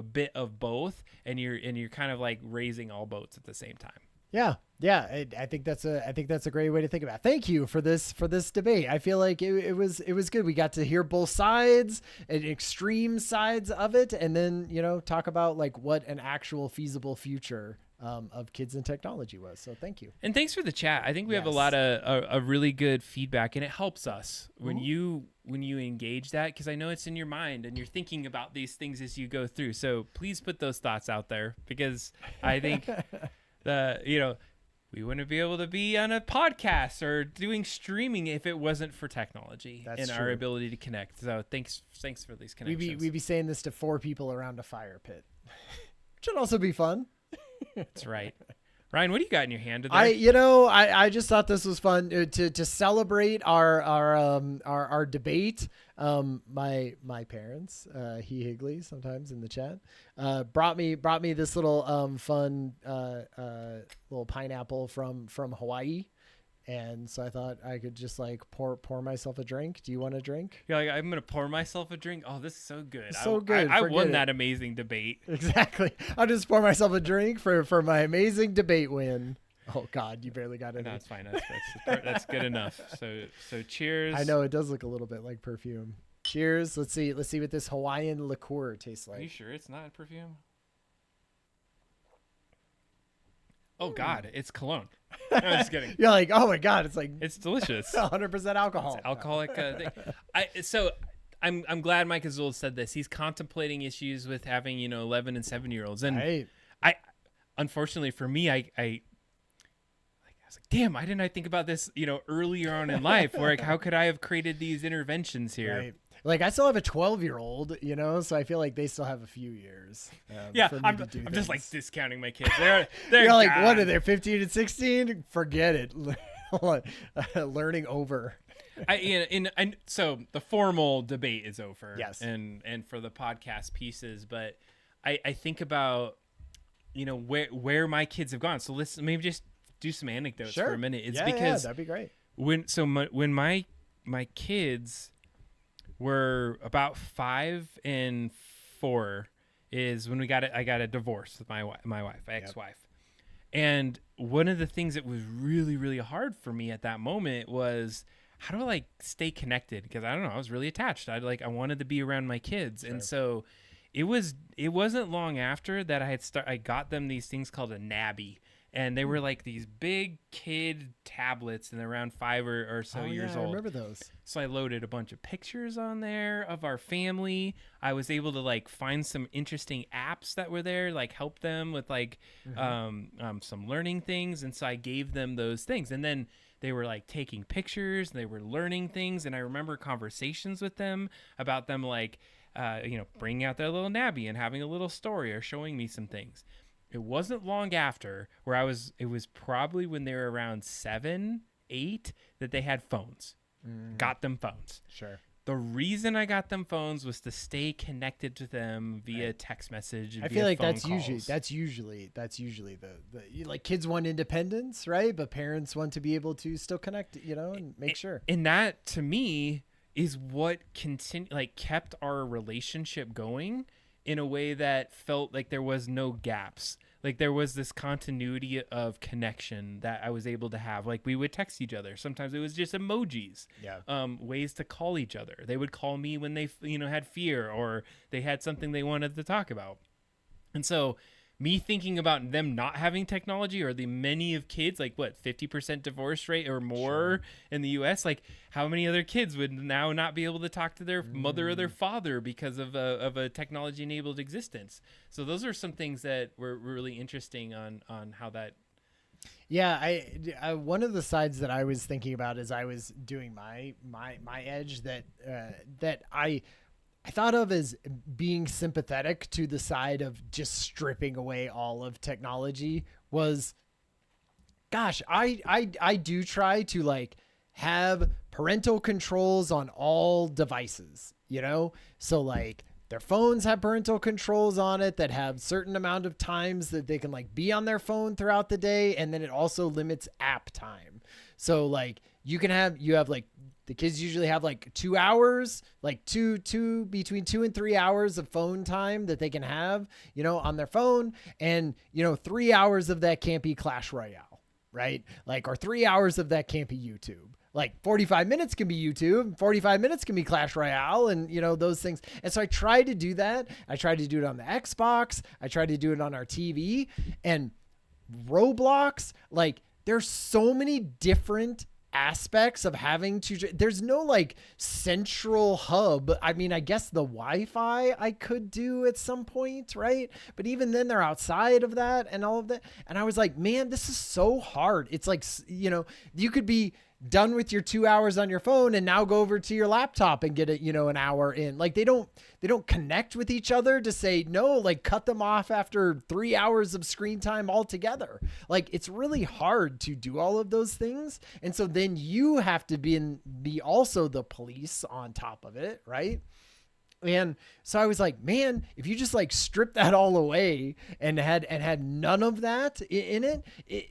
bit of both, and you're kind of like raising all boats at the same time. I think that's a great way to think about it. Thank you for this debate. I feel like it was good. We got to hear both sides and extreme sides of it, and then talk about like what an actual feasible future of kids and technology was. So thank you. And thanks for the chat. I think we have a lot of really good feedback, and it helps us when you engage that, because I know it's in your mind and you're thinking about these things as you go through. So please put those thoughts out there, because I think we wouldn't be able to be on a podcast or doing streaming if it wasn't for technology our ability to connect. So thanks for these connections. We'd be saying this to 4 people around a fire pit, which would also be fun. That's right. Ryan, what do you got in your hand today? I just thought this was fun to celebrate our debate. My parents, he Higley sometimes in the chat, brought me this little fun little pineapple from Hawaii. And so I thought I could just like pour myself a drink. Do you want a drink? You're like, I'm going to pour myself a drink. Oh, this is so good. So good. I won that amazing debate. Exactly. I'll just pour myself a drink for my amazing debate win. Oh God, you barely got it. No, it's fine. That's good enough. So cheers. I know it does look a little bit like perfume. Cheers. Let's see what this Hawaiian liqueur tastes like. Are you sure it's not perfume? Oh God, it's cologne. No, I'm just kidding. You're like, oh my God, it's delicious. 100% alcohol. It's alcoholic thing. I'm glad Mike Azul said this. He's contemplating issues with having 11 and 7-year-olds, and right. I unfortunately for me, I was like, damn, why didn't I think about this earlier on in life? Where like, how could I have created these interventions here? Right. Like I still have a 12-year-old, so I feel like they still have a few years. I'm just like discounting my kids. They're You're like, what are they, 15 and 16? Forget it. Learning over. So the formal debate is over. Yes. And for the podcast pieces, but I think about where my kids have gone. So let's maybe just do some anecdotes for a minute. It's because that'd be great. When my kids were about 5 and 4 is when I got a divorce with my wife, ex-wife. And one of the things that was really, really hard for me at that moment was how do I stay connected? Because I don't know, I was really attached. I wanted to be around my kids. Sure. And so it wasn't long after that I got them these things called a Nabby. And they were like these big kid tablets, and they're around 5 or so years old. I remember those. So I loaded a bunch of pictures on there of our family. I was able to like find some interesting apps that were there, like help them with like some learning things. And so I gave them those things, and then they were like taking pictures, and they were learning things. And I remember conversations with them about them like, bringing out their little Nabby and having a little story or showing me some things. It wasn't long after where it was probably when they were around 7, 8 that they had phones. Got them phones. Sure. The reason I got them phones was to stay connected to them via text message. And I feel like that's usually the like kids want independence, right? But parents want to be able to still connect, and make sure. And that to me is what kept our relationship going in a way that felt like there was no gaps. Like there was this continuity of connection that I was able to have. Like we would text each other. Sometimes it was just emojis. Yeah. Ways to call each other. They would call me when they, had fear or they had something they wanted to talk about. And so me thinking about them not having technology, or the many of kids, like 50% divorce rate or more in the US, like how many other kids would now not be able to talk to their mother or their father because of a technology enabled existence. So those are some things that were really interesting on how that. Yeah. I one of the sides that I was thinking about as I was doing my edge that I thought of as being sympathetic to the side of just stripping away all of technology was, gosh, I do try to like have parental controls on all devices, so like their phones have parental controls on it that have certain amount of times that they can like be on their phone throughout the day. And then it also limits app time. So like you have like, the kids usually have like 2 hours, like between 2 and 3 hours of phone time that they can have, on their phone. And, 3 hours of that can't be Clash Royale. right? Like, or 3 hours of that can't be YouTube. Like 45 minutes can be YouTube, 45 minutes can be Clash Royale, and those things. And so I tried to do that. I tried to do it on the Xbox. I tried to do it on our TV, and Roblox. Like, there's so many different aspects of having to, there's no like central hub. I mean, I guess the Wi-Fi I could do at some point, right? But even then they're outside of that and all of that. And I was like, man, this is so hard. It's like, you could be done with your 2 hours on your phone and now go over to your laptop and get it, an hour in. Like, they don't connect with each other to say, no, like, cut them off after 3 hours of screen time altogether. Like, it's really hard to do all of those things. And so then you have to be also the police on top of it, right? And so I was like, man, if you just like strip that all away and had none of that in it,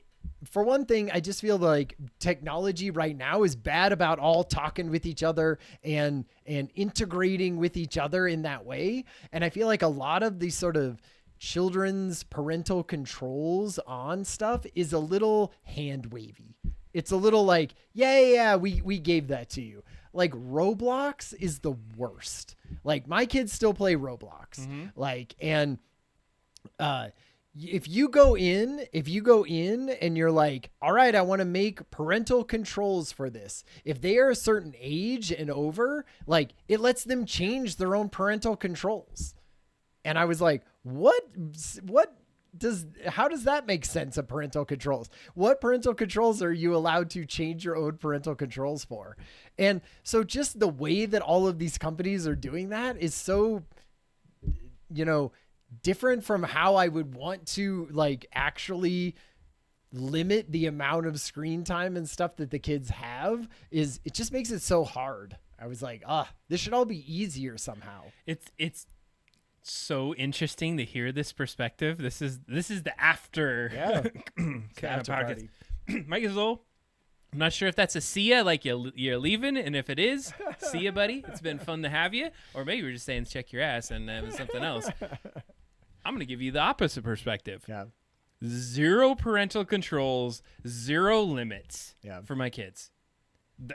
for one thing, I just feel like technology right now is bad about all talking with each other and integrating with each other in that way. And I feel like a lot of these sort of children's parental controls on stuff is a little hand wavy. It's a little like, yeah, we gave that to you. Like, Roblox is the worst. Like, my kids still play Roblox. Mm-hmm. Like, and if you go in and you're like, all right, I want to make parental controls for this. If they are a certain age and over, like, it lets them change their own parental controls. And I was like, how does that make sense of parental controls? What parental controls are you allowed to change your own parental controls for? And so just the way that all of these companies are doing that is so, different from how I would want to like actually limit the amount of screen time and stuff that the kids have. It just makes it so hard. I was like, this should all be easier somehow. It's so interesting to hear this perspective. This is the after After podcast. Mike is old. I'm not sure if that's a see ya, like you're leaving, and if it is, see ya, buddy. It's been fun to have you. Or maybe we're just saying check your ass and it was something else. I'm going to give you the opposite perspective. Yeah. 0 parental controls, 0 limits for my kids.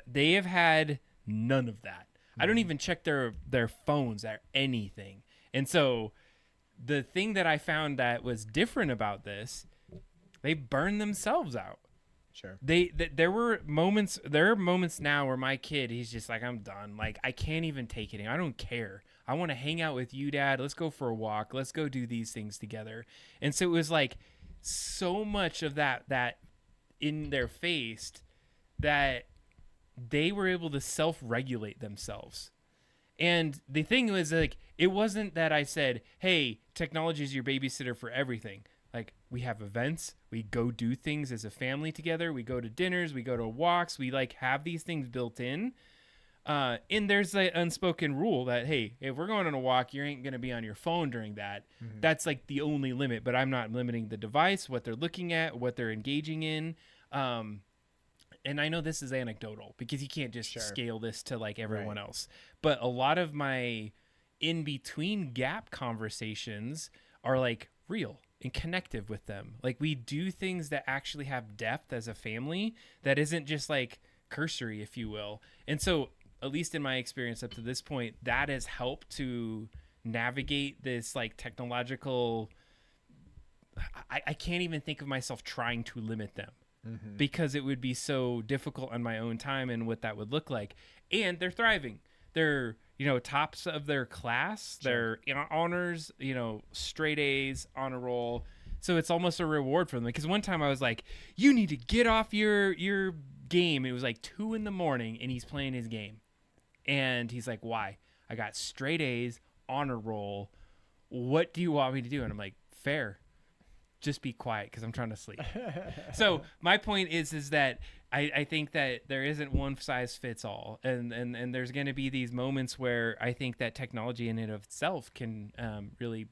They have had none of that. I don't even check their phones or anything. And so the thing that I found that was different about this, they burned themselves out. Sure. There are moments now where my kid, he's just like, I'm done. Like, I can't even take it. I don't care. I want to hang out with you, Dad. Let's go for a walk. Let's go do these things together. And so it was like so much of that in their face that they were able to self-regulate themselves. And the thing was, like, it wasn't that I said, hey, technology is your babysitter for everything. Like, we have events, we go do things as a family together, we go to dinners, we go to walks, we like have these things built in. And there's an unspoken rule that, hey, if we're going on a walk, you ain't going to be on your phone during that. Mm-hmm. That's like the only limit, but I'm not limiting the device, what they're looking at, what they're engaging in. And I know this is anecdotal because you can't just scale this to like everyone else. But a lot of my in-between gap conversations are like real and connective with them. Like, we do things that actually have depth as a family that isn't just like cursory, if you will. And so, at least in my experience up to this point, that has helped to navigate this like technological, I can't even think of myself trying to limit them. Mm-hmm. Because it would be so difficult on my own time and what that would look like. And they're thriving. They're, tops of their class. Sure. They're honors, straight A's, honor roll. So it's almost a reward for them. Because one time I was like, you need to get off your game. It was like 2 a.m. and he's playing his game. And he's like, why? I got straight A's, honor roll. What do you want me to do? And I'm like, fair. Just be quiet because I'm trying to sleep. So my point is that I think that there isn't one size fits all. And there's going to be these moments where I think that technology in and of itself can really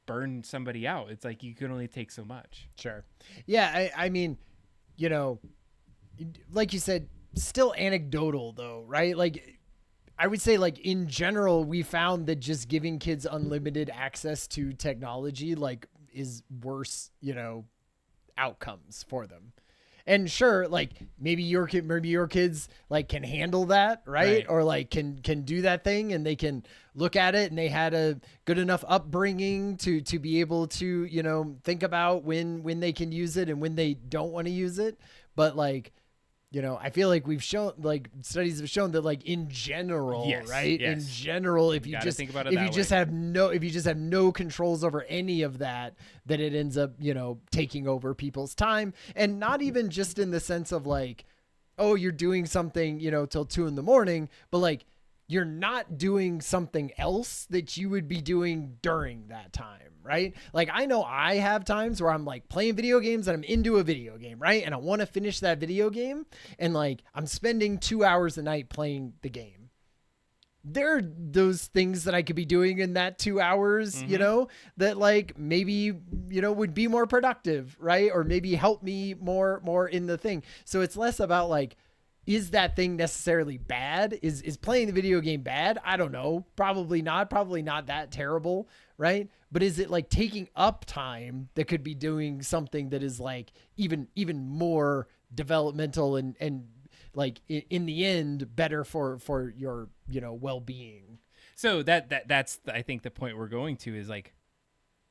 burn somebody out. It's like you can only take so much. Sure. Yeah. I mean, like you said, still anecdotal though, right? Like, I would say, like, in general, we found that just giving kids unlimited access to technology, like, is worse, outcomes for them. And sure, like maybe your kids like can handle that, right? Or like can do that thing, and they can look at it, and they had a good enough upbringing to be able to, you know, think about when they can use it and when they don't want to use it. But like, you know, I feel like we've shown, like studies have shown that like in general, right? In general, if you just think about it, if you just have no controls over any of that, then it ends up, you know, taking over people's time. And not even just in the sense of like, oh, you're doing something, you know, till 2 a.m, but like you're not doing something else that you would be doing during that time, right? Like I know I have times where I'm like playing video games and I'm into a video game, right? And I want to finish that video game, and like I'm spending 2 hours a night playing the game. There are those things that I could be doing in that 2 hours, you know, that like maybe, you know, would be more productive, right? Or maybe help me more in the thing. So it's less about like, is that thing necessarily bad? Is playing the video game bad? I don't know. Probably not that terrible, right? But is it like taking up time that could be doing something that is like even more developmental and like in the end better for your, you know, well-being? So that's I think the point we're going to is like,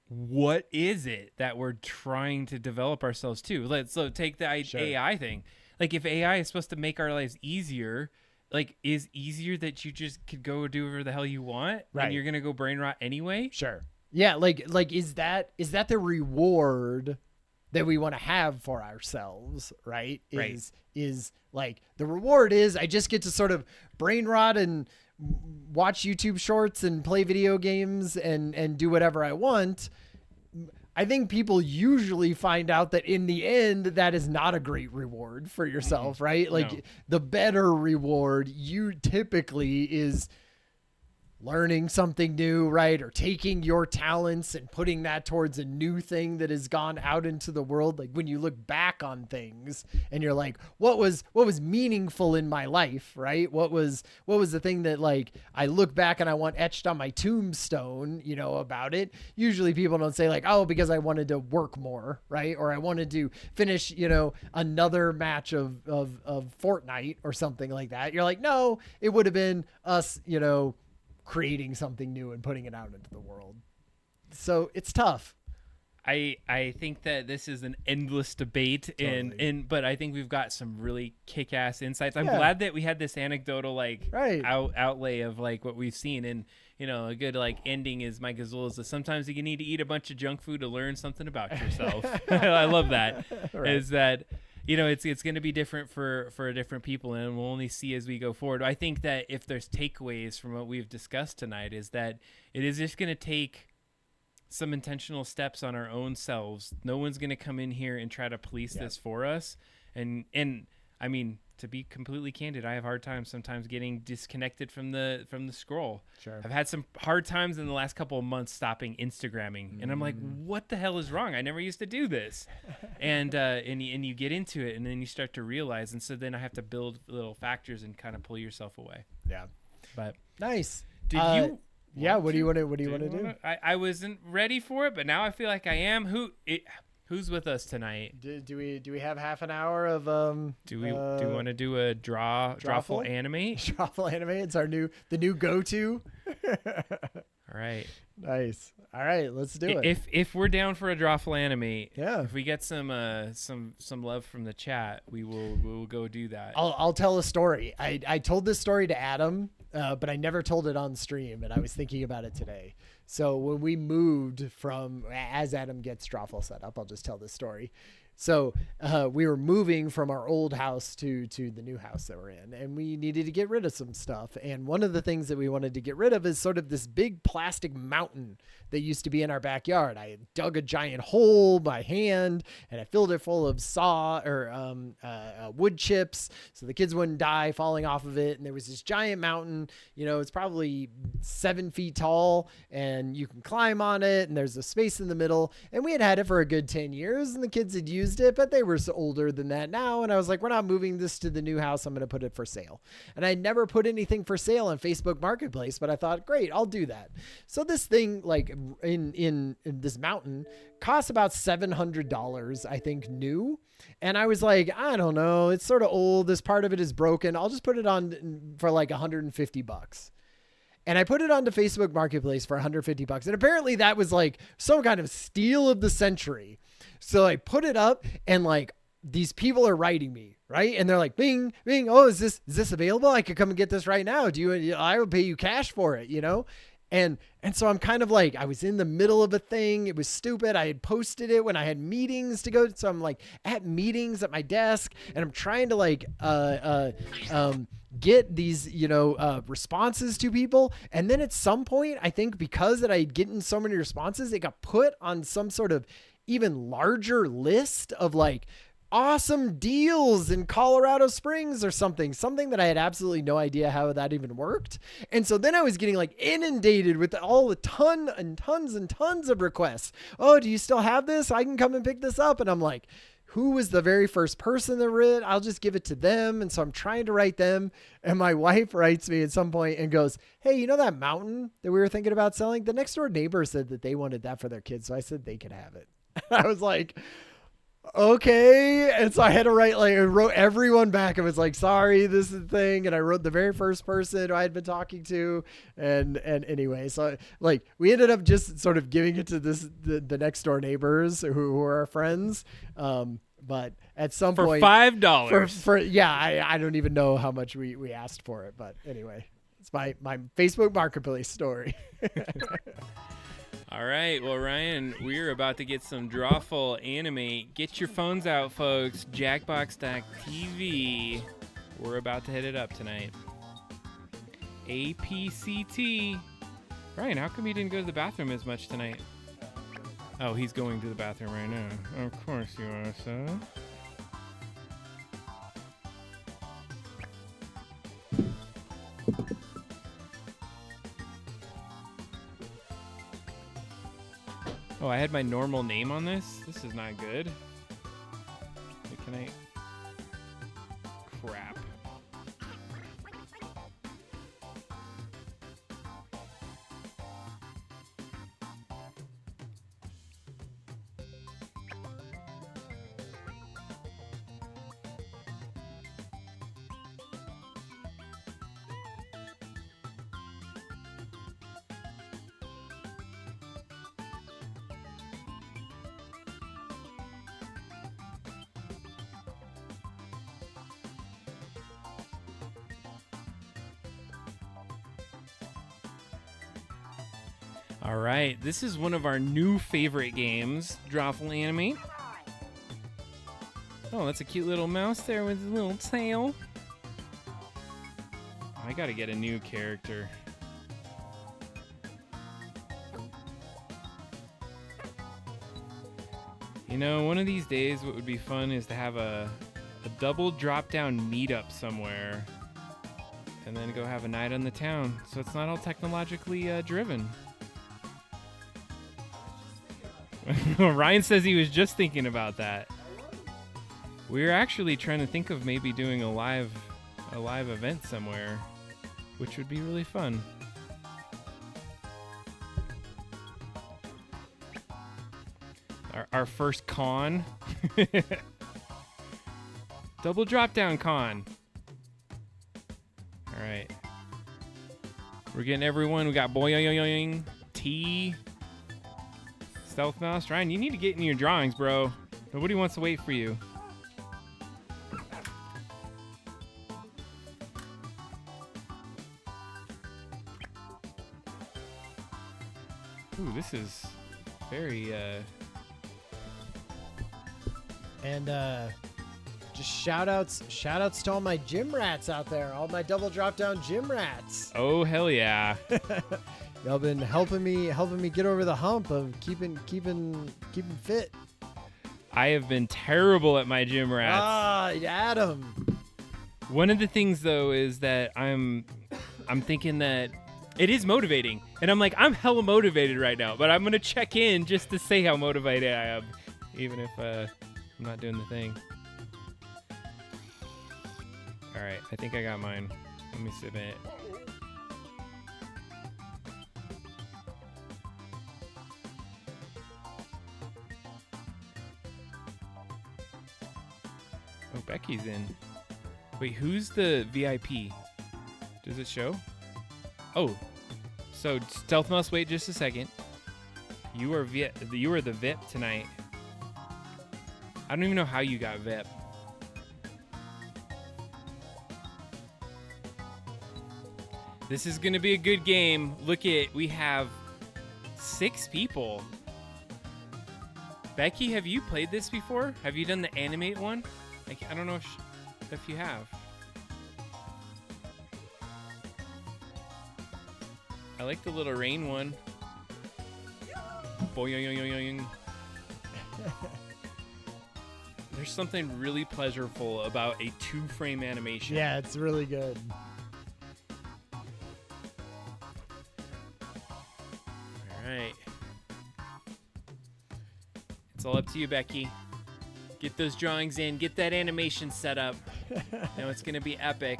what is it that we're trying to develop ourselves to? So take the AI thing. Like if AI is supposed to make our lives easier, like is easier that you just could go do whatever the hell you want, and you're gonna go brain rot anyway? Sure. Yeah. Like is that the reward that we want to have for ourselves? Right. Is like the reward is I just get to sort of brain rot and watch YouTube shorts and play video games and do whatever I want. I think people usually find out that in the end, that is not a great reward for yourself, right? Like the better reward you typically is learning something new, right? Or taking your talents and putting that towards a new thing that has gone out into the world. Like when you look back on things and you're like, what was meaningful in my life, right? What was the thing that like I look back and I want etched on my tombstone, you know, about it. Usually people don't say like, oh, because I wanted to work more, right? Or I wanted to finish, you know, another match of Fortnite or something like that. You're like, no, it would have been us, you know, creating something new and putting it out into the world. So it's tough. I think that this is an endless debate, totally. But I think we've got some really kick-ass insights. I'm glad that we had this anecdotal like outlay of like what we've seen, and you know, a good like ending is Mike Azul is that sometimes you need to eat a bunch of junk food to learn something about yourself. I love that. Is that, you know, it's going to be different for different people, and we'll only see as we go forward. I think that if there's takeaways from what we've discussed tonight is that it is just going to take some intentional steps on our own selves. No one's going to come in here and try to police this for us. And I mean, to be completely candid, I have hard times sometimes getting disconnected from the scroll. Sure. I've had some hard times in the last couple of months stopping Instagramming, and I'm like, what the hell is wrong? I never used to do this. and you get into it, and then you start to realize, and so then I have to build little factors and kind of pull yourself away. Yeah. But nice. Did you? Yeah. What do you want to do? I wasn't ready for it, but now I feel like I am. Who's with us tonight? Do we have half an hour of Do we want to do a drawful anime? Drawful anime. It's the new go-to. All right. Nice. All right, let's do it. If we're down for a drawful anime, yeah. If we get some love from the chat, we will go do that. I'll tell a story. I told this story to Adam, but I never told it on stream, and I was thinking about it today. So when we moved as Adam gets drawful set up, I'll just tell this story. So we were moving from our old house to the new house that we're in, and we needed to get rid of some stuff. And one of the things that we wanted to get rid of is sort of this big plastic mountain that used to be in our backyard. I dug a giant hole by hand, and I filled it full of wood chips so the kids wouldn't die falling off of it. And there was this giant mountain, you know, it's probably 7 feet tall, and you can climb on it, and there's a space in the middle. And we had it for a good 10 years, and the kids had used used it, but they were older than that now. And I was like, we're not moving this to the new house. I'm going to put it for sale. And I never put anything for sale on Facebook Marketplace, but I thought, great, I'll do that. So this thing, like in this mountain, costs about $700, I think, new. And I was like, I don't know. It's sort of old. This part of it is broken. I'll just put it on for like $150. And I put it onto Facebook Marketplace for $150. And apparently that was like some kind of steal of the century. So I put it up and like these people are writing me, right? And they're like, bing, bing. Oh, is this available? I could come and get this right now. I will pay you cash for it, you know? And so I'm kind of like, I was in the middle of a thing. It was stupid. I had posted it when I had meetings to go to. So I'm like at meetings at my desk and I'm trying to like, get these, responses to people. And then at some point, I think because that I had gotten so many responses, it got put on some sort of even larger list of like awesome deals in Colorado Springs or something that I had absolutely no idea how that even worked. And so then I was getting like inundated with all the tons and tons of requests. Oh, do you still have this? I can come and pick this up. And I'm like, who was the very first person that read? I'll just give it to them. And so I'm trying to write them. And my wife writes me at some point and goes, hey, you know that mountain that we were thinking about selling? The next door neighbor said that they wanted that for their kids. So I said they could have it. I was like, okay. And so I had to write, like, I wrote everyone back. I was like, sorry, this is the thing. And I wrote the very first person who I had been talking to. And anyway, so like we ended up just sort of giving it to the next door neighbors who were our friends. But at some point for $5 I don't even know how much we asked for it. But anyway, it's my Facebook Marketplace story. All right, well, Ryan, we're about to get some Drawful Animate. Get your phones out, folks. Jackbox.tv. We're about to hit it up tonight. APCT. Ryan, how come you didn't go to the bathroom as much tonight? Oh, he's going to the bathroom right now. Of course you are, son. Oh, I had my normal name on this? This is not good. Wait, can I... Crap. All right, this is one of our new favorite games, Drawful Animate. Oh, that's a cute little mouse there with a little tail. I gotta get a new character. You know, one of these days what would be fun is to have a double drop-down meetup somewhere and then go have a night on the town so it's not all technologically driven. Ryan says he was just thinking about that. We're actually trying to think of maybe doing a live event somewhere, which would be really fun. Our first con. Double drop down con. All right. We're getting everyone. We got Boing, T, Stealth Mouse. Ryan, you need to get in your drawings, bro. Nobody wants to wait for you. Ooh, this is very, And just shout outs to all my gym rats out there, all my double drop down gym rats. oh hell yeah. Y'all been helping me get over the hump of keeping fit. I have been terrible at my gym rats. Ah, Adam. One of the things though is that I'm thinking that it is motivating, and I'm like, I'm hella motivated right now, but I'm gonna check in just to say how motivated I am, even if I'm not doing the thing. All right, I think I got mine. Let me submit. Oh, Becky's in. Wait, who's the VIP? Does it show? Oh, so Stealth Mouse, wait just a second. You are the VIP tonight. I don't even know how you got VIP. This is gonna be a good game. Look we have 6 people. Becky, have you played this before? Have you done the animate one? I don't know if you have. I like the little rain one. Boing. There's something really pleasurable about a 2-frame animation. Yeah, it's really good. All right. It's all up to you, Becky. Get those drawings in. Get that animation set up. Now it's going to be epic.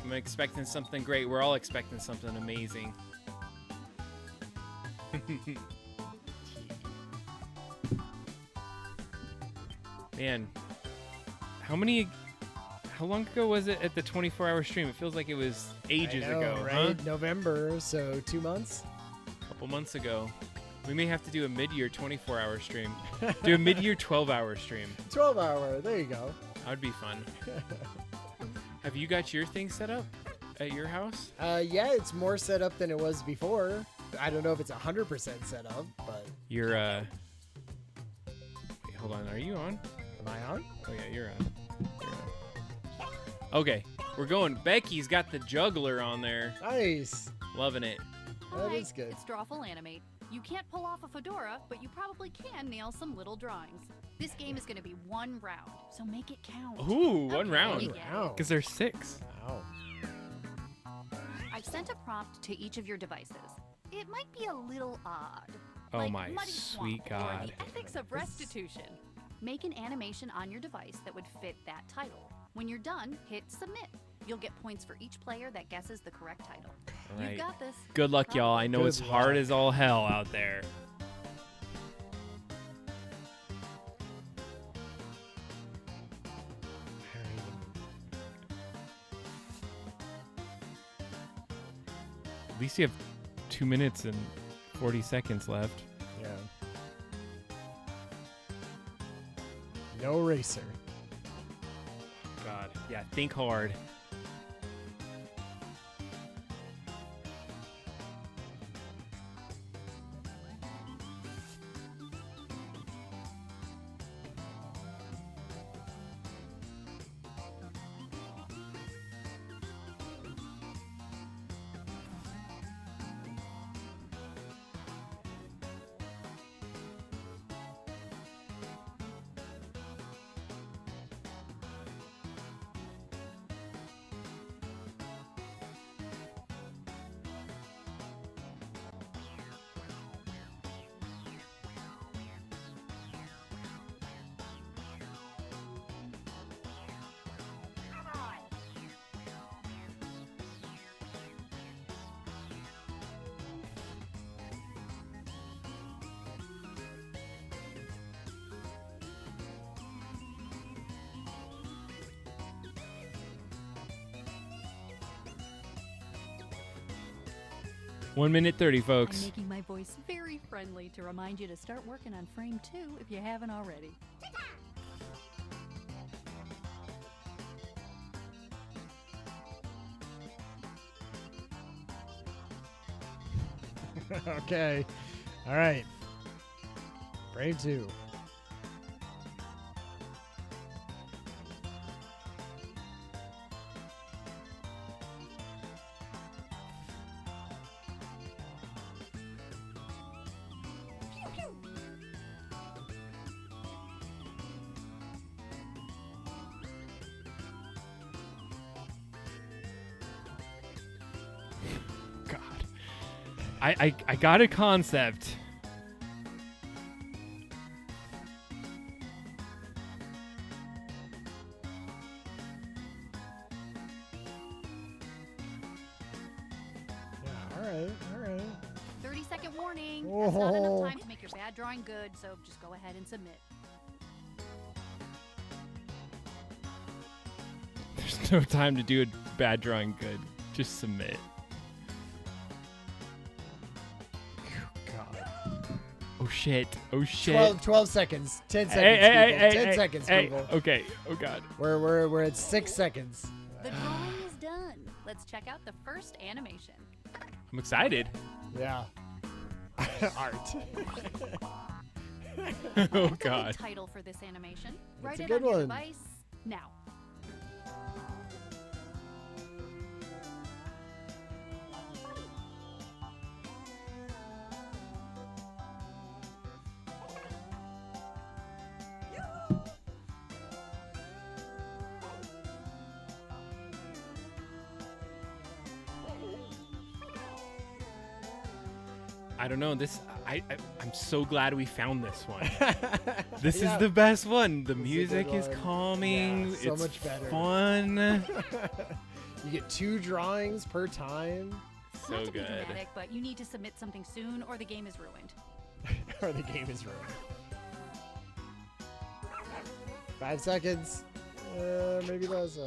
I'm expecting something great. We're all expecting something amazing. Man, how long ago was it at the 24-hour stream? It feels like it was ages ago, right? huh? November, so 2 months. A couple months ago. We may have to do a mid-year 24-hour stream. Do a mid-year 12-hour stream. 12-hour, there you go. That would be fun. Have you got your thing set up at your house? Yeah, it's more set up than it was before. I don't know if it's 100% set up, but... You're, wait, hold on. Are you on? Am I on? Oh, yeah, you're on. Okay, we're going. Becky's got the juggler on there. Nice. Loving it. That is good. It's Drawful Animate. You can't pull off a fedora, but you probably can nail some little drawings. This game is going to be 1 round, so make it count. Ooh, one Okay, round. you get it. Wow. Because there's 6. Wow. I've sent a prompt to each of your devices. It might be a little odd. Oh like my Muddy sweet Swamp or God. the ethics of restitution. Make an animation on your device that would fit that title. When you're done, hit submit. You'll get points for each player that guesses the correct title. All right. You've got this. Good luck, y'all. I know Good it's hard luck. as all hell out there. At least you have 2 minutes and 40 seconds left. Yeah. No racer. God. Yeah, think hard. One minute 30, I'm folks. making my voice very friendly to remind you to start working on frame 2 if you haven't already. Okay. All right. Frame 2. God. I got a concept. Warning, that's not enough time to make your bad drawing good, so just go ahead and submit. There's no time to do a bad drawing good. Just submit. God. Oh shit. Oh shit. 12 seconds. 10 seconds, Hey, people. 10 seconds, people. Okay. Oh god. We're at 6 seconds. The drawing is done. Let's check out the first animation. I'm excited. Yeah. Art. Oh What's a god. good title for this animation? That's Write a it good on your one. device now. I don't know. I'm so glad we found this one. This Yeah. is the best one. The This is a music good is one. calming. Yeah, so it's much better. fun. You get 2 drawings per time. So Not to be good. dramatic, but you need to submit something soon or the game is ruined. Or the game is ruined. 5 seconds. Maybe less.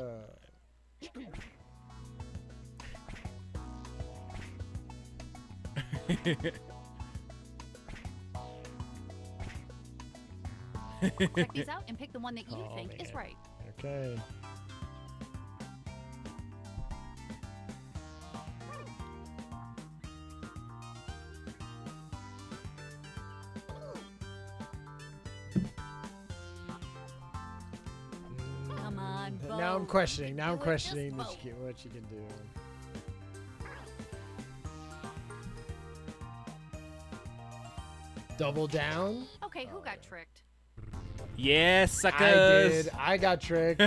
Check these out and pick the one that you Oh, think is man. right. Okay. Come on, Now I'm vote. questioning. Now I'm Do it, just questioning vote. what you can do. Double down. Okay, who got tricked? Yes, I suckers. did. I got tricked.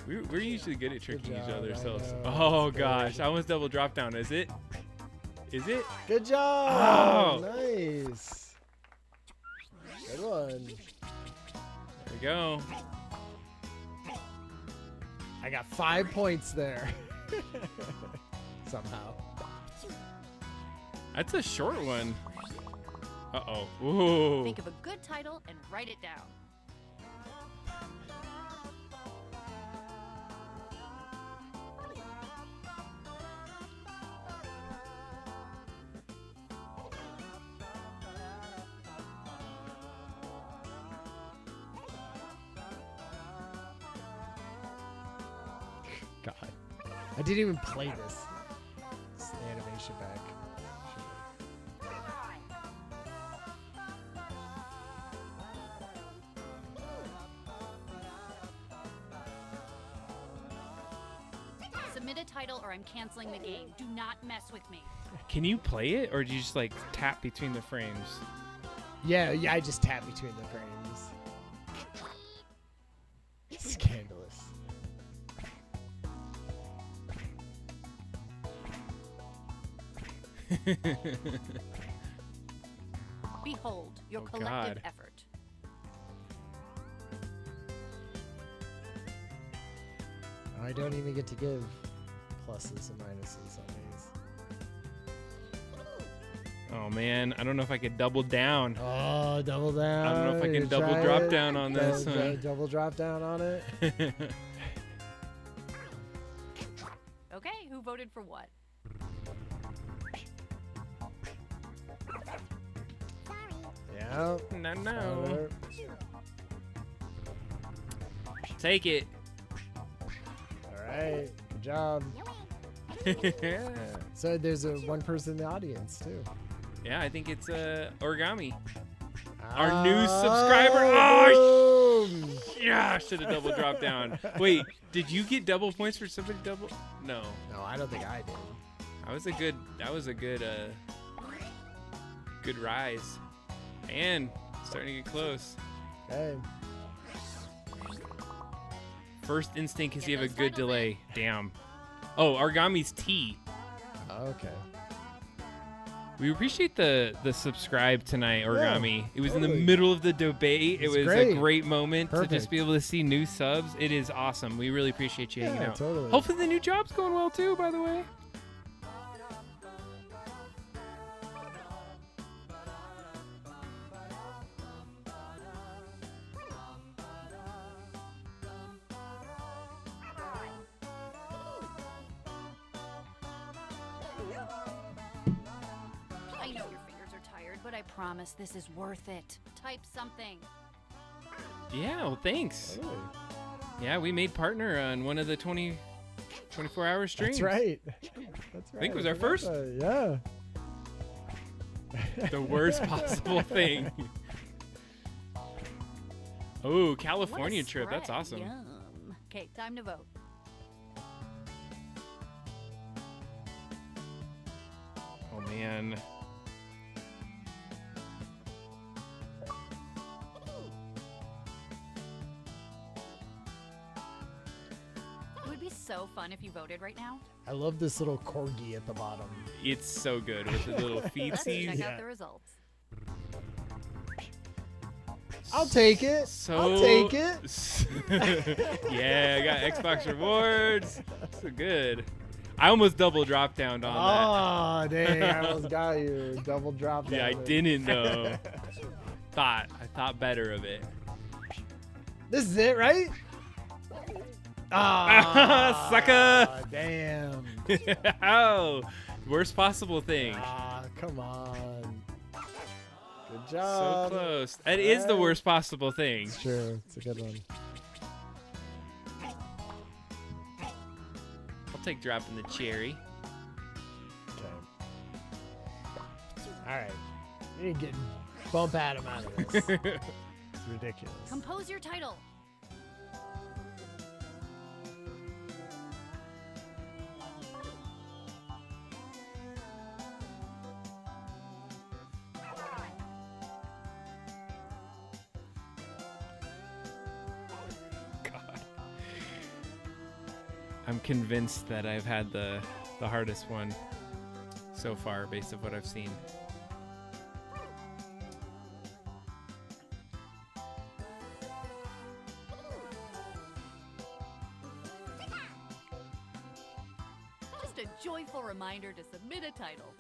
We're usually good at tricking each job, other I ourselves. know. Oh It's gosh, good. I almost double drop down. Is it? Is it? Good job. Oh. Nice. Good one. There we go. I got 5 points there. Somehow. That's a short one. Uh-oh. Ooh. Think of a good title and write it down. God. I didn't even play this. This animation back. Submit a title or I'm canceling the game. Do not mess with me. Can you play it, or do you just like tap between the frames? Yeah, I just tap between the frames. Scandalous. Behold, your Oh, collective God. effort. I don't even get to give pluses and minuses on these. Oh man, I don't know if I could double down. Oh, double down. I don't know if I can You double try drop it? down on this. Double drop down on it. Okay, who voted for what? Yeah. No. Take it. All right. Good job. So there's a one person in the audience too. Yeah, I think it's Origami. Our new subscriber. Oh, boom. Yeah, should have double dropped down. Wait, did you get double points for somebody double? No. No, I don't think I did. That was a good good rise. And starting to get close. Okay. First instinct is Get you have a those good titles delay. Damn. Oh, Origami's T. Okay. We appreciate the subscribe tonight, Origami. It was in the totally. middle of the debate. It It's was great. a great moment to Perfect. just be able to see new subs. It is awesome. We really appreciate you hanging Yeah, out. totally. Hopefully the new job's going well too, by the way. But I promise this is worth it. Type something. Yeah, well, thanks. Totally. Yeah, we made partner on one of the 24-hour streams. That's right. That's right. I think it was our first. Yeah. The worst possible thing. Oh, California What a trip. That's spread. awesome. Yum. Okay, time to vote. Oh, man. It would be so fun if you voted right now. I love this little corgi at the bottom. It's so good with the little Let's feetsies. check out the results. I'll take it. So I'll take it. Yeah, I got Xbox rewards. So good. I almost double dropped down on Oh, dang. I almost got you. Double drop that. Yeah, I down. didn't though. I thought better of it. This is it, right? Ah, Sucker. Damn. Oh, worst possible thing. Ah, come on. Good So job. close. That is the Alright. worst possible thing. It's true. It's a good one. I'll take dropping the cherry. Okay. All right. We need to get bump Adam out of this. It's ridiculous. Compose your title. God. I'm convinced that I've had the hardest one so far based on what I've seen. Just a joyful reminder to submit a title.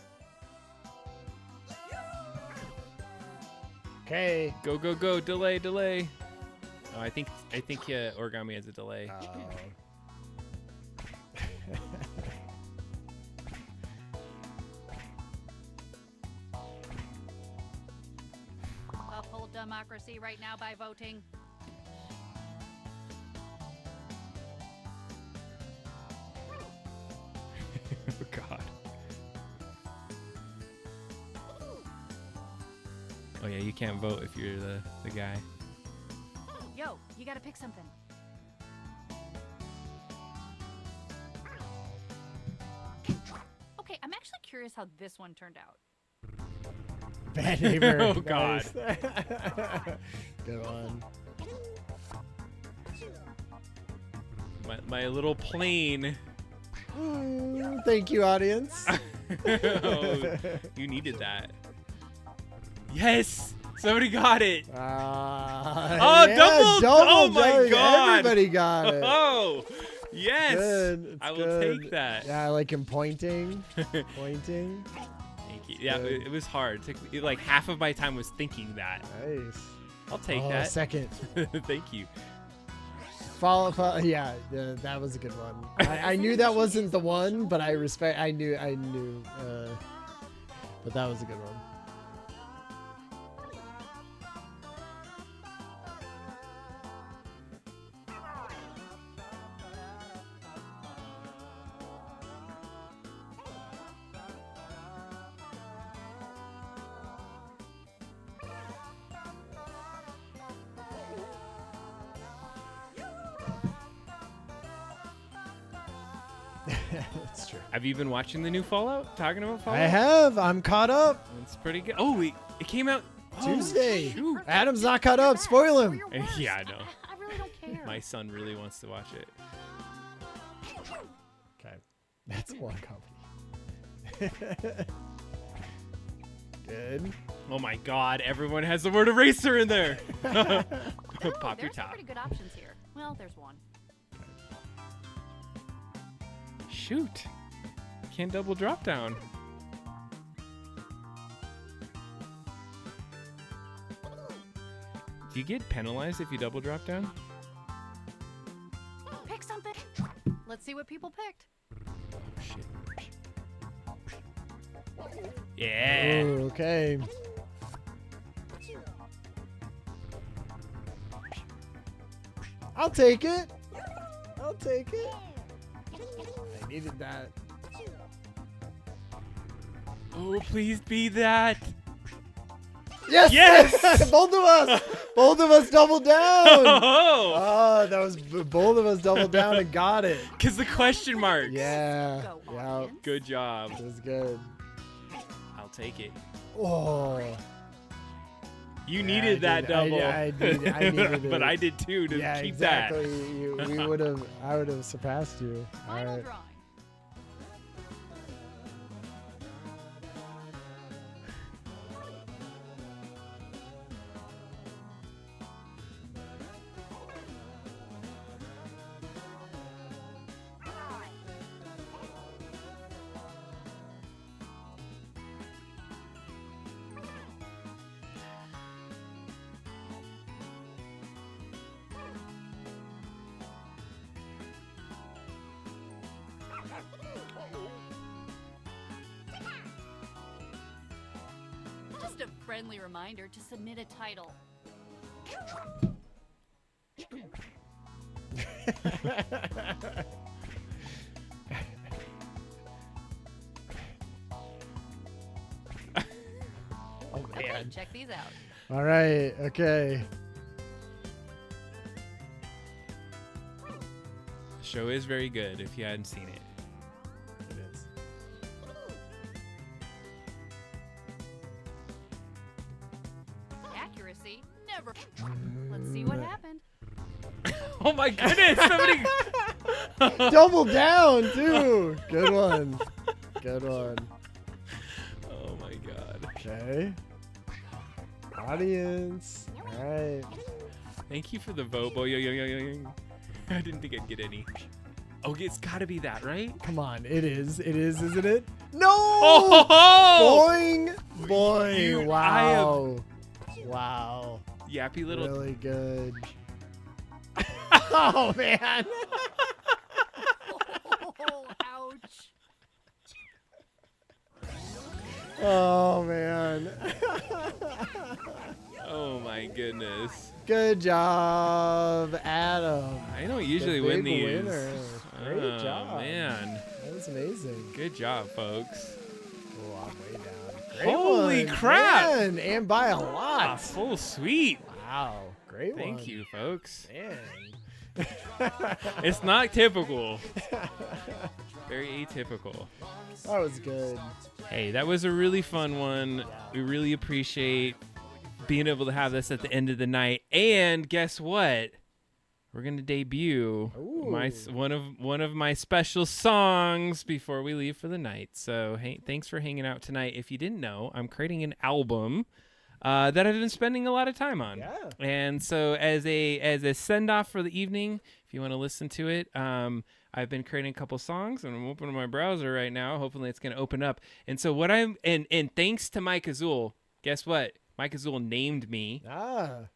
Okay. Go, go, go. Delay, delay. Oh, I think origami has a delay. Uphold democracy right now by voting. Oh, God. Oh, yeah, you can't vote if you're the guy. Yo, you gotta pick something. Okay, I'm actually curious how this one turned out. Bad neighbor. Oh, God. Nice. Good one. My little plane. Thank you, audience. Oh, you needed that. Yes! Somebody got it! Oh, Yeah, double! Oh my double. God! Everybody got it. Oh! Yes! Good. It's I will good. take that. Yeah, I like him pointing. Pointing. Thank you. Yeah, Good. it was hard. Like half of my time was thinking that. Nice. I'll take Oh, that. second. Thank you. Follow. Yeah, that was a good one. I knew that wasn't the one, but I knew. But that was a good one. That's true. Have you been watching the new Fallout? Talking about Fallout? I have. I'm caught up. It's pretty good. Oh, it came out Tuesday. shoot. Adam's not caught up. Spoil him. Or your Yeah, I worst. know. I really don't care. My son really wants to watch it. Okay. That's one comedy. Good. Oh my God! Everyone has the word eraser in there. Oh, Pop your there's some top. pretty good options here. Well, there's one. Shoot! Can't double drop down. Do you get penalized if you double drop down? Pick something. Let's see what people picked. Shit. Yeah. Ooh, okay. I'll take it. I'll take it. I needed that. Oh, please be that. Yes! Yes! Both of us! Both of us doubled down! Oh! Oh, that was both of us doubled down and got it. Because the question marks. Yeah. Go Yeah. audience. Good job. It was good. I'll take it. Oh. You Yeah, needed that double. I needed it. But I did too to Yeah, keep exactly. that. I would have surpassed you. All Final right. drawing. Just a friendly reminder to submit a title. Oh, Okay, man. check these out. All right. Okay. The show is very good if you hadn't seen it. It is. Accuracy never. Let's see what happened. Oh my goodness! Somebody. Double down, too. Good one. Good one. Oh my god. Okay. Audience. All right. Thank you for the vote, boy. I didn't think I'd get any. Oh, it's gotta be that, right? Come on. It is. It is, isn't it? No! Oh! Boing. Boing. You- Wow. Wow. Yappy little. Really good. Oh, man. Oh, ouch. Oh, man. Oh my goodness. Good job, Adam. I don't usually The win big these. winner. Great Oh, job. man. That was amazing. Good job, folks. Oh, I'm way down. Great Holy one, crap. man, and by a A lot. full suite. Wow. Great one. Thank you, folks. Man. It's not typical. Very atypical. That was good. Hey, that was a really fun one. We really appreciate being able to have this at the end of the night. And guess what? We're gonna debut one of my special songs before we leave for the night. So hey, thanks for hanging out tonight. If you didn't know, I'm creating an album that I've been spending a lot of time on. Yeah. And so as a send off for the evening, if you want to listen to it, I've been creating a couple songs, and I'm opening my browser right now. Hopefully, it's gonna open up. And so what and thanks to Mike Azul, guess what? Mike Azul named me.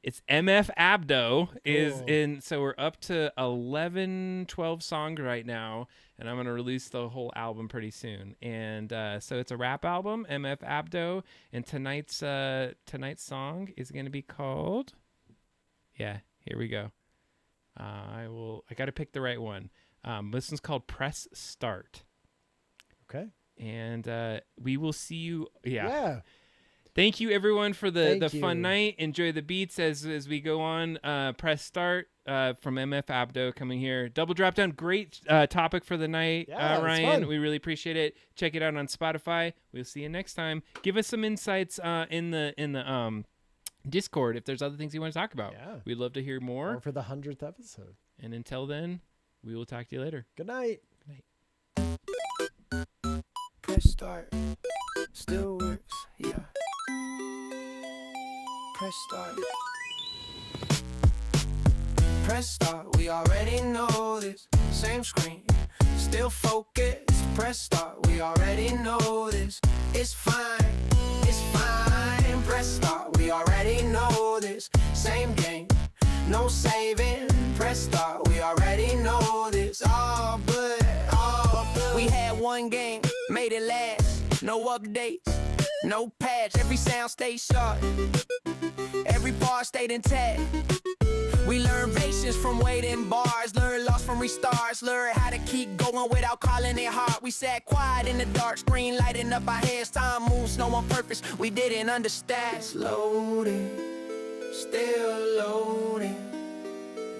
It's MF Abdo is in, so we're up to 12 songs right now, and I'm going to release the whole album pretty soon. And so it's a rap album, MF Abdo, and tonight's song is going to be called, here we go. I got to pick the right one. This one's called Press Start. Okay. And we will see you. Yeah. Thank you, everyone, for the Thank fun you. night. Enjoy the beats as we go on. Press start from MF Abdo coming here. Double Drop Down, great topic for the night, Yeah, it's Ryan. fun. We really appreciate it. Check it out on Spotify. We'll see you next time. Give us some insights in the Discord if there's other things you want to talk about. Yeah. We'd love to hear more. Or for the 100th episode. And until then, we will talk to you later. Good night. Press start, still works, yeah. Press start. Press start, we already know this. Same screen, still focused. Press start, we already know this. It's fine, it's fine. Press start, we already know this. Same game, no saving. Press start, we already know this. All good, all good. We had one game, made it last. No updates, no patch. Every sound stayed sharp, every bar stayed intact. We learn patience from waiting bars, learn loss from restarts, learn how to keep going without calling it hard. We sat quiet in the dark, screen lighting up our heads. Time moves, no one purpose, we didn't understand. It's loading, still loading.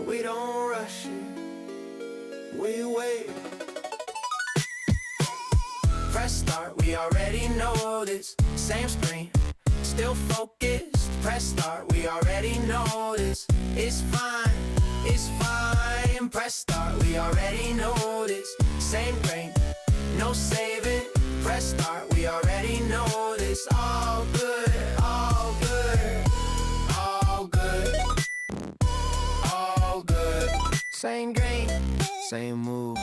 We don't rush it, we wait. Press start, we already know this. Same screen, still focused. Press start, we already know this. It's fine, it's fine. Press start, we already know this. Same brain, no saving. Press start, we already know this. All good, all good, all good, all good. Same game, same move.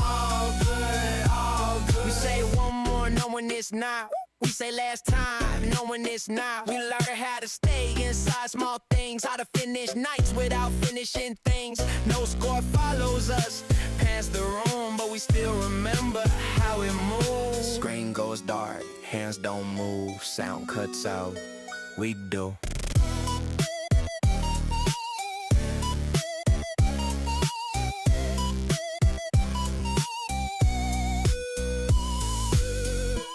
All good, all good. We say one more, knowing it's not. We say last time, knowing it's not. We learn how to stay inside small things, how to finish nights without finishing things. No score follows us past the room, but we still remember how it moves. Screen goes dark, hands don't move, sound cuts out. We do.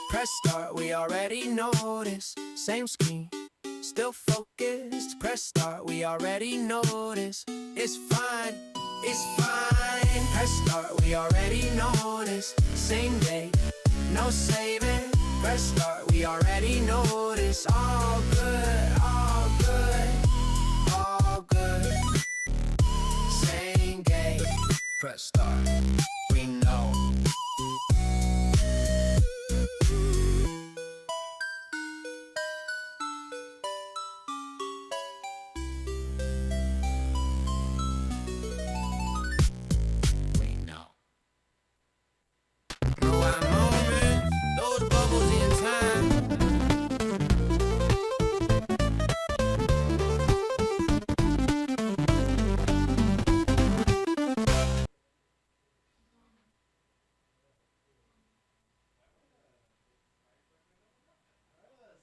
Press start, we already know this. Same screen, still focused. Press start, we already know this. It's fine, it's fine. Press start, we already know this. Same day, no saving. Press start, we already know this. All good, all good, all good. Same game. Press start, we know.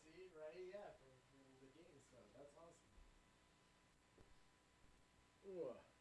See, right? Yeah, from the game stuff. That's awesome. Ooh.